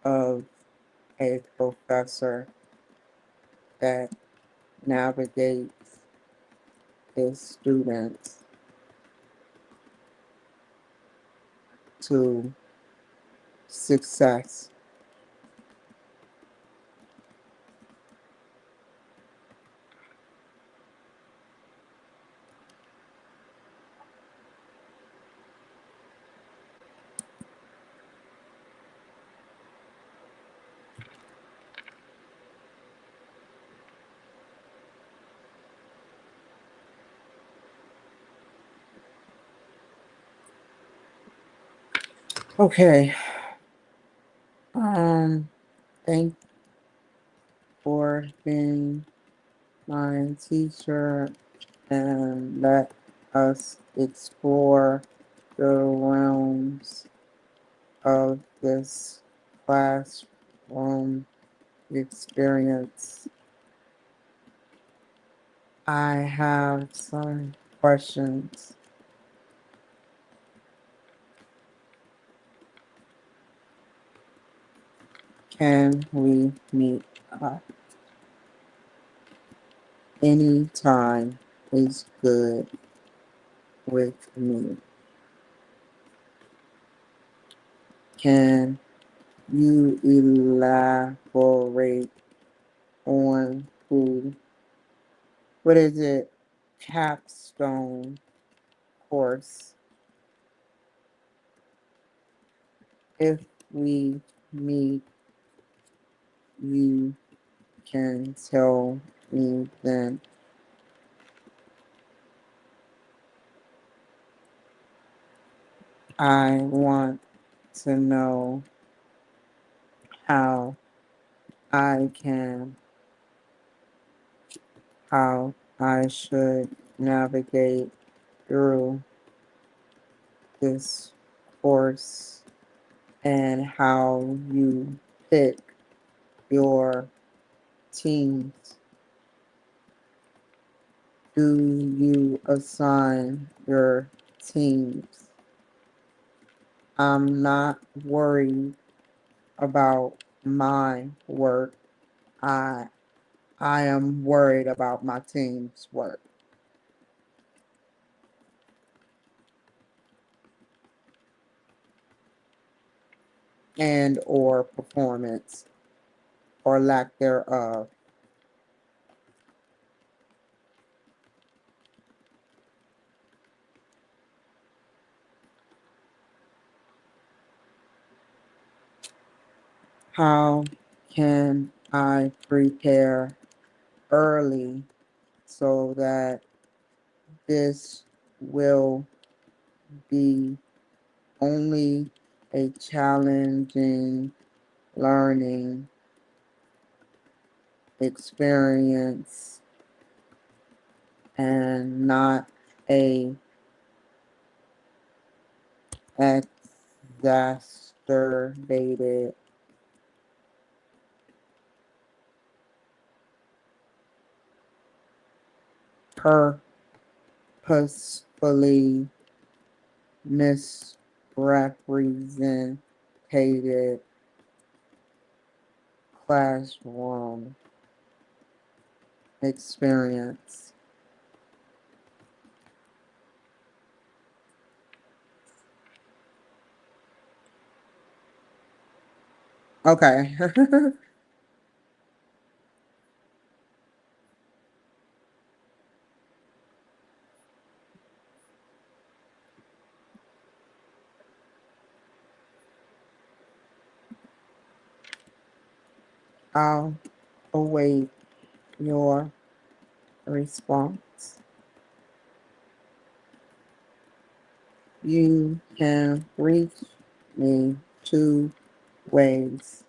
of a professor that navigates his students to success. Okay. for being my teacher and let us explore the realms of this classroom experience. I have some questions. Can we meet up? Any time is good with me. Can you elaborate on what is it, capstone course? If we meet, you can tell me then. I want to know how I can, how I should navigate through this course and how you pick your teams. Do you assign your teams? I'm not worried about my work. I I am worried about my team's work and or performance or lack thereof. How can I prepare early so that this will be only a challenging learning experience and not a exacerbated purposefully misrepresented classroom experience. Okay. I'll await your response. You can reach me two ways.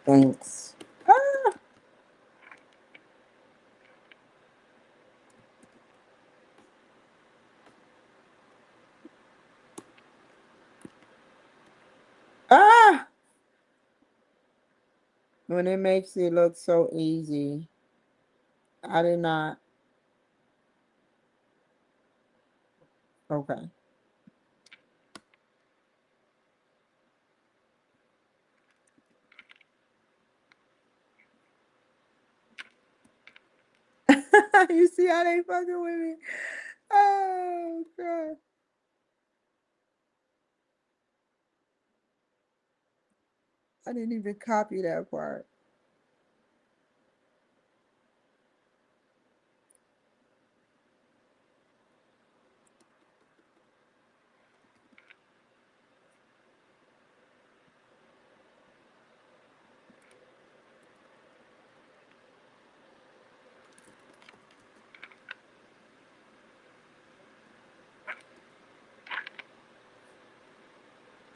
Thanks. Ah! When it makes it look so easy. I did not. Okay. You see how they fucking with me? Oh, God. I didn't even copy that part.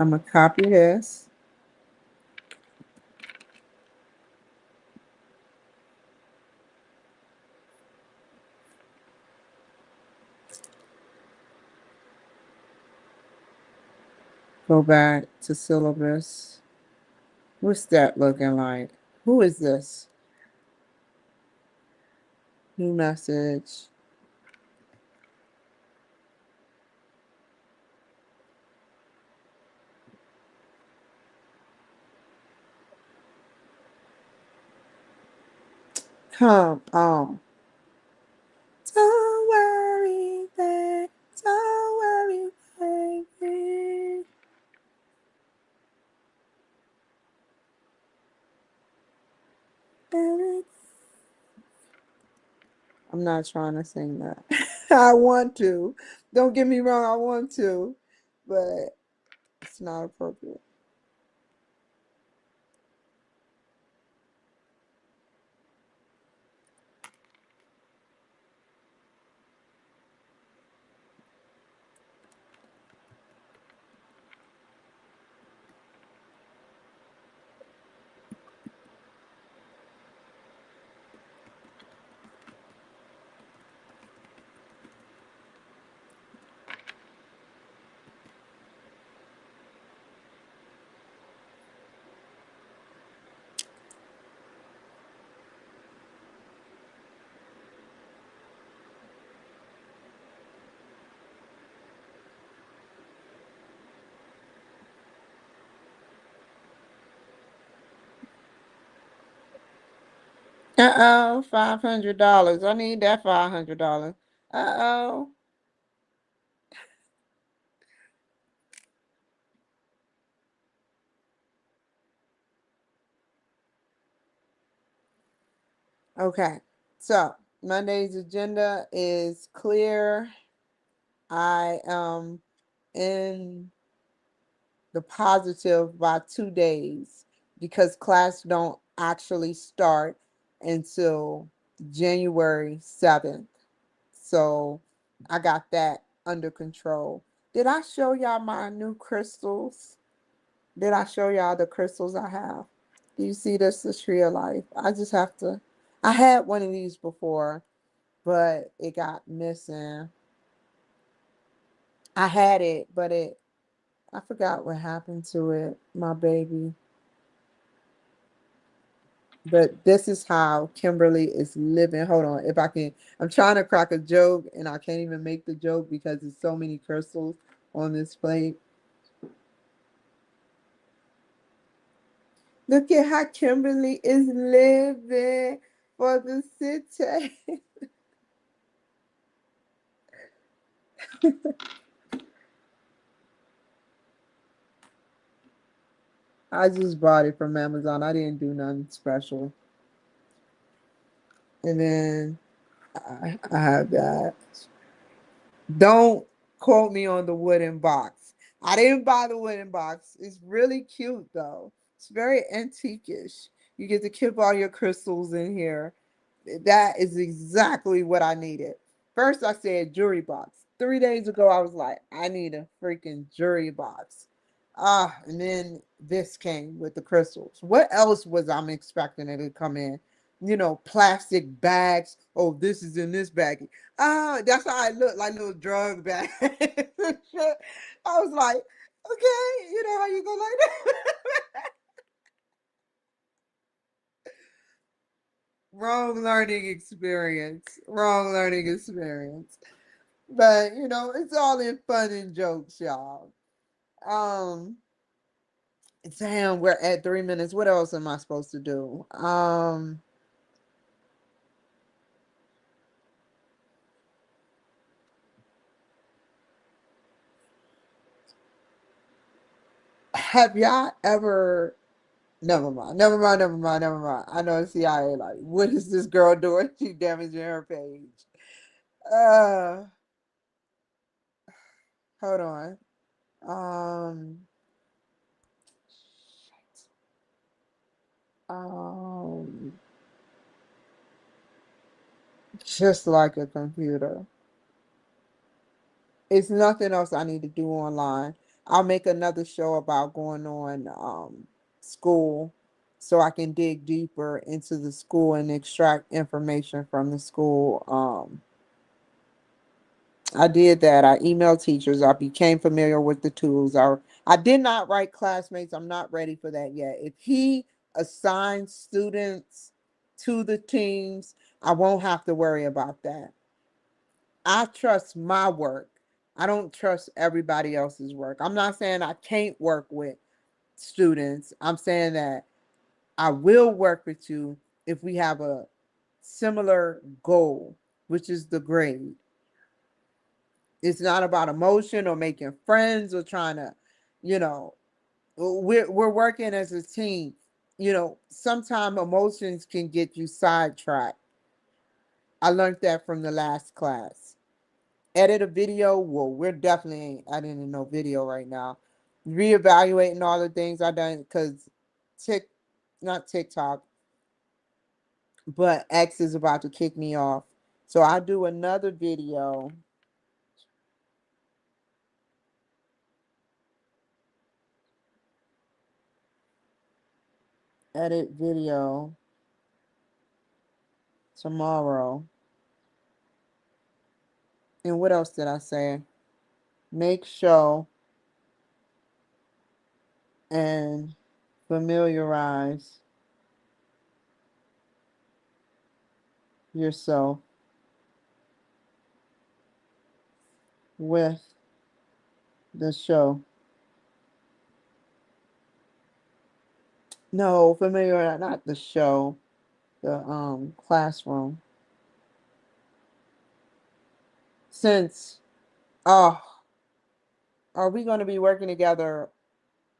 I'm gonna copy this. Go back to syllabus. What's that looking like? Who is this? New message. Come on. Don't worry, babe. Don't worry, baby. I'm not trying to sing that. I want to. Don't get me wrong, I want to, but it's not appropriate. Uh-oh, $500. I need that $500. Uh-oh. Okay. So, Monday's agenda is clear. I am in the positive by 2 days because class don't actually start until January 7th. So I got that under control. Did I show y'all my new crystals? Did I show y'all the crystals I have? Do you see this, the tree of life? I just have to. I had one of these before, but it got missing. I had it, but I forgot what happened to it, my baby. But this is how Kimberly is living. Hold on, if I can, I'm trying to crack a joke and I can't even make the joke because there's so many crystals on this plate. Look at how Kimberly is living for the city. I just bought it from Amazon. I didn't do nothing special. And then I have that. Don't quote me on the wooden box. I didn't buy the wooden box. It's really cute though. It's very antiquish. You get to keep all your crystals in here. That is exactly what I needed. First, I said jewelry box. 3 days ago, I was like, I need a freaking jewelry box. And then this came with the crystals. What else was I'm expecting it to come in? Plastic bags. Oh, this is in this bag. That's how I look, like little drug bags. I was like, okay, you know how you go like that? Wrong learning experience. Wrong learning experience. But it's all in fun and jokes, y'all. Um, damn, we're at 3 minutes. What else am I supposed to do? Have y'all ever never mind, never mind, never mind, never mind. I know CIA like, what is this girl doing? She damaging her page. Uh Hold on. Um um just like a computer. It's nothing else I need to do online. I'll make another show about going on school, so I can dig deeper into the school and extract information from the school. I did that. I emailed teachers. I became familiar with the tools. I did not write classmates. I'm not ready for that yet. If he assigns students to the teams, I won't have to worry about that. I trust my work. I don't trust everybody else's work. I'm not saying I can't work with students. I'm saying that I will work with you if we have a similar goal, which is the grade. It's not about emotion or making friends or trying to, you know, we're working as a team. Sometimes emotions can get you sidetracked. I learned that from the last class. Edit a video. Well, we're definitely ain't editing no video right now. Reevaluating all the things I done because tick, not TikTok, but X is about to kick me off. So I'll do another video. Edit video tomorrow. And what else did I say? Make show and familiarize yourself with the show. No, familiar, not the show, the classroom. Since, oh, are we going to be working together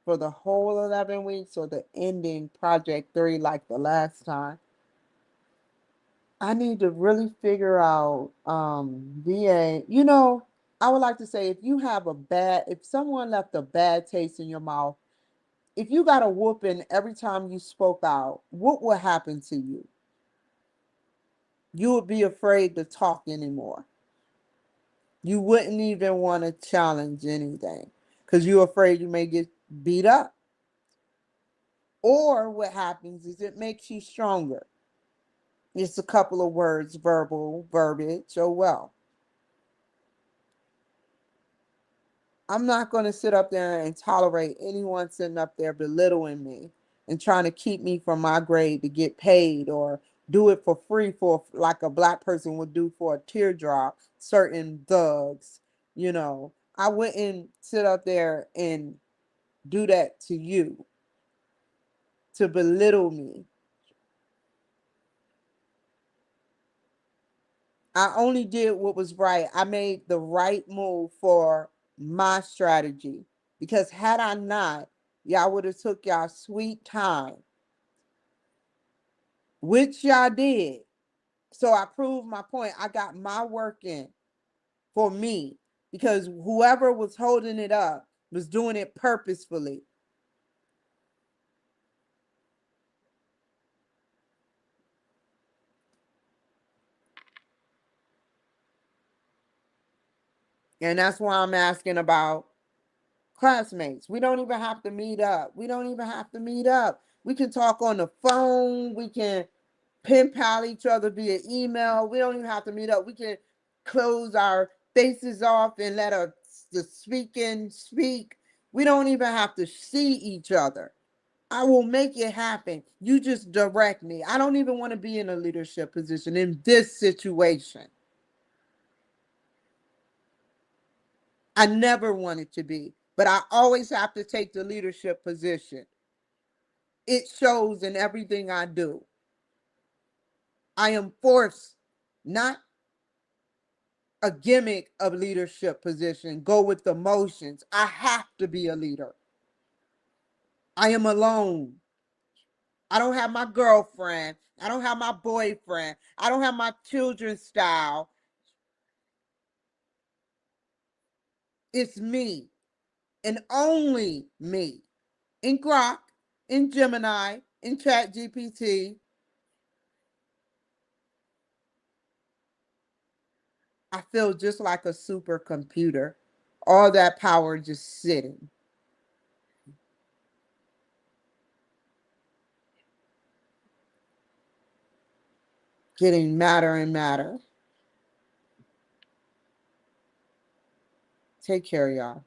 for the whole 11 weeks or the ending project 3 like the last time? I need to really figure out VA. I would like to say if someone left a bad taste in your mouth, if you got a whooping every time you spoke out, what would happen to you? You would be afraid to talk anymore. You wouldn't even want to challenge anything because you're afraid you may get beat up. Or what happens is it makes you stronger. Just a couple of words, verbal, verbiage, oh well. I'm not going to sit up there and tolerate anyone sitting up there belittling me and trying to keep me from my grade to get paid or do it for free for like a black person would do for a teardrop, certain thugs. I wouldn't sit up there and do that to you to belittle me. I only did what was right. I made the right move for my strategy because had I not, y'all would have took y'all sweet time, which y'all did. So I proved my point. I got my work in for me because whoever was holding it up was doing it purposefully. And that's why I'm asking about classmates. We don't even have to meet up. We don't even have to meet up. We can talk on the phone. We can pen pal each other via email. We don't even have to meet up. We can close our faces off and let the speaking speak. We don't even have to see each other. I will make it happen. You just direct me. I don't even want to be in a leadership position in this situation. I never wanted to be, but I always have to take the leadership position. It shows in everything I do. I am forced, not a gimmick of leadership position, go with the motions. I have to be a leader. I am alone. I don't have my girlfriend. I don't have my boyfriend. I don't have my children's style. It's me and only me. In Grok, in Gemini, in Chat GPT, I feel just like a supercomputer. All that power just sitting. getting madder and madder. Take care, y'all.